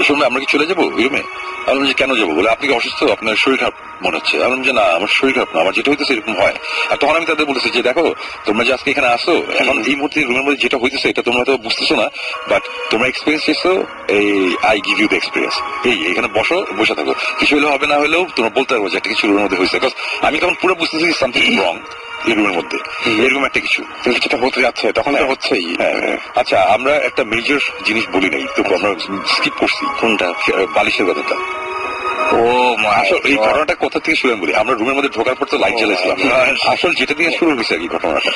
Speaker 4: শুনবে আমরা কি চলে যাবো ওই রুমে? আমি বললাম যে কেন যাবো? বলে আপনি কি অসুস্থ, আপনার শরীর খারাপ মনে হচ্ছে? আমি বললাম যে না, আমার শরীর খারাপ না, আমার যেটা হইতেছে এরকম হয়। আর তখন আমি তাদের বলেছি যে দেখো, তোমরা যে আজকে এখানে আসো, এখন এই মুহূর্তে রুমের মধ্যে যেটা হইতেছে এটা তোমরা হয়তো বুঝতেছো না, বাট তোমরা এক্সপিরিয়েন্স চেয়েছো, এই I give you the experience. এখানে বসে থাকো, কিছু হলেও হবে, না হলেও তোমরা বলতে পারবো যে একটা কিছু রুমের মধ্যে হয়েছে। বিকজ আমি তখন পুরো বুঝতেছি সামথিং রং এই রুমের মধ্যে, এরকম একটা কিছু যেটা হতে যাচ্ছে, তখন তো হচ্ছেই। আচ্ছা, আমরা একটা মেজর জিনিস বলি নাই, তো আমরা স্কিপ করছি। কোনটা? বালিশের কথাটা। এই ঘটনাটা কোথা থেকে শুরু বলি, আমরা রুমের মধ্যে ঢোকার পর তো লাইট জ্বালাইছিলাম। আসল যেটা দিয়ে শুরু হয়েছে আর কি ঘটনাটা,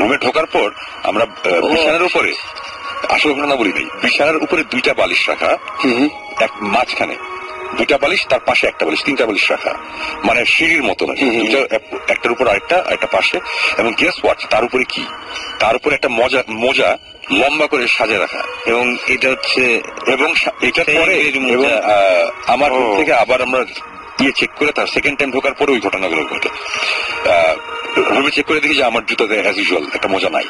Speaker 4: রুমে ঢোকার পর আমরা বিছানার উপরে, আসল ঘটনা বলি নাই, বিছানার উপরে 2টা বালিশ রাখা, এক মাঝখানে 2টা বালিশ, তার পাশে একটা বালিশ, 3টা বালিশ রাখা, মানে সিঁড়ির মতো না, একটার উপর আরেকটা পাশে। এবং গেস হোয়াট, তার উপরে কি, তার উপরে একটা মোজা লম্বা করে সাজে রাখা। এবং এটা হচ্ছে, এবং এটা পরে এবং আমার থেকে আবার আমরা চেক করে তার সেকেন্ড টাইম ঢোকার পরে ওই ঘটনাগুলো ঘটে। রুমে চেক করে দেখি যে আমার জুতাতে অ্যাজ ইউজুয়াল একটা মোজা নাই।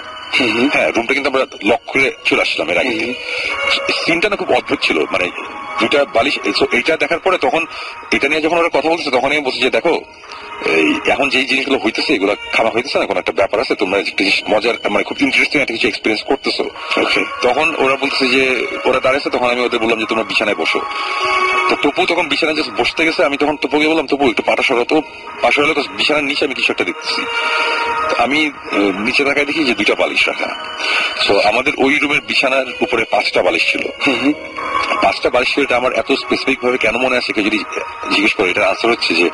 Speaker 4: হ্যাঁ, রুমটা কিন্তু আমরা লক করে চলে আসলাম এর আগে। সিনটা না খুব অদ্ভুত ছিল, মানে 2টা বালিশ। এইটা দেখার পরে তখন এটা নিয়ে যখন ওরা কথা বলছে, তখন আমি বলছি যে দেখো, এখন যে জিনিসগুলো হইতেছে এগুলো খাওয়া হইতেছে না, কোন একটা ব্যাপার আছে, তোমরা মজার, মানে খুব ইন্টারেস্টিং একটা কিছু এক্সপিরিয়েন্স করতেছো। তখন ওরা বলতেছে যে, ওরা দাঁড়াইছে, তখন আমি ওদের বললাম যে তোমরা বিছানায় বসো। তো তপু তখন বিছানায় জাস্ট বসতে গেছে, আমি তখন তপুকে বললাম তপু একটু পাটা সরো। তো পাশে হলো বিছানার নিচে আমি কিছু একটা দেখতেছি, আমি নিচে তাকায় দেখি যে 2টা বালিশ রাখা। তো আমাদের ওই রুমের বিছানার উপরে 5টা বালিশ ছিল। 5টা বালিশ ছিল, এটা আমার এত স্পেসিফিক ভাবে কেন মনে আছে কেউ যদি জিজ্ঞেস করে, এটা আনসার হচ্ছে যে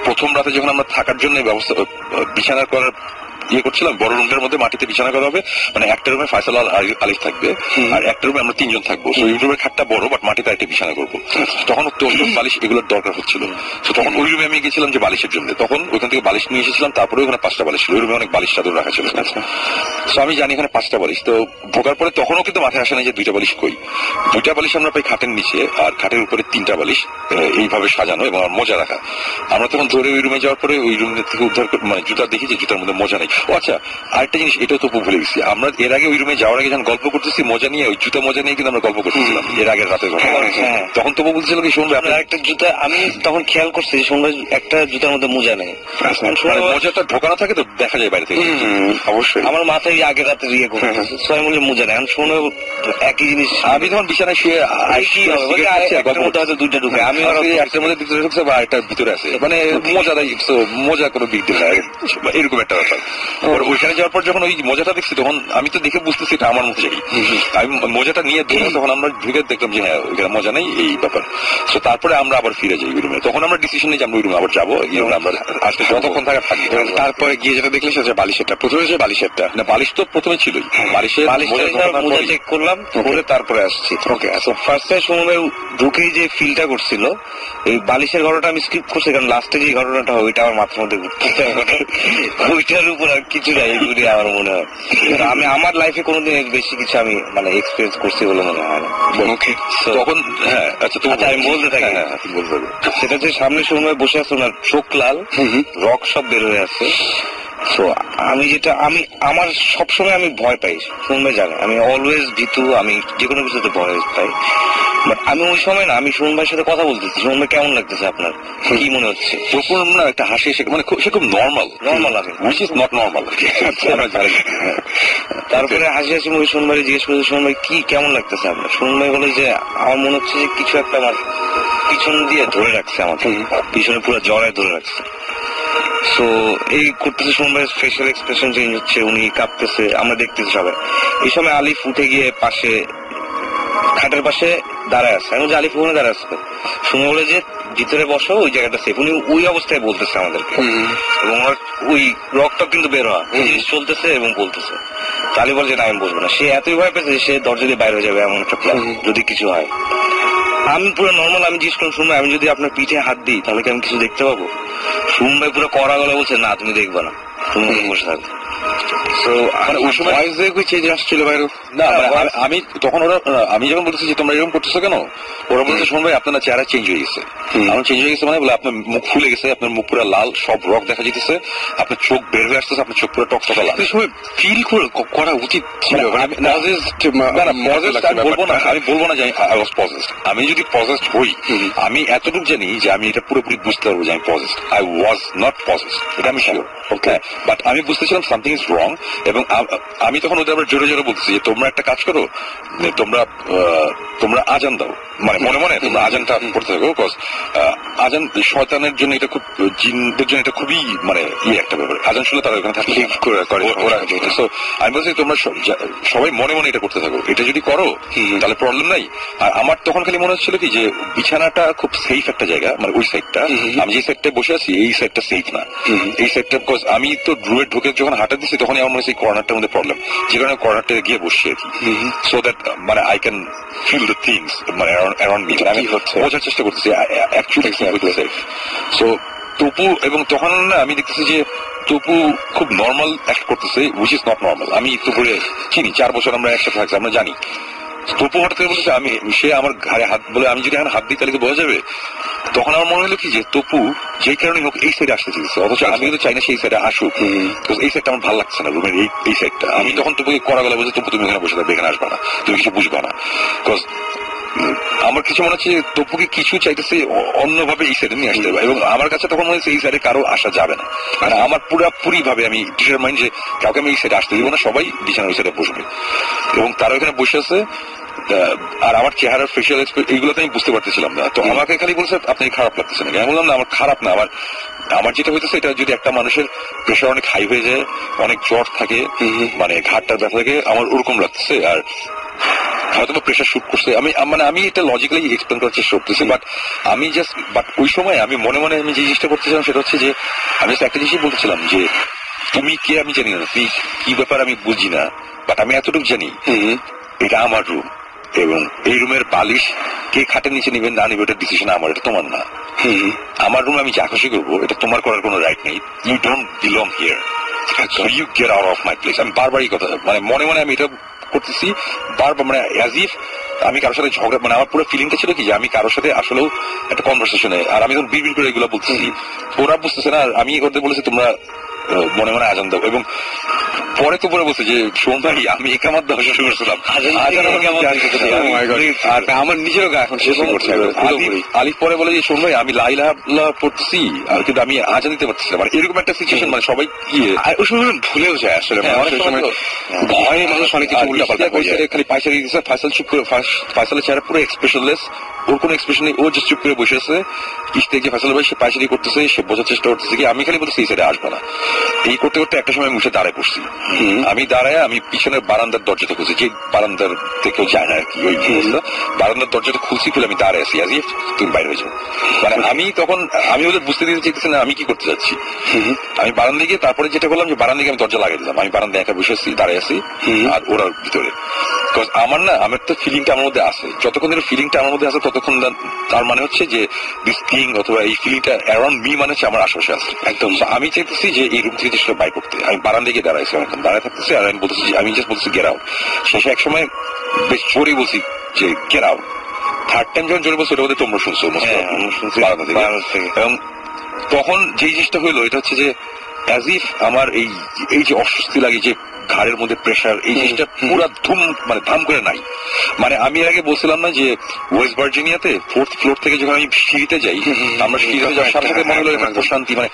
Speaker 4: প্রথম রাতে যখন আমরা থাকার জন্য ব্যবস্থা বিছানা করার করছিলাম, বড় রুমটার মধ্যে মাটিতে বিছানা করা হবে, মানে একটা রুমে ফয়সাল আলিফ থাকবে আর একটা রুমে আমরা 3 জন থাকবো। ওই রুমের খাটটা বড়, বাট মাটিতে একটা বিছানা করবো। তখন বালিশ এগুলোর দরকার হচ্ছিল। তখন ওই রুমে আমি গেছিলাম যে বালিশের জন্য, তখন ওইখান থেকে বালিশ নিয়ে এসেছিলাম, তারপরে ওখানে 5টা বালিশ ছিল। ওই রুমে অনেক বালিশ চাদর রাখা ছিল। তো আমি জানি এখানে 5টা বালিশ। তো ঢোকার পরে তখনও কিন্তু মাথায় আসে না যে 2টা বালিশ কই। 2টা বালিশ আমরা পাই খাটের নিচে, আর খাটের উপরে 3টা বালিশ এইভাবে সাজানো এবং মোজা রাখা। আমরা তখন ধরে ওই রুমে যাওয়ার পরে ওই রুম থেকে উদ্ধার করে, মানে জুতা দেখি যে জুতার মধ্যে মোজা নেই। ও আচ্ছা, আরেকটা জিনিস, এটাও তো ভুলে গেছি, আমরা এর আগে ওই রুমে যাওয়ার আগে যখন গল্প করতেছি মোজা নিয়ে, ওই জুতা মোজা নিয়ে কিন্তু আমরা গল্প করতেছিলাম এর আগের রাতের ঘটনা। তখন তবু বলছিল কি, শুনবে আপনার একটা জুতা, আমি তখন খেয়াল করছি যে শুনবে একটা জুতার মধ্যে মোজা নেই, মোজাটা ঢোকানো থাকে তো দেখা যায় বাইরে থেকে। অবশ্যই আমার মাথায় আগের রাতে ইয়ে করতেছে, ছয় মূল্যে মোজা নেই। আমি শুনে একই জিনিস, আমি তখন বিছানায় শুয়ে হয়তো 2টা ঢুকে, আমি একটার মধ্যে ভিতরে ঢুকছে বা একটা ভিতরে আছে, মানে মোজা দেয়, মোজা কোনো দিক দিন এরকম একটা ব্যাপার। ওইখানে যাওয়ার পর যখন ওই মোজাটা দেখছি, তখন আমি তো দেখে বুঝতেছি এটা আমার মজাই। আমি মোজাটা নিয়ে ধরে তখন আমরা ঢুকে দেখলাম যে হ্যাঁ, ওইখানে মজা নেই, এই ব্যাপার। তো তারপরে আমরা আবার ফিরে যাই ওই রুমে। তখন আমরা ডিসিশন নিই যে আমরা ওই রুমে আবার যাবো, আমরা আজকে যতক্ষণ থাকা থাকি। তারপরে গিয়ে যেটা দেখলে সেটা বালিশেরটা, প্রথমে যে বালিশেরটা না, বালিশ তো প্রথমে ছিলই, বালিশের মোজা চেক করলাম, করে তারপরে আসছি। ওকে, ফার্স্ট টাইম সময় ঢুকেই যে ফিলটা করছিল, এই বালিশের ঘটনাটা আমি স্কিপ করছি, কারণ লাস্টে যে ঘটনাটা হয় ওইটা আমার মাথার মধ্যে ঘুরতে, ওইটার উপর
Speaker 5: কিছু নাই, এগুলি আমার মনে হয়। আমি আমার লাইফে কোনোদিন বেশি কিছু আমি মানে এক্সপিরিয়েন্স করছি বলে মনে হয় না।
Speaker 4: তখন হ্যাঁ, আচ্ছা
Speaker 5: আমি বলতে থাকি। সেটা যে সামনে সময় বসে আছে, ওনার চোখ লাল, রক সব বের হয়ে আছে। তো আমি আমার সবসময় আমি ভয় পাই, শুনবে জানে আমি অলওয়েজ ভীতু, আমি যে কোনো কিছুতে ভয় পাই। বাট আমি ওই সময় না, আমি সুমন ভাইয়ের সাথে কথা বলতেছি, সুমন ভাই কেমন লাগতেছে আপনার, কি মনে হচ্ছে?
Speaker 4: তখন না একটা হাসি এসে মানে সে খুব নর্মাল
Speaker 5: আমি
Speaker 4: উইচ ইজ নট নর্মাল।
Speaker 5: তারপরে হাসি হাসি মুখে সুমন ভাই জিজ্ঞেস করছে, সুমন ভাই কি কেমন লাগতেছে আপনার? সুমন ভাই বলে যে আমার মনে হচ্ছে যে কিছু একটা আমার পিছন দিয়ে ধরে রাখছে, আমাকে পিছনে পুরো জড়ায় ধরে রাখছে। তো এই করতেছে, সুমন ভাইয়ের ফেশিয়াল এক্সপ্রেশন চেঞ্জ হচ্ছে, উনি কাঁপতেছে, আমরা দেখতেছি সবাই। এই সময় আলিফ উঠে গিয়ে পাশে খাটের পাশে দাঁড়ায় আছে। আমি আলিফ ওখানে দাঁড়ায় আছে, শুনে বলে যে ভিতরে বসো, ওই জায়গাটা সেফ। উনি ওই অবস্থায় বলতেছে আমাদেরকে, এবং ওই রক্তটা কিন্তু বের হওয়া চলতেছে এবং বলতেছে। আলিফ বলে যে না আমি বসবো না। সে এতই ভয় পেয়েছে সে দরজা দিয়ে বাইরে হয়ে যাবে এমন একটা প্ল্যান যদি কিছু হয়। আমি পুরো নর্মাল, আমি জিজ্ঞেস করলাম শুনবো আমি যদি আপনার পিঠে হাত দিই তাহলে কি আমি কিছু দেখতে পাবো? সুমন ভাই পুরো কড়া গলা বলছে না তুমি দেখবা না, তুমি বসে থাকবে।
Speaker 4: ওই সময় চেঞ্জ আসছিল বাইরে না, আমি তখন ওরা আমি যখন বলতেছি যে তোমরা এরকম করতেছো কেন, ওরা বলছে শুনুন ভাই আপনার চেহারা চেঞ্জ হয়ে গেছে। আমার চেঞ্জ হয়ে গেছে মানে বলে আপনার মুখ ফুলে গেছে, আপনার মুখ পুরো লাল, সব রক দেখা যেতেছে, আপনার চোখ বের হয়ে আসতেছে, আপনার চোখ পুরো টকটকা লাল। সময় ফিল করা উচিত ছিল। বলবো না, আমি বলবো না যে আই ওয়াজ পজেসড। আমি যদি পজেসড হই, আমি এতটুকু জানি যে আমি এটা পুরোপুরি বুঝতে পারবো যে আমি possessed. I was not possessed, এটা আমি শিওর। ওকে, বাট আমি বুঝতেছিলাম সামথিং ইজ রং। এবং আমি তখন ওদের আবার জোরে জোরে বলতেছি যে তোমরা একটা কাজ করো, তোমরা আজান দাও, মানে মনে মনে তোমরা আজানটা করতে থাকো। বিকজ আজান শয়তানের জন্য এটা খুব, জিনদের জন্য এটা খুবই মানে একটা ব্যাপার। আজান শুনলে তারা ওখানে থাকতে ওরা। আমি বলছি তোমরা সবাই মনে মনে এটা করতে থাকো, এটা যদি করো তাহলে প্রবলেম নাই। আর আমার তখন খালি মনে হচ্ছিল কি যে বিছানাটা খুব সেফ একটা জায়গা, মানে ওই সাইডটা, আমি যে সাইডটায় বসে আছি এই সাইডটা সেফ না। এই সাইডটা বিকজ আমি তো ড্রুয়ে ঢুকে যখন হাঁটা দিচ্ছি তখনই আমার মনে হচ্ছে কর্নারটার মধ্যে প্রবলেম, যে কারণে কর্নারটা গিয়ে বসছি আর কি। সো দ্যাট মানে I can feel the things মানে অ্যারাউন্ড মি, আমি বোঝার চেষ্টা করতেছি অ্যাকচুয়ালি। সো তপু, এবং তখন না আমি দেখতেছি যে তপু খুব নর্মাল অ্যাক্ট করতেছে, উইচ ইজ নট নর্মাল। আমি তপুরে চিনি, 4 বছর আমরা একসাথে থাকছি, আমরা জানি। তপু হঠাৎ করে বলছে আমি, সে আমার ঘাড়ে হাত বলে আমি যদি এখন হাত দিই তাহলে বোঝা যাবে। তখন আমার মনে হলো কি যে তপু যেই কারণে হোক এই সাইডে আসতে চেয়েছে, অথচ আমি কিন্তু চাই না সেই সাইডে আসুক। এই সাইডটা আমার ভালো লাগছে না, রুমের এই সাইডটা। আমি তখন তপুকে করা গেলে বলছে তপু তুমি এখানে বসে থাকবে, এখানে আসবে না, তুমি কিছু বুঝবে না। বিকজ আমার কিছু মনে হচ্ছে তপুকে কিছু চাইতেছে অন্যভাবে এই সাইডে নিয়ে আসতে হবে, এবং আমার কাছে তখন মনে হচ্ছে এই সাইডে কারো আসা যাবে না। মানে আমার পুরাপুরি ভাবে আমি ডিটারমাইন্ড যে কাউকে আমি এই সাইডে আসতে দিব না, সবাই বিছানা ওই সাইডে বসবে। এবং তারা ওখানে বসে আছে, আর আমার চেহারার ফেশিয়াল এইগুলোতে আমি বুঝতে পারতেছিলাম না। তো আমাকে খালি বলছে আপনি খারাপ লাগতেছে নাকি? আমি বললাম না আমার খারাপ না, আমার যেটা হইতেছে এটা যদি একটা মানুষের প্রেশার অনেক হাই হয়ে যায়, অনেক জ্বর থাকে, মানে ঘাটটা ব্যথা থাকে, আমার ওরকম লাগতেছে। আর হয়তো প্রেশার শুট করছে, আমি এটা লজিক্যালি এক্সপ্লেন করার চেষ্টা করতেছি। বাট ওই সময় আমি মনে মনে আমি যে জিনিসটা করতেছিলাম সেটা হচ্ছে যে আমি একটা জিনিসই বলতেছিলাম যে তুমি কে আমি জানি না, তুই কি ব্যাপার আমি বুঝি না, বাট আমি এতটুকু জানি এটা আমার রুম, এবং এই রুমের বালিশ কে খাটের নিচে নিবেন না নিবে, এটা ডিসিশন আমার, এটা তোমার না। আমার রুমে আমি যা খুশি করবো, এটা তোমার করার কোনো রাইট নেই। You don't belong here, so you get out of my place. আমি বারবারই কথা, মানে মনে মনে আমি এটা করতেছি বারবার, মানে অ্যাজ ইফ আমি কারোর সাথে ঝগড়া, মানে আমার পুরো ফিলিংটা ছিল কি যে আমি কারোর সাথে আসলেও একটা কনভারসেশনে, আর আমি যখন বিড়বিড় করে এগুলো বলতেছি ওরা বুঝতেছে না, আর আমি ওদের বলেছি তোমরা মনে মনে আজান দাও। এবং পরে তো পরে বলছে যে শোন ভাই আমি একামাত দেওয়া শুরু করছিলাম, আর আমার নিজেরও গা এখন শেষ করছে। আলিফ পরে বলে যে শোন ভাই আমি লা ইলাহা ইল্লাল্লাহ পড়তেছি, আর কিন্তু আমি আজান দিতে পারতেছিলাম। মানে এরকম একটা সিচুয়েশন, মানে সবাই ওই সময় ভুলেও যায় আসলে, অনেক সময় ভয়ে মানুষ অনেক কিছু উল্টাপাল্টা খালি পয়সা দিয়ে দিচ্ছে। ফাইসাল চুপ করে, ফাইসালের চেহারা পুরো এক্সপ্রেশনলেস, ওর কোনো এক্সপ্রেশন নেই, ও জাস্ট চুপ করে বসে আছে। ইস্তেক যে ফাইসাল ভাই সে পায়চারি করতেছে, সে বোঝার চেষ্টা করতেছে কি আমি খালি বলতেছি এই সাইডে আসবে না। এই করতে করতে একটা সময় মুছে দাঁড়ায় পড়ছি। আমি দাঁড়ায় আমি পিছনের বারান্দার দরজাটা খুলছি, যে বারান্দার থেকেও যায় না আর কি, ওই বারান্দার দরজাটা খুলছি, খুলে আমি দাঁড়ায় আছি, আজ তুমি বাইরে হয়ে যাও। মানে আমি তখন আমি ওদের বুঝতে দিতে চাইতেছি না আমি কি করতে যাচ্ছি। আমি বারান্দায় গিয়ে তারপরে যেটা করলাম যে বারান্দায় আমি দরজা লাগিয়ে দিলাম, আমি বারান্দায় একা বসে আছি, দাঁড়ায় আছি, আর ওরা ভিতরে। আমার তো ফিলিংটা আমার মধ্যে আছে, যতক্ষণ ফিলিংটা আমার মধ্যে আছে ততক্ষণ তার মানে হচ্ছে যে দিস থিং অথবা এই ফিলিংটা অ্যারাউন্ড মি মানে হচ্ছে আমার আশেপাশে আছে একদম। আমি চাইতেছি যে এই রুম থেকে সেটা বাই করতে, আমি বারান্দায় গিয়ে দাঁড়াইছি, এখন দাঁড়ায় থাকতেছি আর আমি বলতেছি, আমি জাস্ট বলতেছি গেট আউট। শেষে এক সময় বেশ জোরে বলছি যে গেট আউট। থার্ড টাইম যখন জোরে বলছি ওটা বোধহয় তোমরা শুনছো বারান্দা থেকে। এবং তখন যে জিনিসটা হইলো এটা হচ্ছে যে অ্যাজ ইফ আমার এই যে অস্বস্তি লাগে, যে ঘাড়ের মধ্যে প্রেশার, এই জিনিসটা পুরো ধাম করে নাই। মানে আমি এর আগে বলছিলাম না যে ওয়েস্ট ভার্জিনিয়াতে 4th ফ্লোর থেকে যখন আমি সিঁড়িতে যাই, আমরা সিঁড়িতে যাওয়ার সাথে সাথে মনে হলো একটা প্রশান্তি, মানে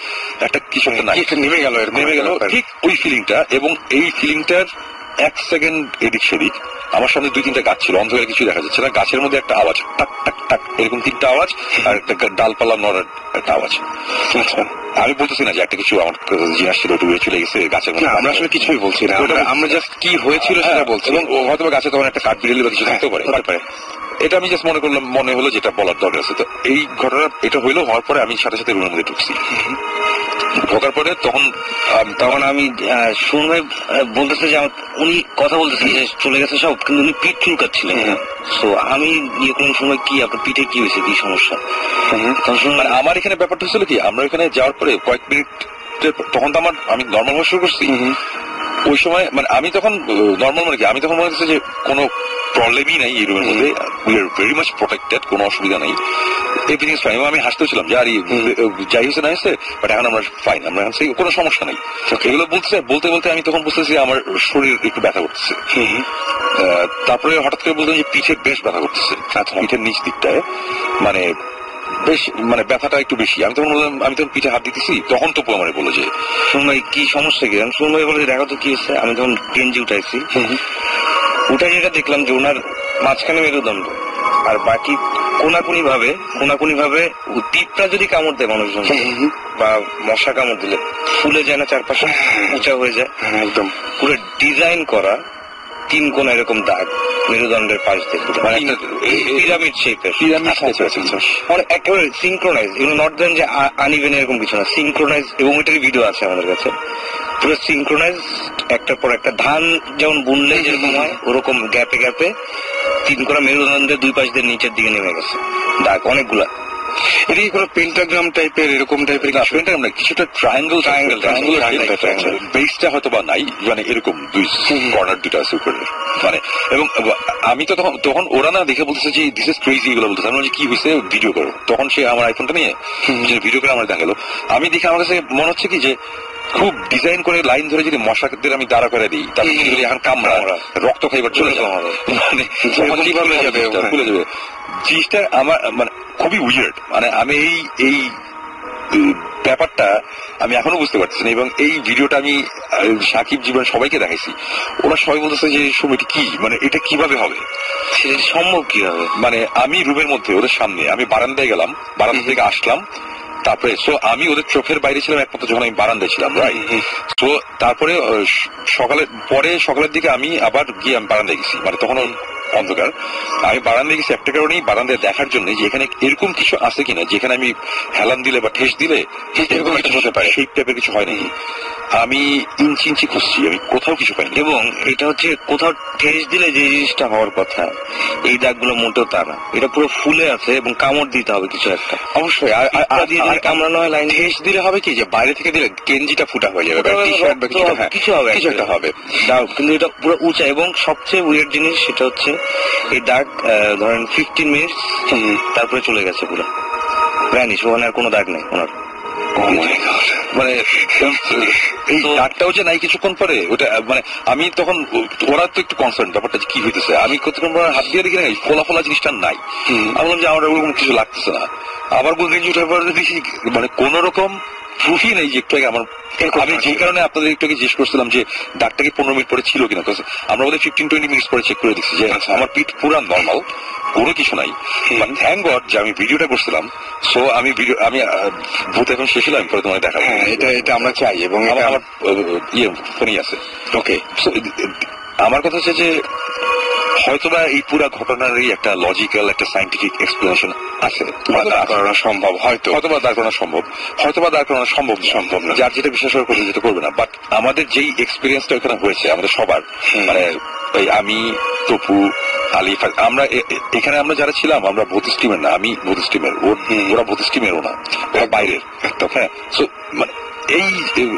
Speaker 4: একটা কিছু একটা নাই, নেমে গেল ঠিক ওই ফিলিংটা। এবং এই ফিলিংটার 1 সেকেন্ড এদিক সেদিক, আমার সামনে 2-3টা গাছ ছিল, অন্ধকারে কিছু দেখা যাচ্ছে না, গাছের মধ্যে একটা আওয়াজ, টাক টাক টাক, এরকম 3টা আওয়াজ, আর একটা ডালপালা নড়ার একটা আওয়াজ। আমি বলতেছি না যে একটা কিছু আমার জিনিস ছিল ডুবে চলে গেছে গাছের মধ্যে, আমরা আসলে কিছুই বলছি না, আমরা জাস্ট কি হয়েছিল সেটা বলছি। এবং হয়তো গাছে তখন একটা কাঠ বিড়ালি বা কিছু থাকতেও পারে, এটা আমি জাস্ট মনে হলো যেটা বলার দরকার আছে। তো এই ঘটনা এটা হওয়ার পরে আমি সাথে সাথে রুমের মধ্যে ঢুকছি। ঢোকার পরে তখন
Speaker 5: আমি শুনবে বলতেছে যে উনি কথা বলতেছেন যে চলে গেছে সব, কিন্তু উনি পিঠ চুলকাচ্ছিলেন। তো আমি ইয়ে করলাম, সময় কি আপনার পিঠে কি হয়েছে, কি সমস্যা?
Speaker 4: মানে আমার এখানে ব্যাপারটা হচ্ছিল কি, আমরা এখানে যাওয়ার পরে কয়েক মিনিট তখন তো আমি নর্মাল হওয়া শুরু করছি। ওই সময় মানে আমি তখন নর্মাল মানে কি, আমি তখন মনে হচ্ছে যে কোনো প্রবলেমই নাই এই রুমের মধ্যে, we are very much protected, কোনো অসুবিধা নাই, এভরিথিং ইজ ফাইন। এবং আমি হাসতেও ছিলাম যে আর যাই হয়েছে না হয়েছে, বাট এখন আমরা ফাইন, আমরা এখন কোনো সমস্যা নেই। এগুলো বলতে বলতে আমি তখন বুঝতেছি আমার শরীর একটু ব্যথা করতেছে। তারপরে হঠাৎ করে বলতাম যে পিঠে বেশ ব্যথা করতেছে, পিঠের নিচ দিকটায় মানে বেশ, মানে ব্যথাটা একটু বেশি। আমি তখন বললাম, আমি তখন পিঠে হাত দিতেছি, তখন তপু আমার বললো যে
Speaker 5: শুনভাই কি সমস্যা কি? আমি শুনভাই বলে দেখো তো কি হচ্ছে। আমি তখন গেঞ্জি উঠাইছি, উঠে যেটা দেখলাম যে ওনার মাঝখানে মেরুদণ্ড, আর বাকি কোনাকুনি ভাবে টিপটা যদি কামড় দেয় মানুষজন বা মশা কামড় দিলে ফুলে যায় না, চারপাশে উঁচা হয়ে যায়, একদম পুরো ডিজাইন করা 3 কোণা এরকম দাগ মেরুদণ্ডের পাশ দিয়ে, পিরামিড শেপের, মানে একেবারে সিনক্রোনাইজ। এগুলো নট দেন যে আনইভেন এরকম কিছু না, সিনক্রোনাইজ। এবং ওইটারই ভিডিও আছে আমাদের কাছে, পুরো সিনক্রোনাইজ, একটার পর একটা। ধান যেমন বুনলে যেরকম হয় ওরকম গ্যাপে গ্যাপে 3 কোণা মেরুদণ্ডের 2 পাশ দিয়ে নিচের দিকে নেমে গেছে দাগ অনেকগুলা।
Speaker 4: এটা কি কোনো পেন্টাগ্রাম টাইপের, এরকম টাইপের? পেন্টাগ্রাম না, কিছুটা ট্রায়াঙ্গেল বেসটা হয়তো বা নাই, মানে এরকম 2 কর্নার 2টা আছে উপরে মানে। এবং আমি তো তখন ওরা না দেখে বলতেছে যে দিস ইজ ক্রেজি, এগুলো বলতেছে। আমি কি হয়েছে ভিডিও করো, তখন সে আমার আইফোনটা নিয়ে ভিডিও করে আমার দেখালো। আমি দেখে আমার কাছে মনে হচ্ছে কি যে খুব ডিজাইন করে লাইন ধরে যদি মশাদের আমি দাঁড়া করে দিই, তাহলে এখন কামড়া রক্ত খাইবার চলে যাবে, মানে খুলে যাবে জিনিসটা। আমার মানে খুবই উইয়ার্ড, মানে আমি এই ব্যাপারটা আমি এখনো বুঝতে পারছি না। এবং এই ভিডিওটা আমি সাকিব, জীবন সবাইকে দেখাইছি, ওরা সবাই বলতেছে যে সময়টি কি, মানে এটা কিভাবে হবে,
Speaker 5: সেটা সম্ভব কিভাবে?
Speaker 4: মানে আমি রুমের মধ্যে ওদের সামনে, আমি বারান্দায় গেলাম, বারান্দা থেকে আসলাম, তারপরে আমি ওদের চোখের বাইরে ছিলাম একমাত্র যখন আমি বারান্দায় ছিলাম, রাইট? তো তারপরে সকালের দিকে আমি আবার গিয়ে আমি বারান্দায় গেছি, মানে তখন অন্ধকার। আমি বারান্দায় গেছি একটা কারণেই, বারান্দায় দেখার জন্য যে এখানে এরকম কিছু আছে কিনা যেখানে আমি হেলান দিলে বা ঠেস দিলে এরকম কিছু হতে পারে, সেই টাইপের কিছু হয় নাকি। আমি ইঞ্চি খুঁজছি, আমি কোথাও কিছু পাইনি।
Speaker 5: এবং এটা হচ্ছে কোথাও ঠেস দিলে যে জিনিসটা হওয়ার কথা, এই দাগগুলো মোটেও তা না, এটা পুরো ফুলে আছে এবং কামড় দিতে হবে কিছু একটা।
Speaker 4: অবশ্যই কামড়ানো হয়, লাইন ঠেস দিলে হবে কি যে বাইরে থেকে দিলে গেঞ্জিটা ফুটা হয়ে যাবে,
Speaker 5: কিছু হবে, কিছু একটা হবে। কিন্তু এটা পুরো উঁচা। এবং সবচেয়ে উইয়ার্ড জিনিস সেটা হচ্ছে এই দাগ ধরেন 15 মিনিট তারপরে চলে গেছে পুরো ভ্যানিশ, ওখানে আর কোনো দাগ নেই ওনার।
Speaker 4: মানে এই দাগটাও যে নাই কিছুক্ষণ পরে ওটা, মানে আমি তখন ওরা তো একটু কনসার্ন ব্যাপারটা কি হইতেছে। আমি কতক্ষণ পর হাত দিয়ে দেখি না ফোলা জিনিসটা নাই। আমি বললাম যে আমার ওরকম কিছু লাগতেছে না। আবার গেঞ্জি উঠার পর দেখি মানে কোন রকম প্রুফই নেই যে একটু আগে আমার, আমি যে কারণে আপনাদের একটু আগে জিজ্ঞেস করছিলাম যে দাগটা কি 15 মিনিট পরে ছিল কিনা, আমরা ওদের 15-20 মিনিট পরে চেক করে দেখছি যে আমার পিঠ পুরা নর্মাল, কোনো কিছু নাই। থ্যাংক গড যে আমি ভিডিওটা করছিলাম। সো আমি ভূত এখন শেষ হলাম, পরে তোমাকে দেখাবো। এটা আমরা চাই, এবং আমার ফোনেই আছে। ওকে, আমার কথা হচ্ছে যে হয়তোবা এই পুরা ঘটনারই একটা লজিক্যাল, একটা সাইন্টিফিক এক্সপ্লেনেশন আছে, সম্ভব, হয়তোবা দাঁড় করানো সম্ভব, হয়তোবা দাঁড় করানো সম্ভব না, যার যেটা বিশ্বাস করবে যেটা করবে না। বাট আমাদের যেই এক্সপিরিয়েন্সটা ওখানে হয়েছে আমাদের সবার, মানে ওই আমি, তপু, আলিফ, আমরা এখানে আমরা যারা ছিলাম আমরা ভূতিস টিমের না, আমি ভূতিস টিমের, ওরা ভূতিস টিমেরও না, ওরা বাইরের একদম। হ্যাঁ, সো মানে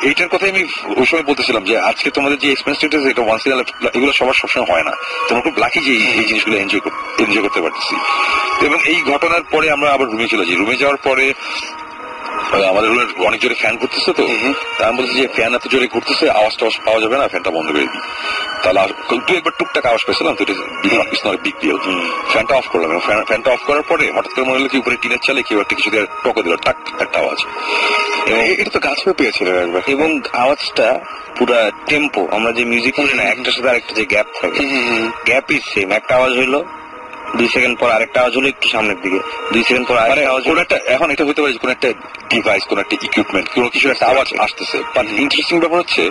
Speaker 4: এইটার কথাই আমি ওই সময় বলতেছিলাম যে আজকে তোমাদের যে এক্সপেরিয়েন্স এটা ওয়ান্স ইন, এগুলো সবার সবসময় হয় না, তোমরা খুব লাকি যে এই জিনিসগুলো এনজয় করতে পারতেছি। এবং এই ঘটনার পরে আমরা আবার রুমে চলে যাই। রুমে যাওয়ার পরে আমাদের রুমের অনেক জোরে ফ্যান ঘুরতেছে, তো আমি বলছি যে ফ্যান এত জোরে ঘুরতেছে, আওয়াজ টাওয়াজ পাওয়া যাবে না, ফ্যানটা বন্ধ করে দিই। তাহলে দু একবার টুকটাক আওয়াজ পেয়েছিলাম, তো বিগ ডিল। ফ্যানটা অফ করলাম, ফ্যানটা অফ করার পরে হঠাৎ করে মনে হলো কি উপরে টিনের চালে কেউ একটা কিছু দিয়ে টকে দিল, টাক একটা আওয়াজ। এটা তো গাছেও পেয়েছিল একবার,
Speaker 5: এবং আওয়াজটা পুরা টেম্পো, আমরা যে মিউজিক শুনি না একটার সাথে আরেকটা যে গ্যাপ থাকে, গ্যাপ ইজ সেম। একটা আওয়াজ হইলো, 2 সেকেন্ড পর আরেকটা আওয়াজ হলো একটু সামনের দিকে, 2 সেকেন্ড পর আরেকটা আওয়াজ।
Speaker 4: এখন এটা হতে পারে কোন একটা ডিভাইস, কোন একটা ইকুইপমেন্ট, কোন কিছু একটা আওয়াজ আসতেছে। বাট ইন্টারেস্টিং ব্যাপার হচ্ছে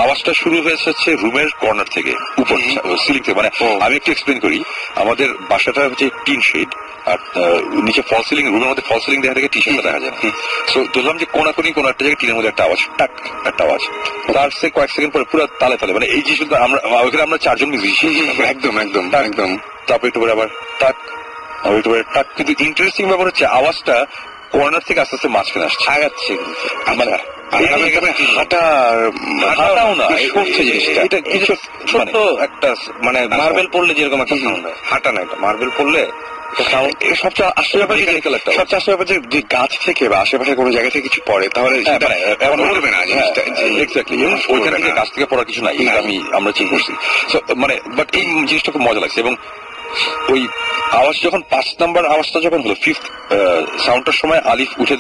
Speaker 4: আওয়াজটা শুরু হয়েছে হচ্ছে রুমের কর্নার থেকে, উপর সিলিং থেকে। মানে আমি একটু এক্সপ্লেন করি, আমাদের বাসাটা হচ্ছে টিন শেড, আর নিচে ফল সিলিং, রুমের মধ্যে ফল সিলিং দেখা থেকে টি শার্টটা দেখা যায়। সো ধরলাম যে কোনাকুনি কোন একটা জায়গায় টিনের মধ্যে একটা আওয়াজ, টাক একটা আওয়াজ, তার সে কয়েক সেকেন্ড পরে পুরো তালে তালে, মানে এই জিনিসটা আমরা ওইখানে আমরা 4 জন মিউজিশিয়ান, একদম একদম একদম। তারপরে একটু পরে আবার টাক, আবার একটু পরে টাক। কিন্তু ইন্টারেস্টিং ব্যাপার হচ্ছে আওয়াজটা কর্নার থেকে আস্তে আস্তে মাঝখানে আসছে, আগাচ্ছে। মানে হাঁটাও না, এটা কিছু ছোট্ট একটা মানে মার্বেল পড়লে যেরকম একটা সাউন্ড হয়, হাঁটা না, এটা মার্বেল পড়লে সবচেয়ে আশেপাশে যে গাছ থেকে বা আশেপাশে কোনো জায়গা থেকে কিছু পড়ে, তাহলে পড়বে না জিনিসটা। এক্স্যাক্টলি, ওইখান থেকে গাছ থেকে পড়া কিছু নাই, আমরা চিন্তা করছি। মানে বাট এই জিনিসটা খুব মজা লাগছে। এবং ওই আওয়াজ যখন 5 নাম্বার আওয়াজটা যখন হলো, 5th সাউন্ডটার সময় আলিফ উঠে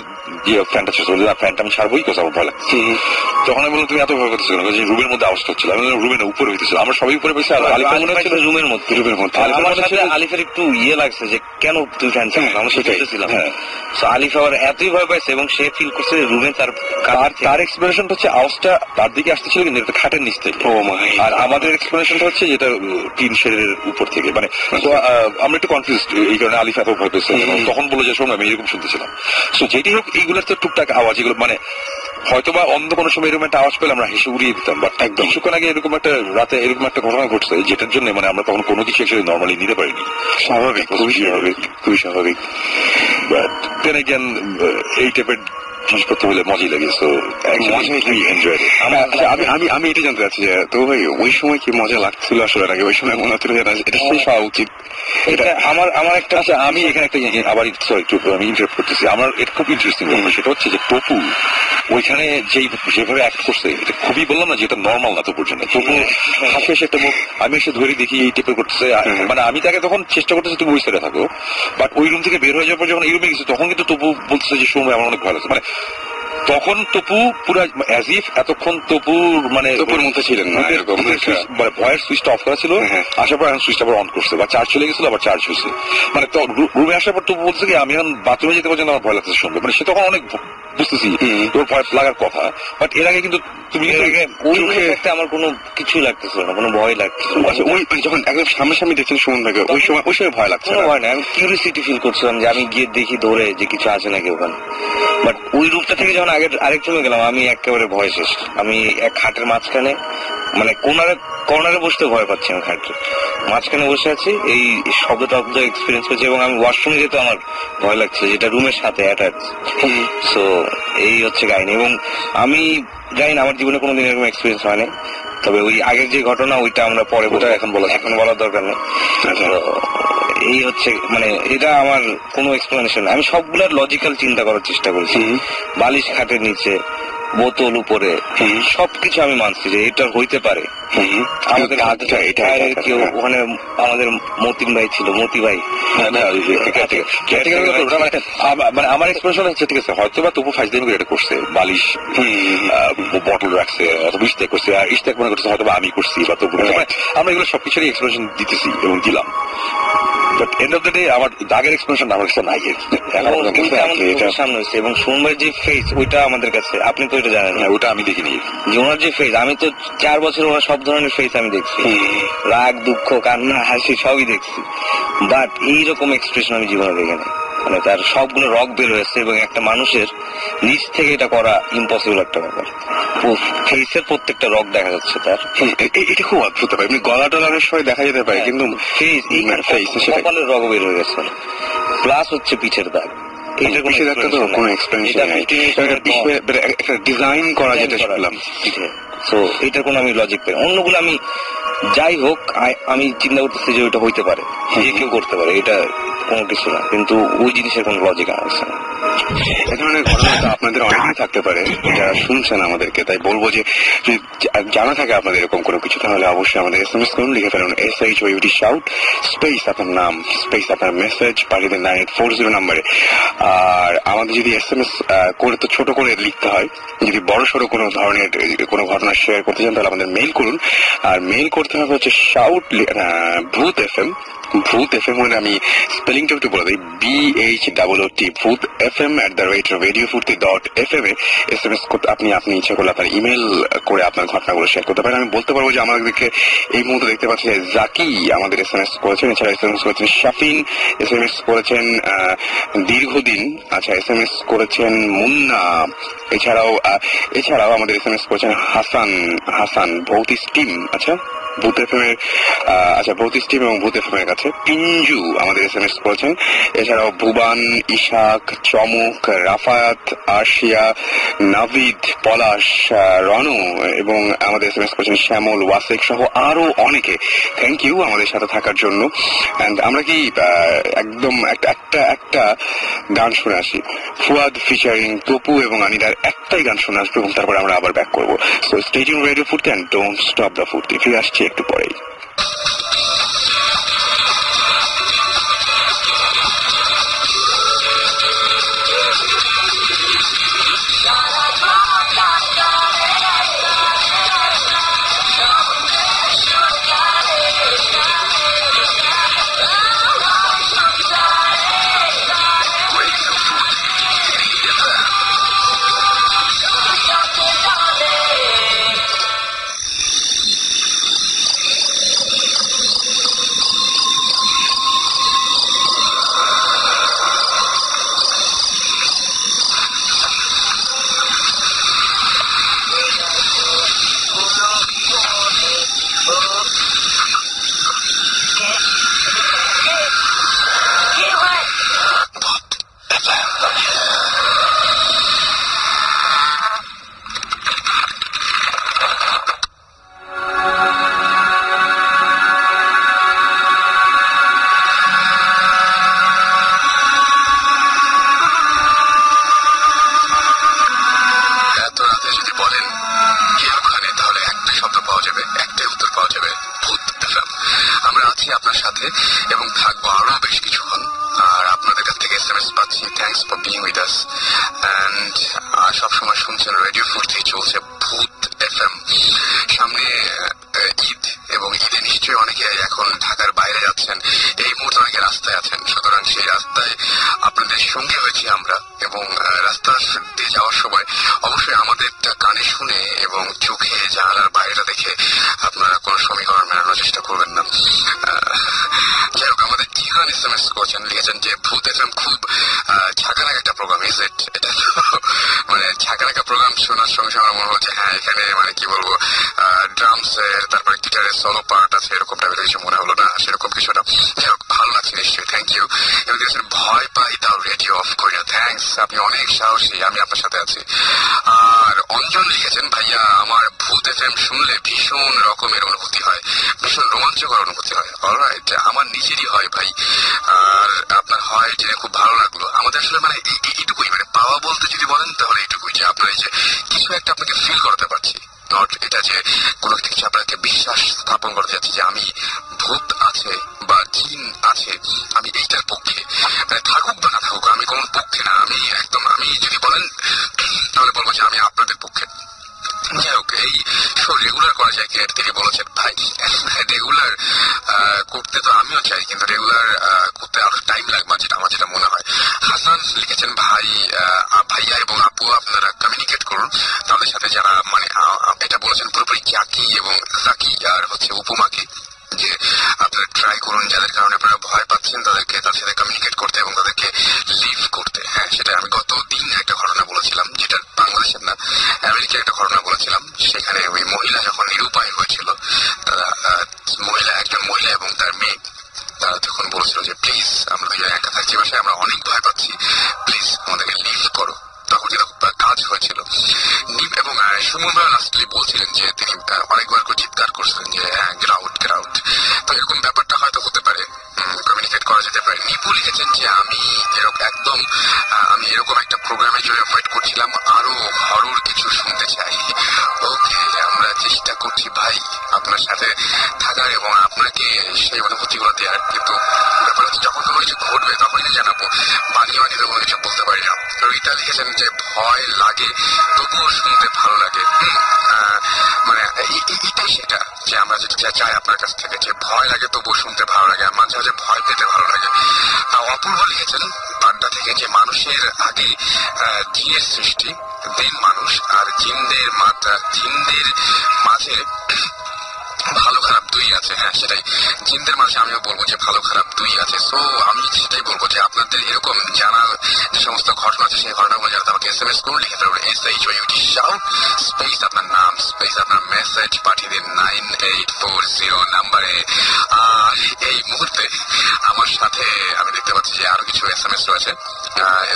Speaker 4: গিয়ে ফ্যানটা ছেড়ে বলল, ফ্যানটা আমি ছাড়বোই, কোথাও আমার ভয় লাগছে। তখন আমি বললাম তুমি এত ভয় করতেছো কেন? রুমের মধ্যে আওয়াজটা হচ্ছিল। আমি রুমের উপরে হইতেছিল, আমরা সবাই উপরে বসে, আলিফের মনে হচ্ছিল রুমের মধ্যে। আমার সাথে আলিফের একটু ইয়ে লাগছে যে কেন তুই ফ্যান চালাস, আমরা সেটাইছিলাম। আলিফ আবার এতই ভয় পাইছে এবং সে ফিল করছে রুমে তার এক্সপ্লেনেশন হচ্ছে আওয়াজটা তার দিকে আসতেছিল কিন্তু এটা খাটের নিচ থেকে। আর আমাদের এক্সপ্লেনেশনটা হচ্ছে যেটা টিন শেডের উপর থেকে। মানে আমরা একটু কনফিউজ, এই কারণে আলিফ এত ভয় পেয়েছে। তখন বলে যে শোনো আমি এরকম শুনতেছিলাম। সো যেটি হোক, এইগুলোর তো টুকটাক আওয়াজ, এগুলো মানে হয়তোবা অন্য কোনো সময় এরকম একটা আওয়াজ পেলে আমরা হেসে উড়িয়ে দিতাম। বাট একদম কিছুক্ষণ আগে এরকম একটা রাতে এরকম একটা ঘটনা ঘটছে, যেটার জন্য মানে আমরা তখন কোনো কিছু অ্যাকচুয়ালি নর্মালি নিতে পারিনি। স্বাভাবিক, খুবই স্বাভাবিক। বাট দেন এগেইন এই টাইপের জিনিসপত্র হলে মজাই লাগে। সো আমি এটা জানতে চাচ্ছি যে তো ভাই ওই সময় কি মজা লাগছিল আসলে নাকি ওই সময় মনে হচ্ছিল যে এটা শেষ হওয়া উচিত? এটা আমার একটা, আচ্ছা আমি এখানে একটা আবার একটু আমি ইন্টারাপ্ট করতেছি। আমার এটা খুব ইন্টারেস্টিং ব্যাপার, সেটা হচ্ছে যে তপু ওইখানে যেভাবে অ্যাক্ট করছে, এটা খুবই বললাম না যে এটা নর্মাল না। তপুর জন্য তপু হাসে এসে একটা মুখ, আমি এসে ধরে দেখি এই টাইপের করতেছে। মানে আমি তাকে তখন চেষ্টা করতেছি তুমি ওই সাইডে থাকো, বাট ওই রুম থেকে বের হয়ে যাওয়ার পর যখন এই রুমে গেছে তখন কিন্তু তপু বলতেছে যে সময় আমার অনেক ভালো লাগছে। মানে তখন তপু পুরো অ্যাজ ইফ এতক্ষণ তপুর মানে তপুর মধ্যে ছিলেন না, ভয়ের সুইচটা অফ করা ছিল, আসার পর এখন সুইচটা আবার অন করছে, বা চার্জ চলে গেছিল আবার চার্জ হয়েছে। মানে রুমে আসার পর তপু বলছে কি আমি এখন বাথরুমে যেতে পর্যন্ত আমার ভয় লাগছে শুনবে। মানে সে তখন অনেক বুঝতেছি তোর ভয় লাগার কথা, বাট এর আগে কিন্তু তুমি ওই আমার কোনো কিছুই লাগতেছিল না, কোনো ভয় লাগছিল। আচ্ছা ওই যখন একদম সামনাসামনি দেখছেন সুমনটাকে, ওই সময় ভয় লাগছে? ভয় না, আমি কিউরিয়াসিটি ফিল করছিলাম যে আমি গিয়ে দেখি দৌড়ে যে কিছু আছে নাকি ওখানে। বাট ওই রূপটা থেকে যখন আরেক রুমে গেলাম আমি একেবারে ভয় শেষ। আমি এক খাটের মাঝখানে, মানে কর্নারে বসতে ভয় পাচ্ছি, আমি খাটের মাঝখানে বসে আছি, এই শব্দ টব্দ এক্সপিরিয়েন্স করছি এবং আমি ওয়াশরুমে যেতে আমার ভয় লাগছে, যেটা রুমের সাথে অ্যাটাচ। সো এই হচ্ছে কাহিনী। এবং আমি জানি না, আমার জীবনে কোনোদিন এরকম এক্সপিরিয়েন্স হয়নি। তবে ওই আগের যে ঘটনা ওইটা আমরা পরে এখন বলার দরকার নেই। এই হচ্ছে মানে এটা আমার কোনো এক্সপ্লেনেশন, আমি সবগুলার লজিক্যাল চিন্তা করার চেষ্টা করেছি। বালিশ খাটের নিচে, বোতল উপরে, সবকিছু আমি মানছি যে এটা হইতে পারে। আমাদের কেউ ওখানে আমাদের মতিন ভাই ছিল, মতি ভাই, মানে আমার এক্সপ্রেশন হচ্ছে ঠিক আছে হয়তো বা তবু ফাইজলামি করে এটা করছে, বালিশ বটল রাখছে অথবা ইস্তেক করছে, আর ইস্তেক মনে করছে হয়তো বা আমি করছি বা তবু, আমরা এগুলো সবকিছুরই এক্সপ্রেশন দিতেছি এবং দিলাম। But end of the day আমার দাগের এক্সপ্রেশন আমার কাছে নাই। সামনে হয়েছে এবং সুমনের যে ফেস ওইটা আমাদের কাছে, আপনি তো এটা জানেন না, ওটা আমি দেখিনি। যে ওনার যে ফেস, আমি তো 4 বছর ওনার সব ধরনের ফেস আমি দেখছি, রাগ, দুঃখ, কান্না, হাসি সবই দেখছি, বাট এইরকম এক্সপ্রেশন আমি জীবনে দেখি না।
Speaker 5: মানে তার সবগুলো রগ বের হয়েছে এবং একটা মানুষের নিচ থেকে এটা করা ইম্পসিবল একটা ব্যাপার। ফেসের প্রত্যেকটা রগ দেখা যাচ্ছে তার।
Speaker 1: এটা খুব অদ্ভুত ব্যাপার। এমনি গলা টলার সময় দেখা যেতে পারে, কিন্তু
Speaker 5: কপালের রগ বের হয়ে গেছে, প্লাস হচ্ছে পিঠের দাগ।
Speaker 1: ডিজাইন করা যেটা শুনলাম,
Speaker 5: তো এটার কোনো আমি লজিক পাই। অন্যগুলো আমি যাই হোক আমি চিন্তা করতেছি যে ওইটা হইতে পারে, যে কেউ করতে পারে, এটা কোনো কিছু না, কিন্তু ওই জিনিসের কোনো লজিক আমার কাছে না।
Speaker 1: এ ধরনের ঘটনা আপনাদের অনেকই থাকতে পারে যারা শুনছেন আমাদেরকে, তাই বলবো যে জানা থাকে আপনাদের এরকম কোনো কিছু, তাহলে অবশ্যই আমাদের SMS করুন, লিখে ফেলুন SHOUT শাউট স্পেস আপনার নাম স্পেস আপনার মেসেজ পাঠিয়ে দিন 9840 নাম্বারে। আর আমাদের যদি SMS করে তো ছোট করে লিখতে হয়, যদি বড় সড়ো কোনো ধরনের কোনো ঘটনা শেয়ার করতে চান তাহলে আমাদের মেইল করুন। আর মেইল করতে হবে হচ্ছে শাউট ভূত FM, ভূত FM মানে আমি স্পেলিংটা একটু বলে দিই, BHOOT ভূত FM @radiofurti.fm এ SMS করতে আপনি ইচ্ছা করলে আপনার ইমেল করে আপনার ঘটনাগুলো শেয়ার করতে পারেন। আমি বলতে পারবো যে আমাদেরকে এই মুহূর্তে দেখতে পাচ্ছি জাকি আমাদের SMS করেছেন, এছাড়া SMS করেছেন শাফিন, SMS করেছেন দীর্ঘদিন, আচ্ছা SMS করেছেন মুন্না, এছাড়াও আমাদের SMS করেছেন হাসান ভৌতিস টিম, আচ্ছা ভূত FM এর ভৌতিস টিম এবং ভূত FM এর কাছে পিঞ্জু আমাদের SMS করেছেন। এছাড়াও ভুবান, ইশাক, চমক, রাফায়াত, আরশিয়া, নাভিদ, পলাশ, রনু এবং আমাদের SMS করেছেন শ্যামল, ওয়াসেক সহ আরো অনেকে। থ্যাংক ইউ আমাদের সাথে থাকার জন্য। এন্ড আমরা কি একদম একটা গান শুনে আসি, ফুয়াদ ফিচারিং তপু এবং আনিদার একটাই গান শুনে আসবো এবং তারপরে আমরা আবার ব্যাক করবো। সো স্টে টিউন রেডিও ফুর্তি এন্ড ডোন্ট স্টপ দ্য ফুর্তি। ফিরে আসছি একটু পরেই। ঘটনা বলেছিলাম, সেখানে ওই মহিলা যখন নিরুপায় হয়েছিল, তারা একজন মহিলা এবং তার মেয়ে, তারা তখন বলেছিল যে প্লিজ আমরা দুজন একা থাকছি বাসায়, আমরা অনেক ভয় পাচ্ছি, প্লিজ আমাদেরকে লিভ করো। তখন যেটা কাজ হয়েছিল এবং সুমন ভাই লাস্টলি বলছিলেন যে তিনি অনেকবার করে চিৎকার করছিলেন যে গেট আউট গেট আউট। তো এরকম ব্যাপারটা হয়তো হতে পারে, কমিউনিকেট করা যেতে পারে। নিপু লিখেছেন যে আমি এরকম একটা প্রোগ্রামের জন্য ওয়েট করছিলাম, আরো হরর কিছু শুনতে চাই। ওকে, আমরা চেষ্টা করছি ভাই আপনার সাথে থাকার এবং আপনাকে সেই অনুভূতিগুলো দেওয়ার, কিন্তু ব্যাপার হচ্ছে যখন কোনো কিছু ঘটবে তখনই জানাবো, বানিয়ে বানিয়ে তো কোনো কিছু বলতে পারি না। রীতা লিখেছেন যে ভয় লাগে তবুও শুনতে ভালো লাগে। মানে এটাই সেটা যে আমরা যেটা চাই আপনার কাছ থেকে, যে ভয় লাগে তবুও শুনতে ভালো লাগে, মাঝে মাঝে ভয় পেতে ভালো লাগে। অপূর্ব লিখেছেন পাড্ডা থেকে যে মানুষের আগে জিনের সৃষ্টি, দেন মানুষ, আর জিনদের মাঝে ভালো খারাপ দুই আছে। হ্যাঁ, সেটাই, জিনদের মাঝে আমিও বলবো যে ভালো খারাপ দুই আছে। সো আমি সেটাই বলবো যে আপনাদের এরকম জানার যে সমস্ত ঘটনা আছে সেই ঘটনাগুলো জানাতে আমাকে SMS করুন, লিখে দেবেন SHOUT শাউট স্পেস আপনার নাম স্পেস আপনার মেসেজ পাঠিয়ে দিন 9840 নাম্বারে। আর এই মুহূর্তে আমার সাথে আমি দেখতে পাচ্ছি যে আরো কিছু SMS রয়েছে।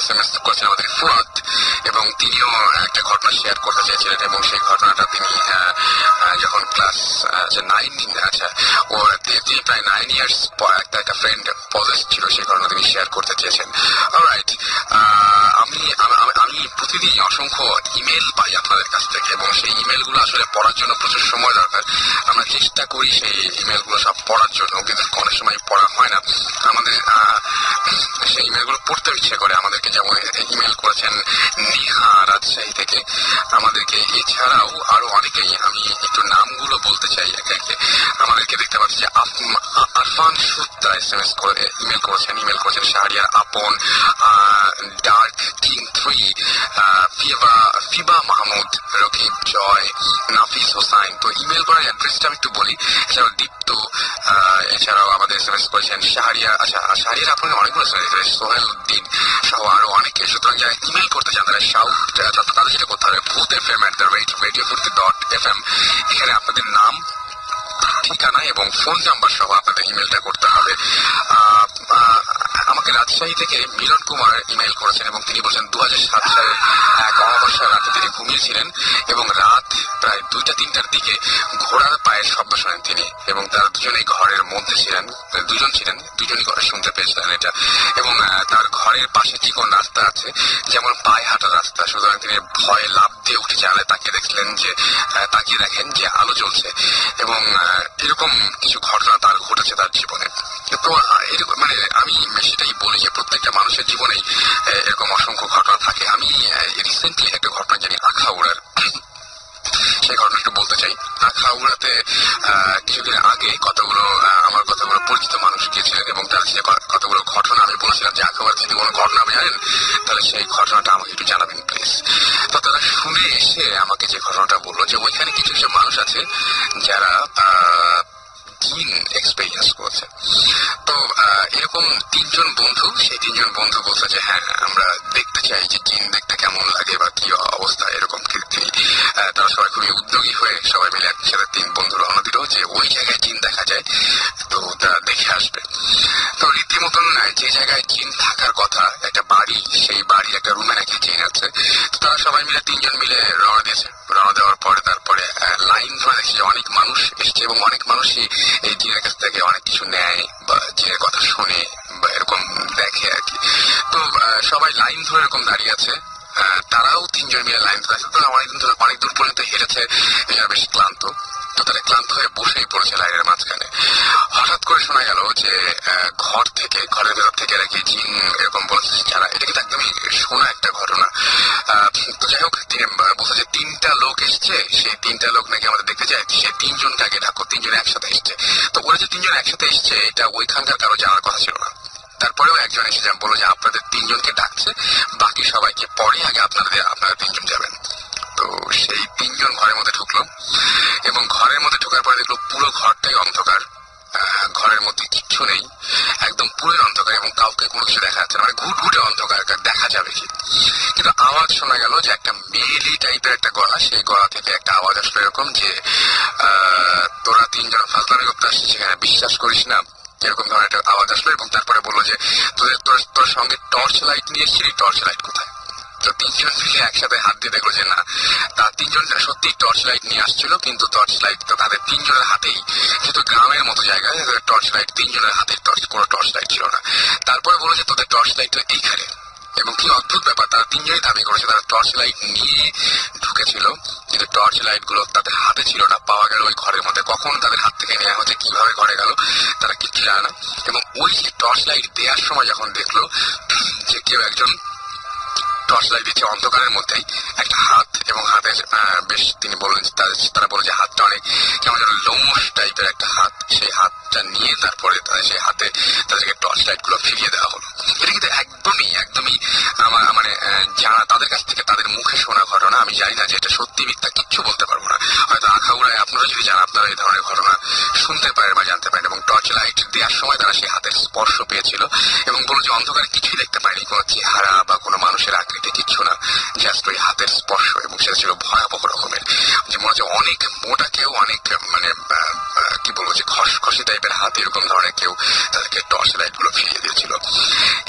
Speaker 1: SMS করেছেন আমাদের ফুয়াদ, এবং তিনিও একটা ঘটনা শেয়ার করতে চেয়েছিলেন, এবং সেই ঘটনাটা তিনি যখন ক্লাস 9, আচ্ছা ওর তিনি প্রায় 9 ইয়ার্স একটা ফ্রেন্ড পজেস ছিল, সেই ঘটনা তিনি শেয়ার করতে চেয়েছেন। অলরাইট, আমি প্রতিদিন অসংখ্য ইমেল পাই আপনাদের কাছ থেকে, এবং সেই ইমেলগুলো আসলে পড়ার জন্য প্রচুর সময় দরকার। আমরা চেষ্টা করি সেই ইমেলগুলো সব পড়ার জন্য, কিন্তু অনেক সময় পড়া হয় না। আমাদের সেই ইমেলগুলো পড়তে ইচ্ছে করে আমাদেরকে, যেমন ইমেল করেছেন নেহা রাজশাহী থেকে আমাদেরকে, এছাড়াও আরো অনেকেই, আমি একটু নামগুলো বলতে চাই একে একে। আমাদেরকে দেখতে পাচ্ছি যে আরফান সুত্রা SMS করে ইমেল করেছেন শাহরিয়ার আপন, ডার্ক কিং 3, ফিবা মাহমুদ, রকিব জয়, নাফিস হোসাইন। তো ইমেল করার অ্যাড্রেসটা আমি একটু বলি। এছাড়াও দীপ্ত, এছাড়াও আমাদের SMS করেছেন শাহরিয়ার, আচ্ছা শাহরিয়ার আপনাকে অনেকগুলো সোহেল উদ্দিন সহ আরো অনেকে। সুতরাং যারা ইমেল করতে চান তারা তাদের যেটা করতে হবে boothfm@radio40.fm, এখানে আপনাদের নাম, ঠিকানা এবং ফোন নাম্বার সহ আপনাদের ইমেলটা করতে হবে। আমাকে রাজশাহী থেকে মিলন কুমার ইমেল করেছেন, এবং তিনি বলছেন 2007 সালের এক অমাবস্যার রাতে তিনি ঘুমিয়েছিলেন এবং রাত প্রায় 2টা-3টার দিকে ঘোড়ার পায়ের শব্দ শোনেন তিনি, এবং তারা দুজনেই ঘরের মধ্যে ছিলেন, দুজনই ঘরে শুনতে পেয়েছিলেন এটা। এবং তার ঘরের পাশে চিকন রাস্তা আছে, যেমন পায়ে হাঁটার রাস্তা। সুতরাং তিনি ভয়ে লাফ দিয়ে উঠে জানলে তাকিয়ে দেখেন যে আলো জ্বলছে, এবং এরকম কিছু ঘটনা তার ঘটেছে তার জীবনে। তো এরকম মানে আমি সেটাই বলি যে প্রত্যেকটা মানুষের জীবনেই এরকম অসংখ্য ঘটনা থাকে। আমি রিসেন্টলি একটা ঘটনা জানি আখাউড়ার, সেই ঘটনা একটু বলতে চাই। আখাউড়াতে কিছুদিন আগে আমার কতগুলো পরিচিত মানুষ গিয়েছিলেন, এবং তার যে কতগুলো ঘটনা আমি বলেছিলাম যে আখাউড়া যদি কোনো ঘটনা আপনি জানেন তাহলে সেই ঘটনাটা আমাকে একটু জানাবেন প্লিজ। তো তারা শুনে এসে আমাকে যে ঘটনাটা বললো যে ওইখানে কিছু কিছু মানুষ আছে যারা জিন এক্সপেরিয়েন্স করেছে। তো এরকম 3জন বন্ধু, সেই 3জন বন্ধু বলছে যে হ্যাঁ আমরা দেখতে চাই যে জিন দেখতে কেমন লাগে বা কি অবস্থা, এরকম তিনি তারা সবাই খুবই উদ্যোগী হয়ে সবাই মিলে একসাথে 3 বন্ধু রওনা দিল যে ওই জায়গায় জিন দেখা যায়, তো তারা দেখে আসবে। তো রীতিমতন যে জায়গায় জিন থাকার কথা একটা বাড়ি, সেই বাড়ির একটা রুমে নাকি জিন আছে। তো তারা সবাই মিলে 3জন মিলে রওনা দিয়েছে। রওনা দেওয়ার পরে তারপরে লাইন ধরে দেখছি যে অনেক মানুষ এসছে, এবং অনেক মানুষই এই জিনের কাছ থেকে অনেক কিছু নেয় বা জিনের কথা শুনে বা এরকম দেখে আর কি। তো সবাই লাইন ধরে এরকম দাঁড়িয়ে আছে, তারাও 3জন মিলে লাইন ধরে আছে। তো অনেক দূর পর্যন্ত হেরেছে, বেশ ক্লান্ত। তো তারা ক্লান্ত হয়ে বসেই পড়েছে লাইনের মাঝখানে। হঠাৎ করে শোনা গেল যে ঘরের ভেতর থেকে নাকি জিন এরকম বলেছে যারা, এটা কিন্তু একদমই শোনা একটা ঘটনা। তো যাই হোক, বলছে যে 3টা লোক এসছে, সেই 3টা লোক নাকি আমাদের দেখতে যায়, সে 3জনকে আগে ডাকো, 3জন একসাথে এসছে। তো ওরা যে 3জন একসাথে এসছে এটা ওইখানকার কারো জানার কথা ছিল না। তারপরেও একজন এসে বললো যে আপনাদের 3জনকে ডাকছে, বাকি সবাইকে পরে আগে আপনারা 3জন যাবেন। তো সেই 3জন ঘরের মধ্যে ঢুকলো, এবং ঘরের মধ্যে ঢোকার পরে দেখলো পুরো ঘরটাই অন্ধকার, ঘরের মধ্যে কিচ্ছু নেই। একদম পুরো অন্ধকার এবং কাউকে কোনো কিছু দেখা যাচ্ছে না, মানে ঘুটঘুটে অন্ধকার, দেখা যাবে কি। কিন্তু আওয়াজ শোনা গেল যে একটা মেলি টাইপের একটা গলা, সেই গলা থেকে একটা আওয়াজ আসলো এরকম যে তোরা তিনজন ফাজলামি করতে আসছিস, সেখানে বিশ্বাস করিস না, এরকম ধরনের একটা আওয়াজ আসলো। এবং তারপরে বললো যে তোর সঙ্গে টর্চ লাইট নিয়ে এসেছিলি, টর্চ লাইট কোথায়? তো তিনজন মিলে একসাথে হাত দিয়ে দেখলো যে না, তার তিনজন সত্যি টর্চ লাইট নিয়ে আসছিল, কিন্তু টর্চ লাইট তো তাদের তিনজনের হাতেই, যেহেতু গ্রামের মতো জায়গায় টর্চ লাইট তিনজনের হাতে, কোনো টর্চ লাইট ছিল না। তারপরে বললো যে তোদের টর্চ লাইট তো এইখানে। এবং কি অদ্ভুত ব্যাপার, তারা তিনজনই দাবি করেছে তারা টর্চ লাইট নিয়ে ঢুকেছিল, কিন্তু টর্চ লাইট গুলো তাদের হাতে ছিল না, পাওয়া গেল ওই ঘরের মধ্যে। কখন তাদের হাত থেকে নেওয়া হচ্ছে, কিভাবে ঘরে গেল, তারা কিচ্ছু জানে না। এবং ওই যে টর্চ লাইট দেওয়ার সময় যখন দেখলো যে কেউ একজন টর্চ লাইট দিচ্ছে অন্ধকারের মধ্যেই একটা হাত, এবং হাতের বেশ তিনি বললেন, তারা বলে যে হাতটা অনেক কেমন যেন লোমশ টাইপের একটা হাত, সেই হাতটা নিয়ে তারপরে সেই হাতে তাদেরকে টর্চ লাইট গুলো ফিরিয়ে দেওয়া হলো। এটা কিন্তু একদমই আমার মানে জানা, তাদের কাছ থেকে তাদের মুখে শোনা ঘটনা। আমি জানি না যে এটা সত্যি মিথ্যা, কিচ্ছু বলতে পারবো না। হয়তো আখাউড়ায় আপনারা যদি জান, আপনারা এই ধরনের ঘটনা শুনতে পারেন বা জানতে পারেন। এবং টর্চ লাইট দেওয়ার সময় তারা সেই হাতের স্পর্শ পেয়েছিল এবং বলল যে অন্ধকারে কিছুই দেখতে পায়নি, কোনো চেহারা বা কোনো মানুষের আকৃতি কিচ্ছু না, জাস্ট ওই হাতের স্পর্শ। এবং সেটা ছিল ভয়াবহ রকমের, যে মনে হচ্ছে অনেক মোটা কেউ, অনেক মানে কি বলবো যে খসখসি টাইপের হাত, এরকম ধরনের কেউ তাদেরকে টর্চ লাইট গুলো ফিরিয়ে দিয়েছিল।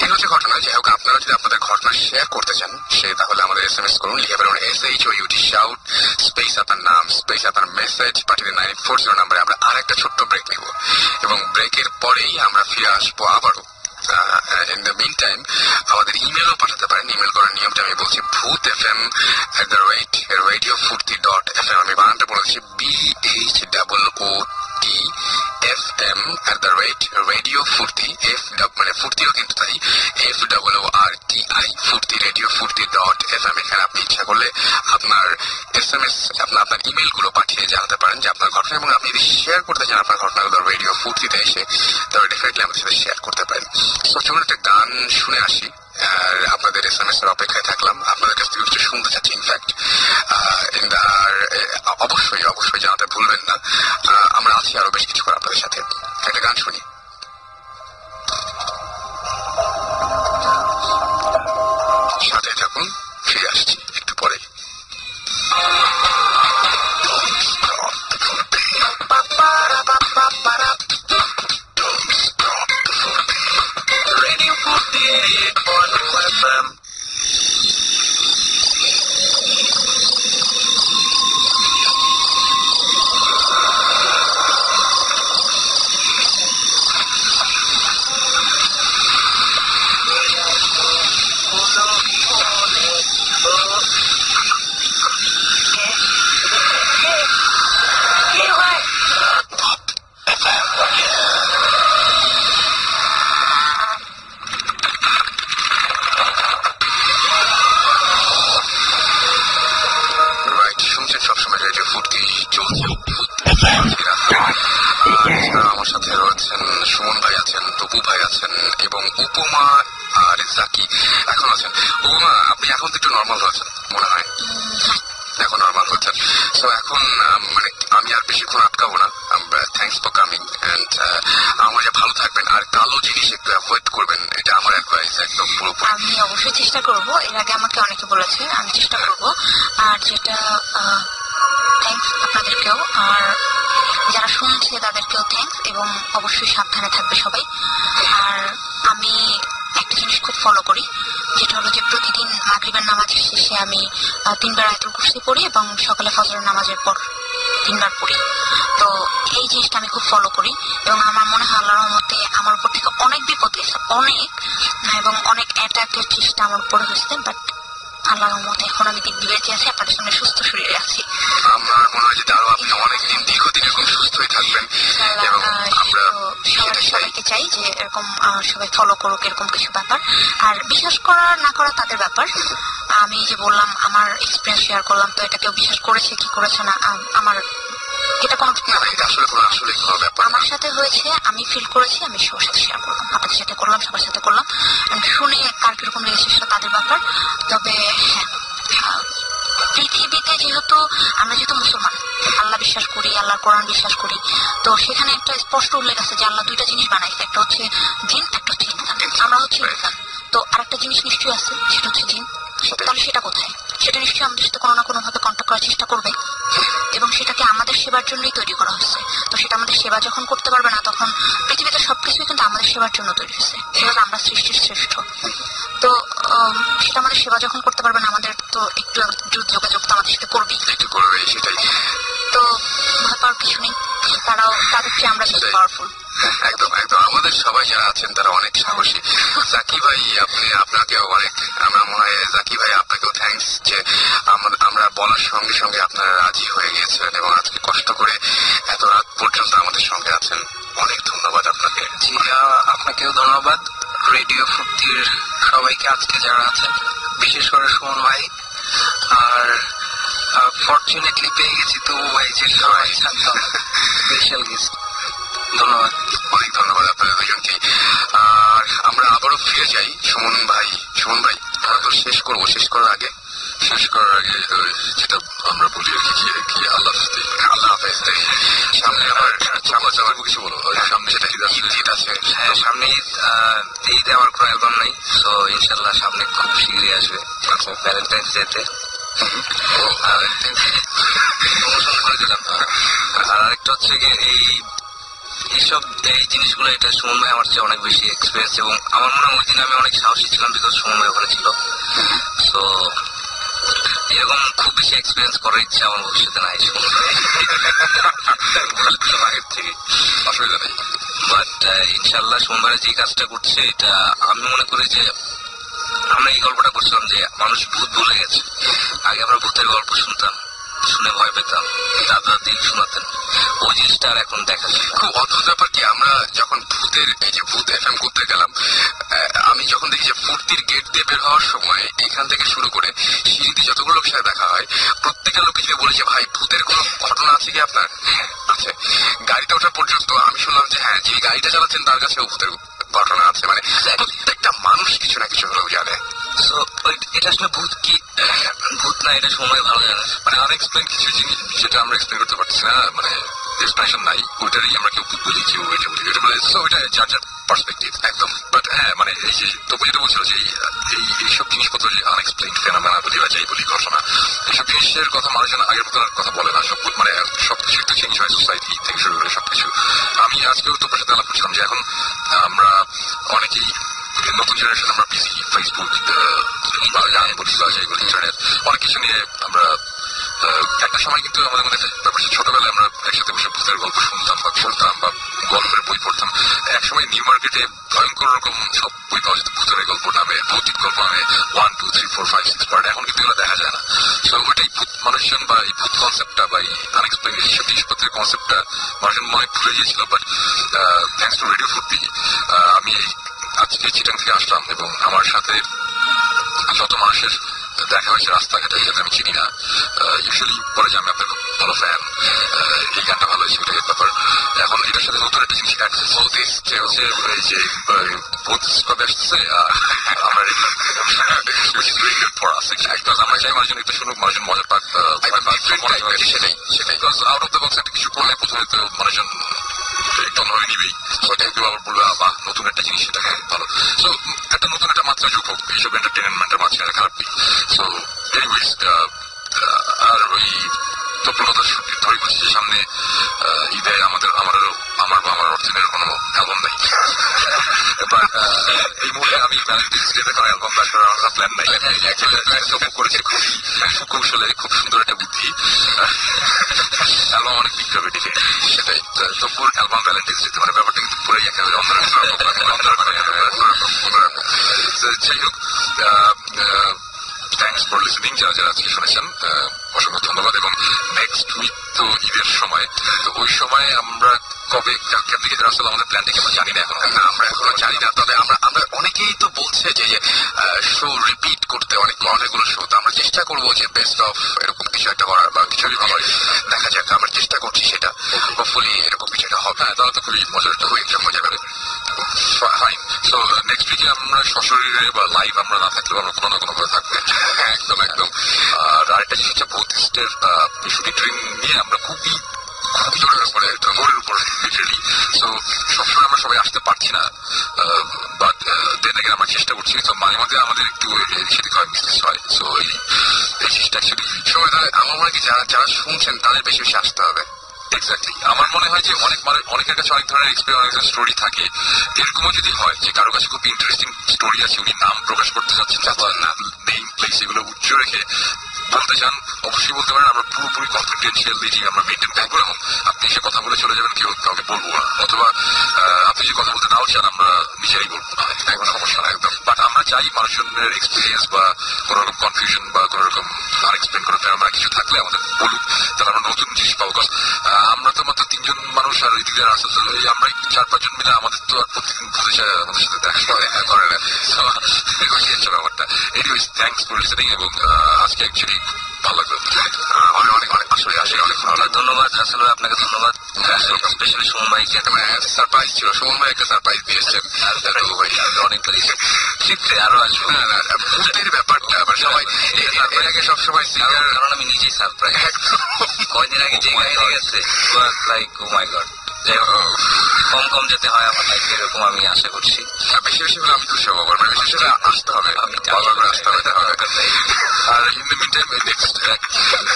Speaker 1: এই হচ্ছে ঘটনা। যাই হোক, আপনারা যদি আপনাদের ঘটনা শেয়ার করতে চান, সে তাহলে আমাদের SMS করুন, লিখে ফেলুন SHOUT শাউট স্পেস আপনার নাম স্পেস আপনার মেসেজ পাঠিয়ে 9840 নম্বরে। আমরা আর একটা ছোট্ট ব্রেক নিব এবং ব্রেকের পরেই আমরা ফিরে আসবো আবারও। ইন দ্য মিন টাইম আমাদের ইমেলও পাঠাতে পারেন। ইমেল করার নিয়মটা আমি বলছি, bhutfm@radiofurti.fm। আমি বানানটা বলেছি BHOOTFM@radiofurti, মানে ফুর্তিও কিন্তু তাই, FOORTI ফুর্তি, radiofurti.fm। এখানে আপনি ইচ্ছা করলে আপনার SMS, আপনার ইমেল গুলো পাঠিয়ে জানাতে পারেন যে আপনার ঘটনা, এবং আপনি যদি শেয়ার করতে চান আপনার ঘটনাগুলো রেডিও ফুর্তিতে এসে, তবে ডেফিনেটলি আমাদের সাথে শেয়ার করতে পারেন। তো চলুন একটা গান শুনে আসি, আর আপনাদের SMS এর অপেক্ষায় থাকলাম। আপনাদের কাছ থেকে কিছু শুনতে চাচ্ছি ইনফ্যাক্ট, আর অবশ্যই জানাতে ভুলবেন না। আমরা আছি আরো বেশ কিছু করে আপনাদের সাথে। একটা গান শুনি। সাথে থাকুন, ফিরে আসছি একটু পরে। Radio 48.1 FM. আমার সাথে রয়েছেন সুমন ভাই আছেন, তপু ভাই আছেন এবং উপমা আর জাকি এখন আছেন। উপমা, আপনি এখন তো একটু নর্মাল হয়েছেন মনে হয়, এখন নর্মাল হচ্ছেন। সো এখন মানে আমি আর বেশিক্ষণ আটকাবো না। থ্যাংকস ফর কামিং এন্ড আমার যে ভালো থাকবেন, আর কালো জিনিস একটু অ্যাভয়েড করবেন, এটা আমার অ্যাডভাইস একদম পুরোপুরি।
Speaker 2: আমি অবশ্যই চেষ্টা করবো, এর আগে আমাকে অনেকে বলেছে, আমি চেষ্টা করবো। আর যেটা থ্যাংকস আপনাদেরকেও, আর যারা শুনছে তাদেরকেও থ্যাংকস, এবং অবশ্যই সাবধানে থাকবে সবাই। আর আমি একটা জিনিস খুব ফলো করি, যেটা হলো যে প্রতিদিন মাগরিবের নামাজের শেষে আমি 3 বার আয়াতুল কুরসি পড়ি এবং সকালে ফজরের নামাজের পর 3 বার পড়ি। তো এই জিনিসটা আমি খুব ফলো করি, এবং আমার মনে হয় আল্লাহর রহমতে আমার উপর থেকে অনেক বিপদ গেছে, অনেক, এবং অনেক অ্যাটাকের চেষ্টা আমার উপর হয়েছে, বাট আল্লাহর রহমতে এখন আমি দিব্যি বেঁচে আছি, আপনাদের সঙ্গে সুস্থ শরীরে আছি।
Speaker 1: আমার মনে হয় যে আরো আপনি অনেকদিন দীর্ঘদিন এরকম সুস্থই থাকবেন, এবং আমরা
Speaker 2: সবাইকে চাই যে এরকম সবাই ফলো করুক এরকম কিছু ব্যাপার। আর বিশ্বাস করা না করা তাদের ব্যাপার। আমি যে বললাম আমার এক্সপিরিয়েন্স শেয়ার করলাম, তো এটা কেউ বিশ্বাস করেছে কি করেছে না আমার এটা কোনো ব্যাপার আমার সাথে হয়েছে, আমি ফিল করেছি, আমি সবার সাথে শেয়ার করলাম, আপনাদের সাথে করলাম, সবার সাথে করলাম। শুনে কার কিরকম লেগেছে সেটা তাদের ব্যাপার। তবে হ্যাঁ, পৃথিবীতে আমরা যেহেতু মুসলমান, আল্লাহ বিশ্বাস করি, আল্লাহর কোরআন বিশ্বাস করি, তো সেখানে একটা স্পষ্ট উল্লেখ আছে যে আল্লাহ দুইটা জিনিস বানাইছে, একটা হচ্ছে জিন, একটা হচ্ছে ইনসান। আমরা হচ্ছে ইনসান, তো আরেকটা জিনিস নিশ্চয়ই আছে, সেটা হচ্ছে জিন। তাহলে সেটা কোথায়? সেটা নিশ্চয়ই আমাদের সাথে কোনো না কোনো ভাবে কন্ট্যাক্ট করার চেষ্টা করবে, এবং সেটাকে আমাদের সেবার জন্যই তৈরি করা হয়েছে। তো সেটা আমাদের সেবা যখন করতে পারবে না, তখন পৃথিবীতে সবকিছুই কিন্তু আমাদের সেবার জন্য তৈরি হয়েছে, সেভাবে আমরা সৃষ্টির শ্রেষ্ঠ। তো সেটা আমাদের সেবা যখন করতে পারবে না, আমাদের তো একটু যোগাযোগ তো আমাদের সাথে করবেই,
Speaker 1: সেটাই।
Speaker 2: তো ভয় পাওয়ার কিছু নেই, তাদের চেয়ে আমরা বেশি পাওয়ারফুল।
Speaker 1: একদম একদম, আমাদের সবাই যারা আছেন তারা অনেক সাহসী। জাকি ভাই, আপনাকেও অনেক, আমার মনে হয় জাকি ভাই আপনাকেও থ্যাঙ্কস যে আমরা বলার সঙ্গে সঙ্গে আপনারা রাজি হয়ে গিয়েছেন এবং আজকে কষ্ট করে এত রাত পর্যন্ত আমাদের সঙ্গে আছেন। অনেক ধন্যবাদ আপনাকে।
Speaker 3: আপনাকেও ধন্যবাদ। রেডিও ফুর্তির সবাইকে আজকে যারা আছেন, বিশেষ করে সুমন ভাই, আর ফরচুনেটলি পেয়ে গেছি তো ভাই যে সবাই স্পেশাল গেস্ট। ধন্যবাদ,
Speaker 1: অনেক ধন্যবাদ আপনাদের দুজনকে। আর আমরা আবারও ফিরে যাই সুমন ভাই। আমরা তো শেষ করার আগে যেটা আমরা বলি আর কি আল্লাহ হাফেজ। সামনে আবার কিছু বলো, সামনে যেটা ঈদ আছে।
Speaker 3: হ্যাঁ, সামনে ঈদে আমার কোনো অ্যালবাম নেই, তো ইনশাল্লাহ সামনে খুব শীঘ্রই আসবে ভ্যালেন্টাইন্স ডেতে। আর আরেকটা হচ্ছে গিয়ে এইসব জিনিসগুলো, এটা সুমন ভাই আমার চেয়ে অনেক বেশি এক্সপিরিয়েন্স, এবং আমার মনে হয় ওই দিন আমি অনেক সাহসী ছিলাম বিকজ সুমন ভাই ওখানে ছিল। তো এরকম খুব বেশি এক্সপিরিয়েন্স করার ইচ্ছা আমার ভবিষ্যতে নাই আগের থেকে,
Speaker 1: অসুবিধা নেই।
Speaker 3: বাট ইনশাল্লাহ সুমন ভাই যে কাজটা করছে, এটা আমি মনে করি যে আমরা এই গল্পটা করছিলাম যে মানুষ ভূত ভুলে গেছে। আগে আমরা ভূতের গল্প শুনতাম, শুনে ভয় পেতাম, দাদা দিন শোনাতেন, ওই জিনিসটা আর এখন দেখা যায়।
Speaker 1: খুব অদ্ভুত ব্যাপার কি, আমরা যখন ভূত এফএম করতে গেলাম, আমি যখন দেখি যে ফুর্তির গেট দিয়ে বের হওয়ার সময় এখান থেকে শুরু করে সিঁড়িতে যতগুলো লোকের সাথে দেখা হয়, প্রত্যেকটা লোকে যদি বলেছে ভাই ভূতের কোনো ঘটনা আছে কি আপনার? আছে। গাড়িতে ওঠা পর্যন্ত আমি শুনলাম যে হ্যাঁ, যিনি গাড়িটা চালাচ্ছেন তার কাছেও ভূতের ঘটনা আছে। মানে প্রত্যেকটা মানুষ কিছু না কিছু হলেও জানে।
Speaker 3: এটা আসলে ভূত কি ভূত না, এটা সময় ভালো জানে।
Speaker 1: মানে আনএক্সপ্লেন কিছু জিনিস যেটা আমরা এক্সপ্লেন করতে পারছি না, মানে এক্সপ্লেনেশন নাই, ওইটারই আমরা কেউ ভূত বলি, কেউ এটা বলি, এটা মানে ওইটা যার যার পার্সপেক্টিভ একদম। বাট হ্যাঁ, মানে এই যে তবু যেটা বলছিল যে এইসব জিনিসপত্র যে আনএক্সপ্লেইনড ফেনোমেনা বলি বা যাই বলি ঘটনা, এইসব জিনিসের কথা মানুষজন আগের মতো কথা বলে না। মানে সবকিছু একটু চেঞ্জ হয়, সোসাইটি থেকে শুরু করে সবকিছু। আমি আজকেও তোর সাথে আলাপ করছিলাম যে এখন আমরা অনেকেই নতুন জেনারেশন, আমরা বিজি, ফেসবুক বা গান বলি বা যাই বলি, ইন্টারনেট, অনেক কিছু নিয়ে আমরা একটা সময় কিন্তু আমাদের মধ্যে ব্যাপার, ছোটবেলায় আমরা একসাথে বসে ভূতের গল্প শুনতাম বা পড়তাম বা গল্পের বই পড়তাম। একসময় নিউ মার্কেটে ভয়ঙ্কর রকম সব বই পাওয়া যেত ভূতের গল্প নামে, ভৌতিক গল্প নামে, 1, 2, 3, 4, 5, 6 পার্ট। এখন কিন্তু এগুলো দেখা যায় না। তো ওইটাই ভূত মানুষজন বা এই ভূত কনসেপ্টটা বা এই আনএক্সপ্লেইন এইসব জিনিসপত্রের কনসেপ্টটা মানুষজন মনে ভুলে গিয়েছিল। বাট থ্যাংকস টু রেডিও ফুর্তি আমি আজকে চিটাং থেকে আসলাম এবং আমার সাথে যত মানুষের দেখা হয়েছে রাস্তাঘাটে, যাতে আমি চিনি না, ইউজুয়ালি বলে যে আমি আপনার খুব ভালো ফ্যান, এই গানটা ভালো হয়েছে, ওইটাই ব্যাপার। এখন এটার সাথে নতুন একটা জিনিস অ্যাড হচ্ছে, যে হচ্ছে এই যে ভূত কবে আসতেছে, আমরা আমরা চাই মানুষজন একটু শুনুক, মানুষজন মজা পাক, সেটাই সেটাই আউট অফ দ্য বক্স একটা কিছু করলে প্রথমে তো মানুষজন একটু অন্যভাবে নিবেই, ওইটাই কেউ আবার বলবে বাহ নতুন একটা জিনিস, সেটা ভালো। সো একটা নতুন একটা মাত্রা যোগ হোক এইসব এন্টারটেনমেন্টের মাঝখানে, খারাপ কি। সো এনিওয়েজ, আর ওই তোর কথা ধরে বলছি যে সামনে ঈদে আমার বা আমার অর্থনের কোনো অ্যালবাম নেই। এই মুহূর্তে আমি ভ্যালেন্টাইন্স ডেতে কোনো অ্যালবাম ব্যাক করার আমার প্ল্যান নাই। করেছে খুবই সুকৌশলে, খুব সুন্দর একটা বুদ্ধি। অ্যালবাম অনেক বিক্রি হবে দেখে, সেটাই তবুর অ্যালবাম ভ্যালেন্টাইন্স ডেতে, মানে ব্যাপারটা কিন্তু পুরোই একেবারে যাই হোক, থ্যাংকস ফর লিসনিং। যারা যারা আজকে শুনেছেন অসংখ্য ধন্যবাদ। এবং নেক্সট উইক তো ঈদের সময়, তো ওই সময় আমরা কবে কেমন দিকে আসলে আমাদের প্ল্যানটা কেমন জানি না, এখন আমরা এখনো জানি না। তবে আমরা অনেকেই তো বলছে যে শো রিপিট করতে, অনেকগুলো শো, তো আমরা চেষ্টা করবো যে বেস্ট অফ এরকম কিছু একটা করার বা কিছু ভালো দেখা যাক, আমরা চেষ্টা করছি সেটা। হোপফুলি এরকম
Speaker 4: কিছুটা হবে, তাহলে তো খুবই মজার ব্যাপার। ফাইন। সো নেক্সট উইকে আমরা সশরীরে বা লাইভ আমরা না থাকলেও আমরা কোনো না কোনো ভাবে থাকবো। একদম একদম। আর আরেকটা জিনিস হচ্ছে বুদ্ধিস্টের শুটিং ট্রেন নিয়ে আমরা খুবই জোরের উপরে লিটারালি। সো সবসময় আমরা সবাই আসতে পারছি না, বাট দেন আগে আমরা চেষ্টা করছি। তো মাঝে মাঝে আমাদের একটু সেদিক হয়, মিসটেক হয়। সো এই জিনিসটা অ্যাকচুয়ালি সবাই, তাহলে আমার মনে হয় কি যারা যারা শুনছেন তাদের বেশি বেশি আসতে হবে। এক্স্যাক্টলি। আমার মনে হয় যে অনেকের কাছে অনেক ধরনের এক্সপিরিয়েন্স, অনেক ধরনের স্টোরি থাকে। এরকমও যদি হয় যে কারো কাছে খুব ইন্টারেস্টিং স্টোরি আছে, উনি নাম প্রকাশ করতে চাচ্ছেন, না নেম প্লেস এগুলো উচ্চ রেখে বলতে চান, অবশ্যই বলতে পারেন। আমরা পুরোপুরি কনফিডেন্সিয়াল দিয়েছি, আমরা মেনটেন করবো। এবং আপনি এসে কথা বলে চলে যাবেন, কেউ কাউকে বলবো না। অথবা আপনি যে কথা বলতে নাও চান, আমরা নিজেরাই বলবো না, এটা কোনো সমস্যা না একদম। বাট আমরা চাই মানুষজনের এক্সপিরিয়েন্স বা কোনো রকম কনফিউশন বা কোনো রকম আনএক্সপ্লেন করার আমরা কিছু থাকলে আমাদের বলুক, তাহলে আমরা নতুন জিনিস পাবো। কারণ আমরা তো মাত্র 3 জন মানুষ, আর ওই দিকে আসল আমরা 4-5 জন মিলে আমাদের তো আর প্রতিদিন বুঝে যায় আমাদের সাথে দেখা করে না। ব্যাপারটা। Anyways, thanks for listening. এবং আজকে অ্যাকচুয়ালি ভালো লাগলো, অনেক অনেক অনেক আসলে আসে অনেক ভালো লাগলো। ধন্যবাদ আসলে আপনাকে, ধন্যবাদ স্পেশালি সুমন ভাইকে। সারপ্রাইজ ছিল, সুমন ভাই একটা সারপ্রাইজ দিয়েছেন। অনেক শীতে আরো আসবো। ভূতের ব্যাপারটা সবাই এর আগে সবসময়, কারণ আমি নিজেই সারপ্রাইজ। কয়দিন আগে যে গাড়ি গেছে লাইক ও মাই গড। যাই হোক, কম যেতে হয় আমার লাইফে, এরকম আমি আশা করছি। বেশি বেশি হলে আমি খুশি হবো, মানে বেশি বেশি আসতে হবে, আমি আসতে হবে। আর in the mean time next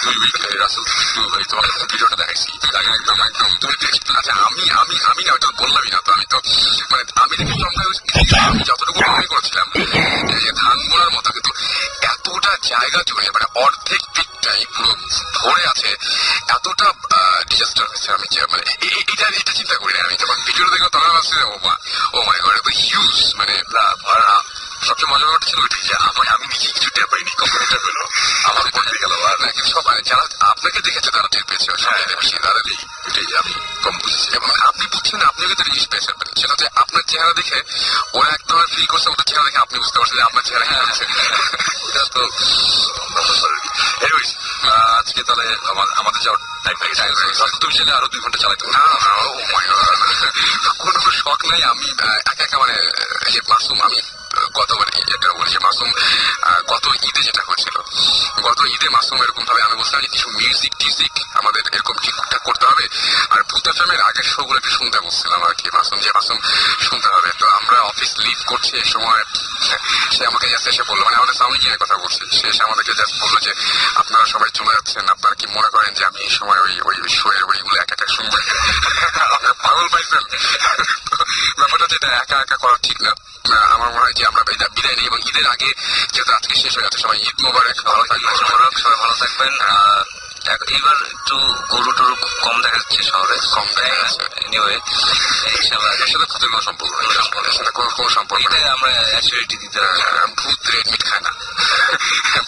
Speaker 4: 2 week Rasel একটু তোমাকে ভিডিওটা দেখাইছি একদম একদম। তুমি আচ্ছা, আমি না ওইটা বললামই না তো, আমি তো মানে আমি আমি যতটুকু মনে করছিলাম যে ধান মোড়ার মতো, কিন্তু এতটা জায়গা জুড়ে মানে অর্ধেক দিকটাই পুরো ভরে আছে, এতটা ডিজাস্টার হয়েছে। আমি যে মানে এটা চিন্তা করি না, আমি যখন ভিডিও দেখলাম তখন ভাবছি ও মাই গড, এত হিউজ। মানে সবচেয়ে মজার ব্যাপারটা ছিল ওইটাই যে আমি নিজে কিছু টের পাইনি, কম্পিউটার পেলো আমার উপর দিয়ে গেল। আর কিন্তু সবাই যারা আপনাকে দেখেছে তারা টের পেয়েছে, সবাই বেশি দাঁড়ালেই ওইটাই আমি কম বুঝেছি। এবং আপনি বুঝছেন না, আপনিও কিন্তু জিনিস পেয়েছেন, সেটা হচ্ছে আপনার চেহারা দেখে ওরা একদম ফিল করছে, ওদের চেহারা দেখে আপনি বুঝতে পারছেন যে আপনার চেহারা কি আছে। ওটা তো এনিওয়েজ, আজকে তাহলে আমাদের যাওয়ার টাইম হয়ে গেছে। তুমি চাইলে আরো 2 ঘন্টা চালাইতে পারো। কোনো শখ নাই। আমি একা মানে মাসুম, আমি গত এটা বলেছি মাসুম গত ঈদে যেটা হয়েছিল, গত ঈদে মাসুম এরকম ভাবে আমি বলছিলাম যে কিছু মিউজিক টিউজিক আমাদের এরকম ঠিকঠাক করতে হবে। আর ভূত এফএমের আগের শো গুলো একটু শুনতে বলছিলাম আর কি, মাসুম শুনতে হবে। তো আমরা অফিস লিভ করছি এই সময়, সে আমাকে এসে বললো, মানে আমাদের সাউন্ড ইঞ্জিনিয়ার কথা বলছি, সে আমাদেরকে জাস্ট বললো যে আপনারা সবাই চলে যাচ্ছেন, আপনারা কি মনে করেন যে আমি এই সময় ওই শো এর ওইগুলো একা একা শুনবো? পাগল পাইছেন। ব্যাপারটা যেটা একা একা করা ঠিক না। আমার মনে হয় যে আমরা বিদায় নিই, এবং ঈদের আগে যেহেতু আজকে শেষ হয়ে যাচ্ছে, সবাই ঈদ মোবারক, ভালো থাকবেন, সবাই ভালো থাকবেন। এবার একটু গরু টরু কম দেখা যাচ্ছে শহরে, কম দেখা যাচ্ছে। এনিওয়ে, এর সাথে ভূতের কোনো সম্পর্ক নেই, এর সাথে কোনো সম্পর্ক নেই। আমরা অ্যাসিডিটি দিতে ভূত রেড মিট খায় না,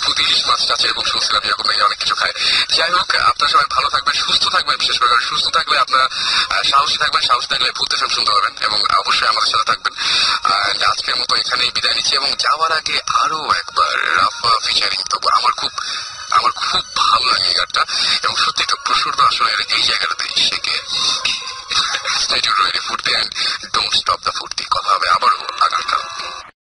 Speaker 4: ভূত ইলিশ মাছ চাচ্ছে এবং শুনছিলাম এরকম অনেক কিছু খায়। যাই হোক, আপনারা সবাই ভালো থাকবেন, সুস্থ থাকবেন। বিশেষ করে সুস্থ থাকলে আপনারা সাহসী থাকবেন, সাহস থাকলে ভূত এফএম শুনতে পারবেন, এবং অবশ্যই আমাদের সাথে থাকবেন। আজকের মতো এখানেই বিদায় নিচ্ছি, এবং যাওয়ার আগে আরো একবার রাফা ফিচারিং তবু আমার খুব ভালো লাগে এই গানটা, এবং সত্যি একটা প্রচুর আসলে এই জায়গাটাতে শেখে। Stay tuned, ready for the end. Don't stop the ফুর্তি। কথা হবে আবার।